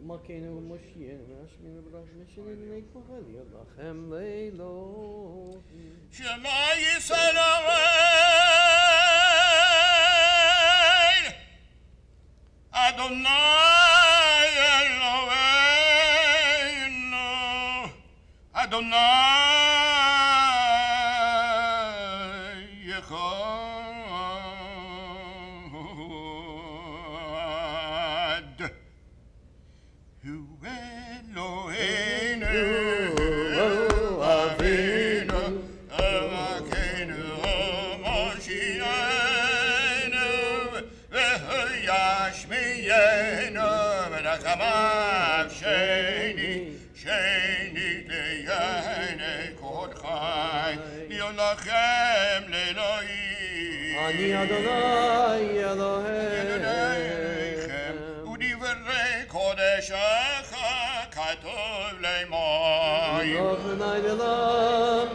ומכנו ומושיענו והשמינו ברחמנו ונקבל לכם לילות. שמע ישראל אדוני אלוהינו אדוני אחד הוא אלוהינו אבינו אלוקינו מושיענו והוא ישמיענו ברחמיו שנית לעיני כל חי להיות לכם לאלוהים. אני אדוני אלוהיכם ודברי קודשך כתוב לאמור. אדוני לעולם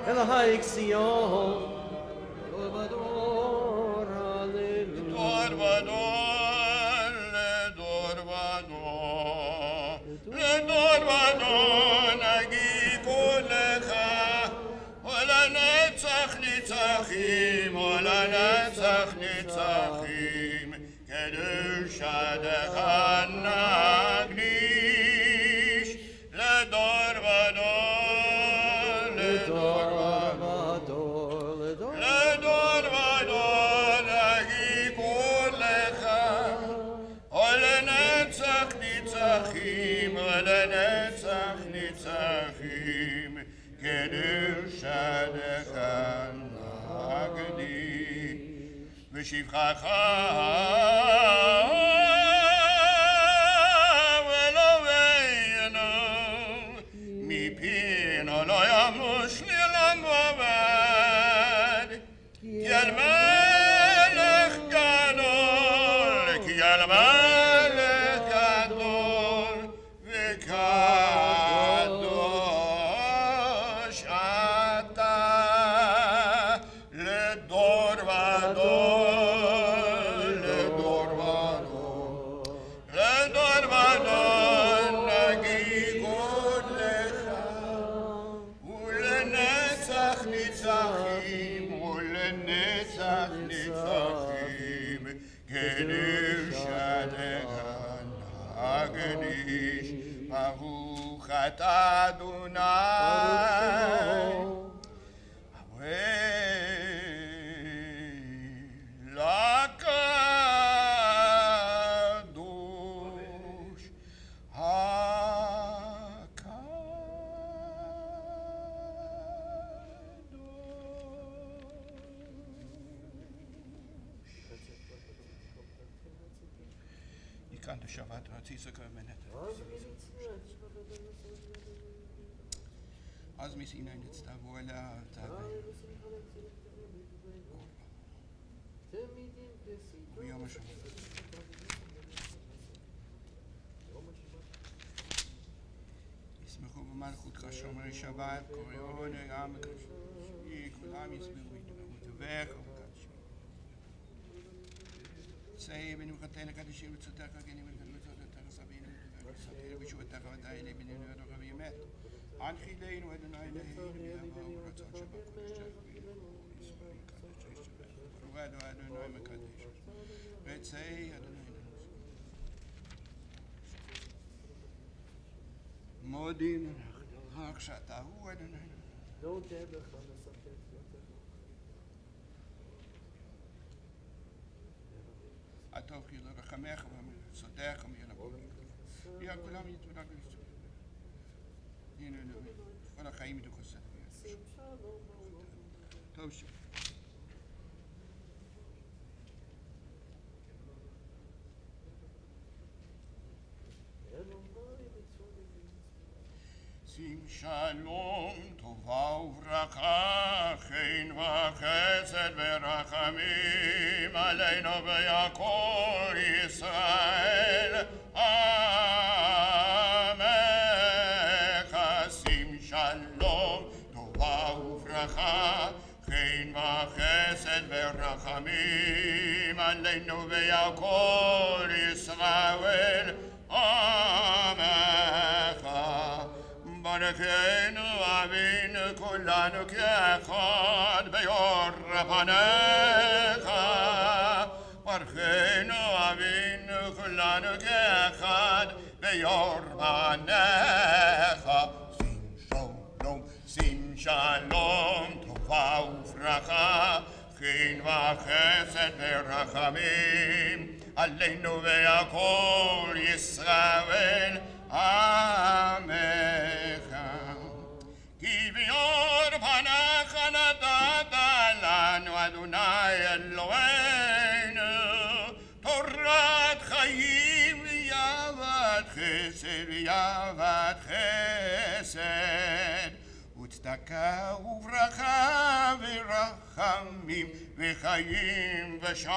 אלוהי ציון דור ודור הללויה. לדור ודור נגידו לך ולנצח נצחים קדושתך נקדיש לדור ודור נגידו לך ולנצח נצחים קדושתך נקדיש ושבחך אלוהינו מפינו לא ימוש לעולם ועד כי אל מלך גדול וקדוש אתה לדור ודור נגיד לך ולנצח נצחים קדושתך נקדיש. ברוך אתה אדוני לקדוש kan de Shabbat ratisa komen. Az mi sina in sta vola ta. ויום השבת. ישמחו במלכותך שומרי שבת, קוראו נראה מקדשי, כולם ישמחו וטובך ובקדשי. צאי בנמחתך לקדשים וצאתך כגנים ולקדשותך סבינו וסתיר בשובתך ודאי בנינו ודוחה וימת. הנחידנו אדוני אלוהינו בימיו ורצון שבת קודשך וישראל קדשי שבת. ברוך אדוני מקדש. וצאי אדוני. מודים לך שאתה הוא אדוני. הטוב כי לא רחמך וסודך ומילבוך. יא כולם יתברך וישתבח. הנה כל החיים ידעו חסד. טוב שוב. שים שלום, טובה וברכה, חן וחסד ורחמים עלינו ויעקור ישראל עמך. שים שלום, טובה וברכה, חן וחסד ורחמים עלינו ויעקור ישראל עמך. ברכנו אבינו כולנו כאחד ביור פניך. ברכנו אבינו כולנו כאחד ביור פניך. שים שלום, טובה וברכה, חן וחסד ורחמים עלינו ויעקור ישראל עמך. כי ביור פניך נתת לנו אדוני אלוהינו תורת חיים ויעבד חסד ויעבד חסד וצדקה וברכה ורחמים וחיים ושלום.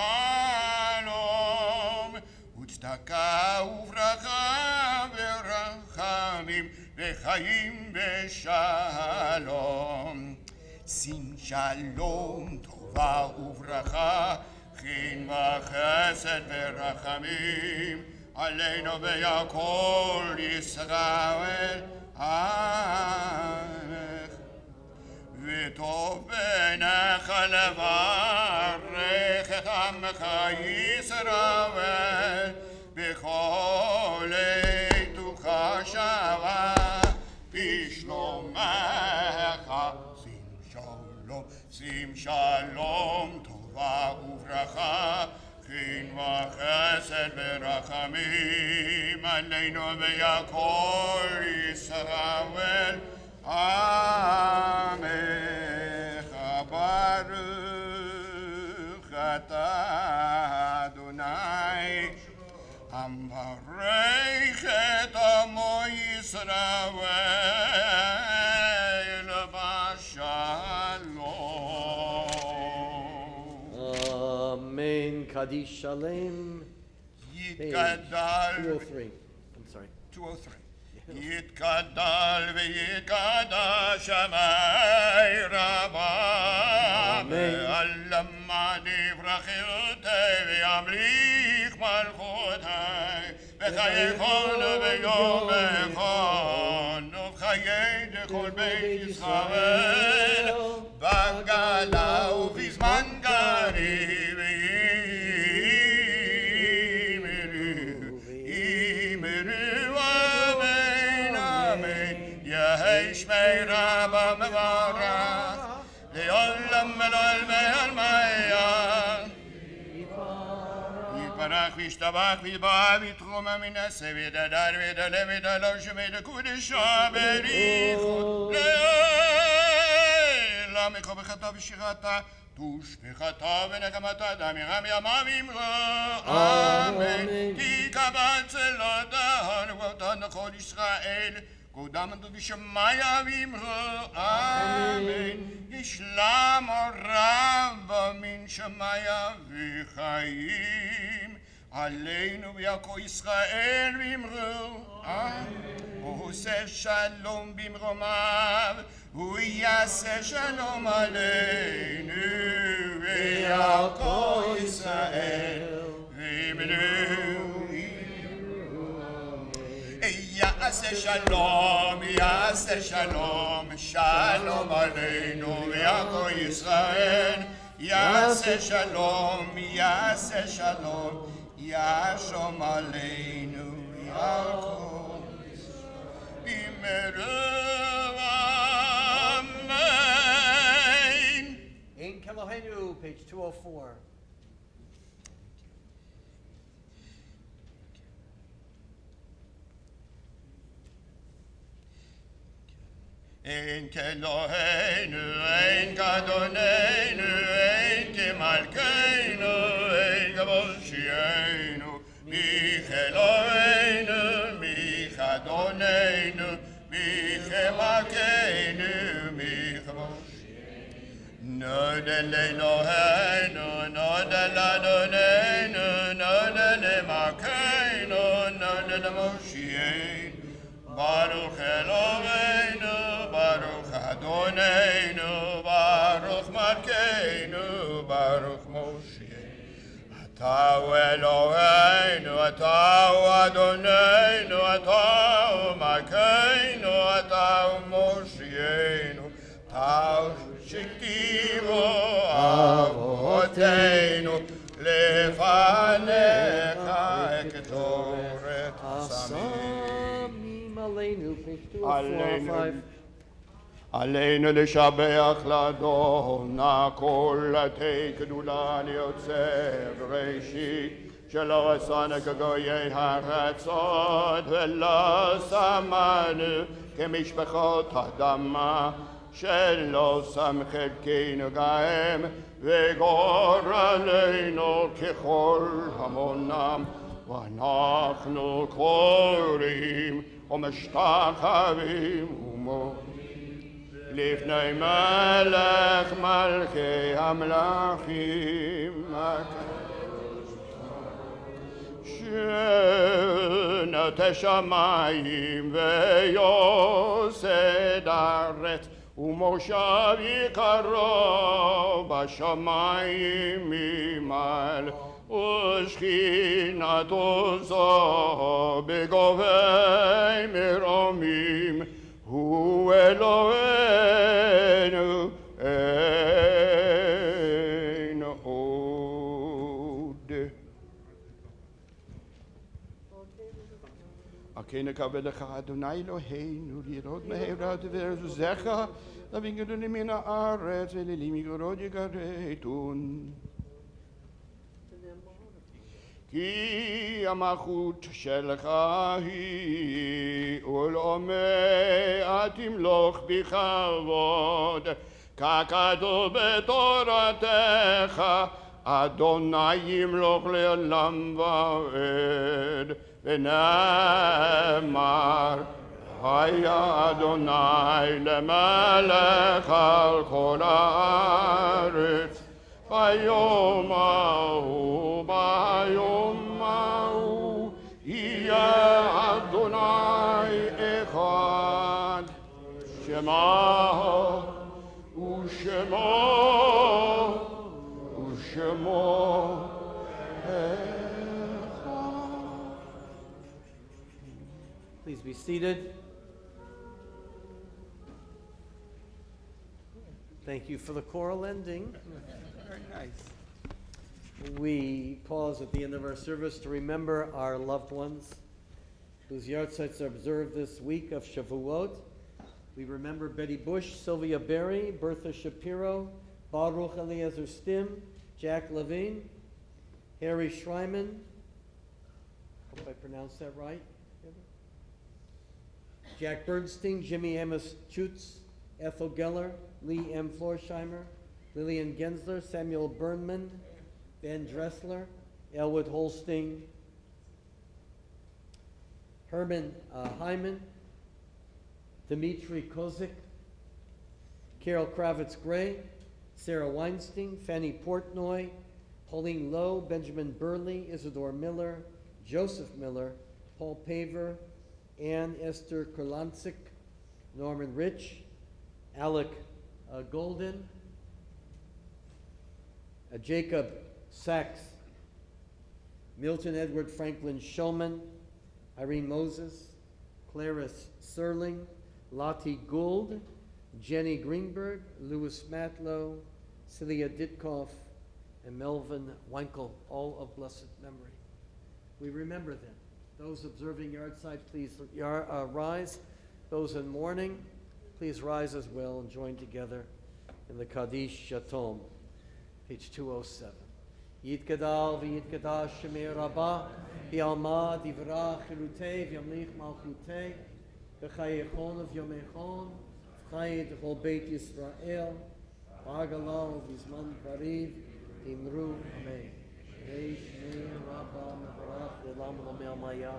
וצדקה וברכה ורחמים וחיים ושלום. שים שלום, טובה וברכה, חן וחסד ורחמים עלינו ויעקור ישראל עמך. וטוב בעיניך לברך את עמך ישראל בכל עתוך שבה בשלומך. שים שלום, טובה וברכה, חן וחסד ורחמים עלינו ויעקור ישראל עמך. ברוך אתה אדוני המברך את עמו ישראל בשלום. Amen. Kaddish Shalem. יתגדל 203. I'm sorry. 203. יתגדל ויתקדש שמי רבה ועלמה דברכותי וימליך מלכותי בחיי כל ויום אחד ובחיי כל בית ישראל בגלה ובזמן גרי שמי רבה מברך לעולם ולעולמי עלמיה יתברך וישתבח ויתברך ויתרומם מנסה וידדר וידלה וידלוש וידקודשה בריחו לעולם כה בחטא ושירתה ושפיכתו ונקמת אדם ירם ימיו אמרו אמן. כי קבץ אלוהינו ואותנו כל ישראל קודם בשמיים אמרו אמן ישלם רב מן שמיים וחיים עלינו ויעקב ישראל ואמרו הוא עושה שלום במרומיו הוא יעשה שלום עלינו ויעקב ישראל ואמרו יעשה שלום, יעשה שלום, שלום עלינו ויעקב ישראל יעשה שלום, יעשה שלום, ישום עלינו יעקב במהרה אמן. Ein Kelohenu, page 204. אין כאלוהינו, אין כאדוננו, אין כמלכנו, אין כמושיענו, מי כאלוהינו, מי כאדוננו, מי כמלכנו, מי כמושיענו. נודה לאלוהינו, נודה לאדוננו, נודה למלכנו, נודה למושיענו. ברוך אלוהינו, ברוך אדוננו, ברוך מלכנו, ברוך מושיענו. אתה הוא אלוהינו, אתה הוא אדוננו, אתה הוא מלכנו, אתה הוא מושיענו. אתה הוא שהכתיבו אבותינו, לפניך אקטורת הסמים. Aleinu, page 245. עלינו לשבח לאדונה כל עתי גדולה ליוצא בראשית שלא עשנו כגויי הארצות ולא שמנו כמשפחות אדמה שלא שם חלקנו גאם וגורלנו ככל המונם ואנחנו קוראים ומשתחווים לפני מלך מלכי המלכים שנטה שמיים ויוסד ארץ ומושב יקרו בשמיים ממעל ושכינתו זו בגובי מרומים הוא אלוהינו אין עוד. כן נכבד לך אדוני אלוהינו לראות מהרה ורזוזך להביא מן הארץ וללי מגרות יגרתון כי המלכות שלך היא ולעמי תמלוך בכבוד ככתוב בתורתך אדוני ימלוך לעולם ועד ונאמר היה אדוני למלך על כל הארץ ביום ההוא יהיה אדוני אחד שמו ושמו Please be seated. Thank you for the choral ending. Very nice. We pause at the end of our service to remember our loved ones whose yahrzeits are observed this week of Shavuot. We remember Betty Bush, Sylvia Berry, Bertha Shapiro, Baruch Eliezer Stim, Jack Levine, Harry Schreiman. Hope I pronounced that right. Jack Bernstein, Jimmy Amos Schutz, Ethel Geller, Lee M. Florsheimer, Lillian Gensler, Samuel Burnman, Ben Dressler, Elwood Holstein, Herman Hyman, Dmitry Kozik, Carol Kravitz Gray, Sarah Weinstein, Fanny Portnoy, Pauline Lowe, Benjamin Burley, Isidore Miller, Joseph Miller, Paul Paver, Ann Esther Kurlansik, Norman Rich, Alec Golden, Jacob Sachs, Milton Edward Franklin Shulman, Irene Moses, Clarice Serling, Lottie Gould, Jenny Greenberg, Louis Matlow, Celia Ditkoff, and Melvin Wankel, all of blessed memory. We remember them. Those observing Yardside, please rise. Those in mourning, please rise as well and join together in the Kaddish Shatom, page 207. Yitgadal v'yitgadash shemei rabbah, v'yalma divrach chilutei v'yamlich malchutei, v'chayechon of yomechon, v'chayet v'chol beit Yisrael, v'agalal v'zman kariv, v'imru amen. Yei shmei rabbah mevarach l'olam l'mei maya.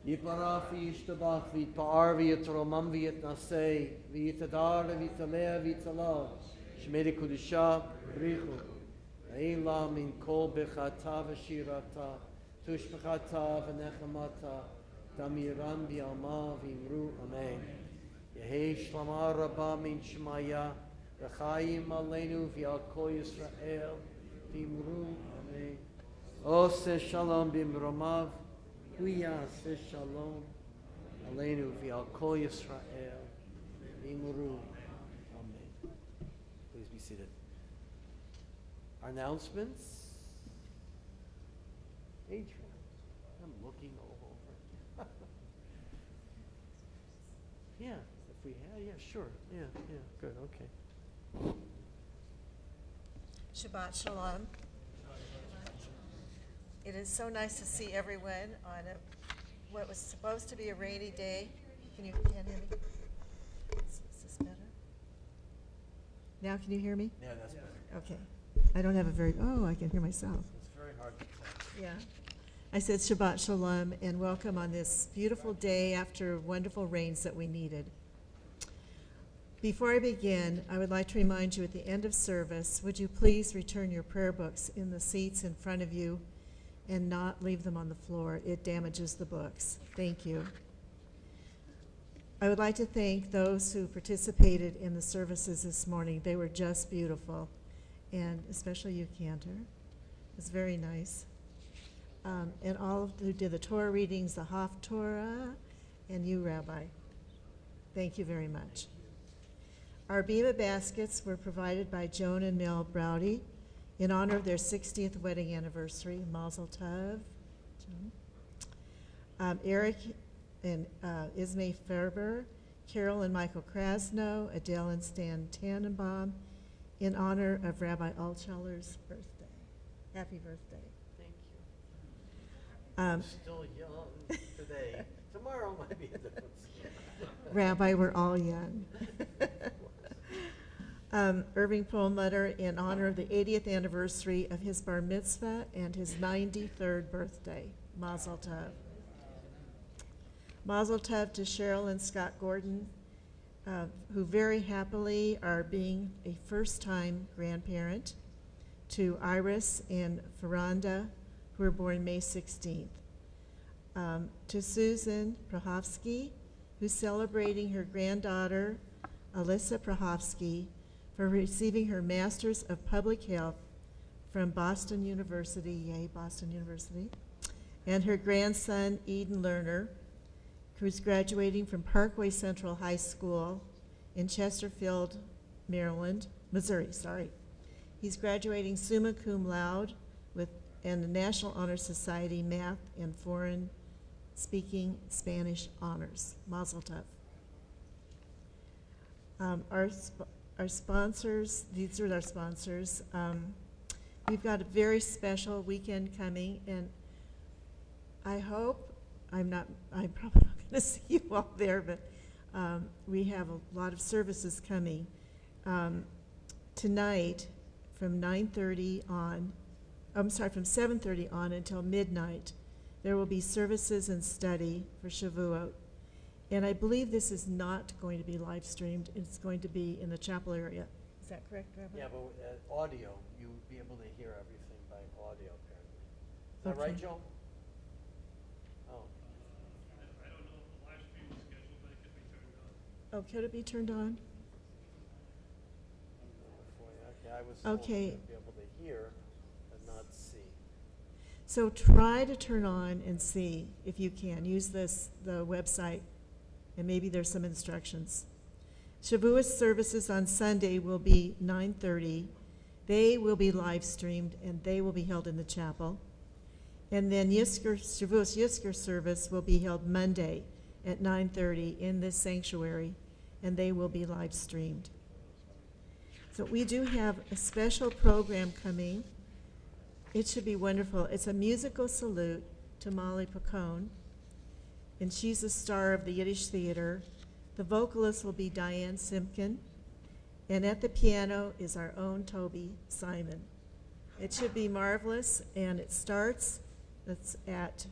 Yitbarach v'yishtabach v'yitpa'ar v'yitromam v'yitnasei, v'yitadar v'yitaleh v'yitalal, shmei kudusha b'richu. Eila min kol bechata v'shirata, tushbechata v'nechamata, damiran b'yalma v'imru amen. Yehei shlama rabba min shmaya, v'chayim aleinu v'yal kol Yisrael, v'imru amen. Ose shalom b'imromav, huyase shalom, aleinu v'yal kol Yisrael, v'imru amen. Please be seated. Announcements. Adrian, I'm looking all over. Yeah, if we have, yeah, sure. Yeah, good, okay. Shabbat Shalom. It is so nice to see everyone on what was supposed to be a rainy day. Can't hear me? Is this better? Now can you hear me? Yeah, that's better. Okay. I don't have I can hear myself. It's very hard to tell. Yeah. I said Shabbat Shalom and welcome on this beautiful day after wonderful rains that we needed. Before I begin, I would like to remind you at the end of service, would you please return your prayer books in the seats in front of you and not leave them on the floor. It damages the books. Thank you. I would like to thank those who participated in the services this morning. They were just beautiful. And especially you, Cantor. It's very nice. And all who did the Torah readings, the Haftorah, and you, Rabbi. Thank you very much. Our Bima baskets were provided by Joan and Mel Browdy in honor of their 60th wedding anniversary. Mazel tov. Eric and Ismay Ferber, Carol and Michael Krasno, Adele and Stan Tannenbaum, in honor of Rabbi Altsheller's birthday. Happy birthday. Thank you. I'm still young today. Tomorrow might be a difference. Rabbi, we're all young. Irving Perlmutter in honor of the 80th anniversary of his bar mitzvah and his 93rd birthday. Mazel tov. Mazel tov to Cheryl and Scott Gordon, who very happily are being a first-time grandparent, to Iris and Ferranda, who were born May 16th. To Susan Prahovsky, who's celebrating her granddaughter, Alyssa Prahovsky, for receiving her Master's of Public Health from Boston University, yay, Boston University, and her grandson, Eden Lerner, who's graduating from Parkway Central High School in Chesterfield, Missouri. He's graduating summa cum laude and the National Honor Society Math and Foreign Speaking Spanish Honors. Mazel tov. Our sponsors, these are our sponsors. We've got a very special weekend coming, and I hope, I'm probably not going to see you all there, but we have a lot of services coming. tonight from 9:30 on, from 7:30 on until midnight, there will be services and study for Shavuot. And I believe this is not going to be live streamed. It's going to be in the chapel area. Is that correct, Rabbi? Yeah, but audio, you would be able to hear everything by audio, apparently. Is that right, Okay. Joe? Oh. I don't know if the live stream is scheduled, but it could be turned on. Oh, could it be turned on? Okay, I was told Okay. to be able to hear but not see. So try to turn on and see if you can. Use the website, and maybe there's some instructions. Shavuot services on Sunday will be 9:30. They will be live streamed, and they will be held in the chapel. And then Shavuot Yizkor service will be held Monday at 9:30 in this sanctuary, and they will be live streamed. So we do have a special program coming. It should be wonderful. It's a musical salute to Molly Pacone, and she's a star of the Yiddish Theater. The vocalist will be Diane Simpkin, and at the piano is our own Toby Simon. It should be marvelous, and it starts at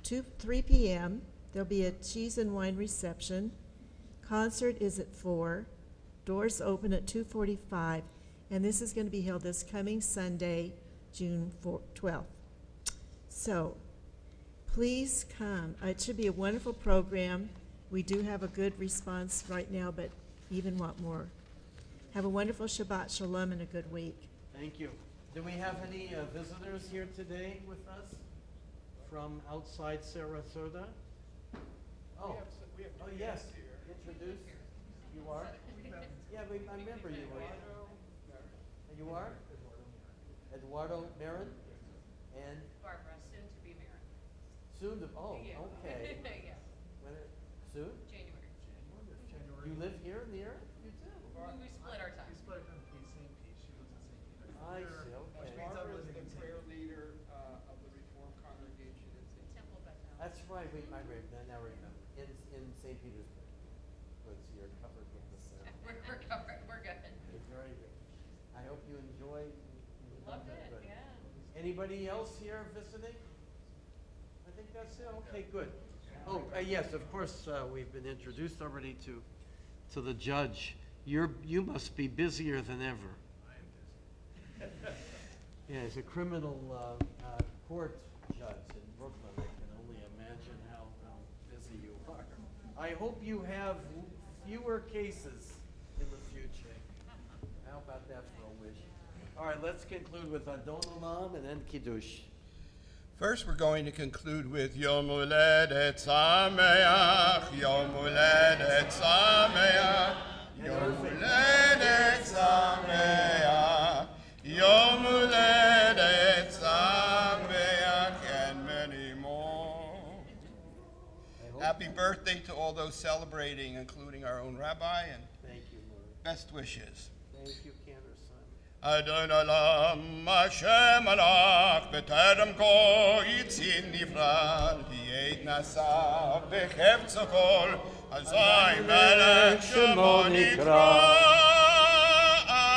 3 p.m. There'll be a cheese and wine reception. Concert is at 4. Doors open at 2:45, and this is going to be held this coming Sunday, June 12th. So please come. It should be a wonderful program. We do have a good response right now, but even want more. Have a wonderful Shabbat Shalom and a good week. Thank you. Do we have any visitors here today with us from outside Sarasota? Oh, oh yes. Introduce. You are? Yeah, I remember you were. You are? Eduardo Marin? And? Barbara, soon to be married. Soon to, oh, Yeah. okay. Yeah. When soon? January. You live here in the area? You do. We split our time. We split from St. Pete. She lives in St. Peter. I see, okay. Barbara is the prayer leader of the Reformed congregation in St. Temple Bethel. That's right, I now remember. In St. Petersburg. Was you're covered with the sound. We're covered. We're good. Very good. I hope you enjoy. Loved it, Good. yeah. Anybody else here visiting? I think that's it. Okay, good. Oh, yes, of course, we've been introduced already to the judge. You must be busier than ever. I am busy. Yeah, he's a criminal court judge in Brooklyn. I can only imagine how busy you are. I hope you have fewer cases in the future. How about that for a wish? All right, let's conclude with Adon Olam and then Kiddush. First, we're going to conclude with Yom Uledet Sameach, Yom Uledet Sameach, Yom Uledet Sameach, Yom Uledet Sameach, and many more. Happy birthday to all those celebrating, including our own rabbi, and Thank you, Lord. best wishes. Thank you, Cantor Simon. Adon Olam, Hashem alach, b'terem ko yitzin nifral, v'yed nasa, b'chevtzo kol, azay melech shemo nikra.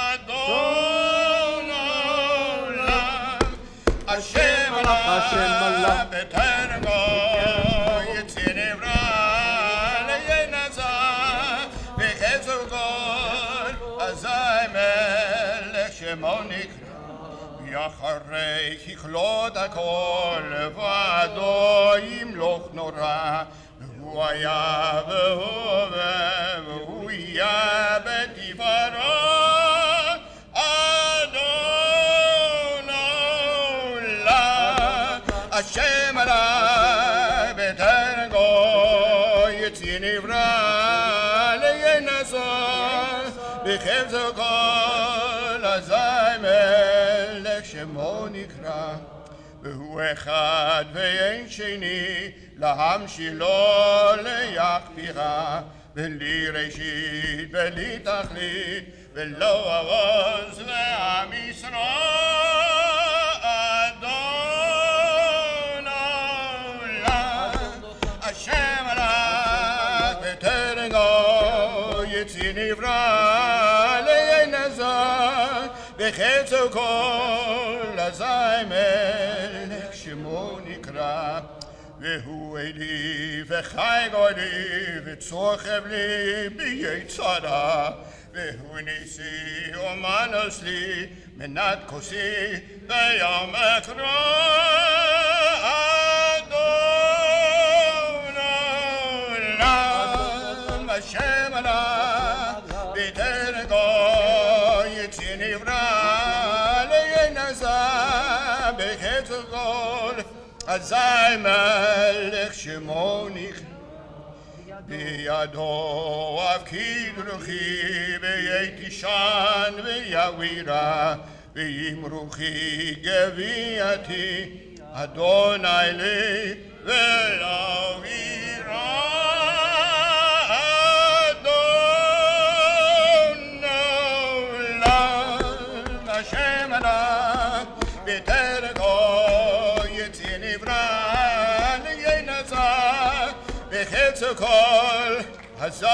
Adon Olam, Hashem alach, b'terem ko yitzin nifral, v'yed nasa, b'chevtzo kol, azay melech שמוניקרא, ואחרי ככלות הכל, ועדו ימלוך נורא, והוא היה והווה, והוא יהיה בתפארה, אדון עולם, השם עלי בטרם גוי, יציא נברא לינשא, בחפצו כל אזי מלך שמו נקרא, והוא אחד ואין שני, להמשילו ליכפירה, בלי ראשית בלי תכלית, ולא עוז ועם ישראל, אדון עולם, השם עליו בטרם גוי, יציא נברא לינשא, בחצו כל אזי מלך שמו נקרא והוא עלי וחי גולי וצוחב לי ביצרה והוא ניסי אומנוס לי מנת כוסי ביום אקרא אדון עולם השם עלה בתרגו יציא נברא לינזע בחצו כל אזי מלך שמו נכנע בידו אבקיד רוחי ויתישן ויאווירה וימרוחי גביעתי אדוני לי ולאווירה אדון עולם השם עלה בתרגו יציא נברא לינזע בחצו כל אזי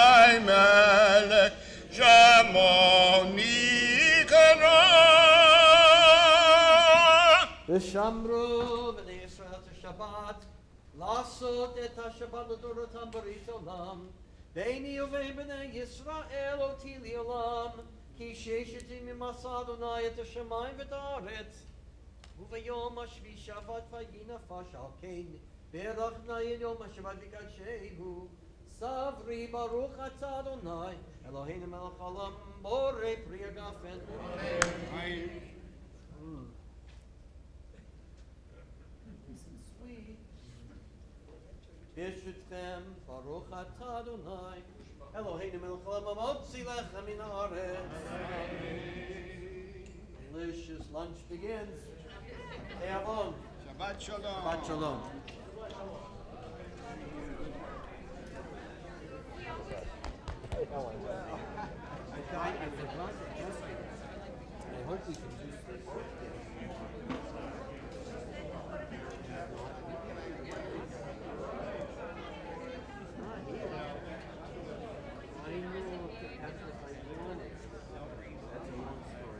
מלך שמו נקרא ושמרו בני ישראל את השבת לעשות את השבת לדורותם ברית עולם ביני ובין בני ישראל אותי לעולם כי ששת ימים עשה אדוני את השמיים ואת הארץ וביום השביעי שבת ויהי נפש על כן ברך נאי יום השבת וקדשהו סברי ברוך אתה אדוני אלוהינו מלך העולם בורא פרי הגפן ברשותכם ברוך אתה אדוני אלוהינו מלך העולם המוציא לחם מן הארץ. Delicious lunch begins. Teavon. Shabbat Sholom. Shabbat Shalom. I forgot to ask you. I hope we can use this. I know that's what I wanted. That's a long story.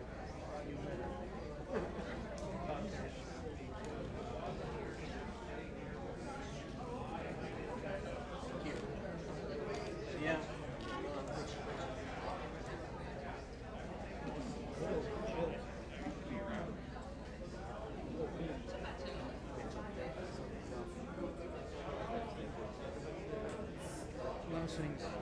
Yeah. Blessings.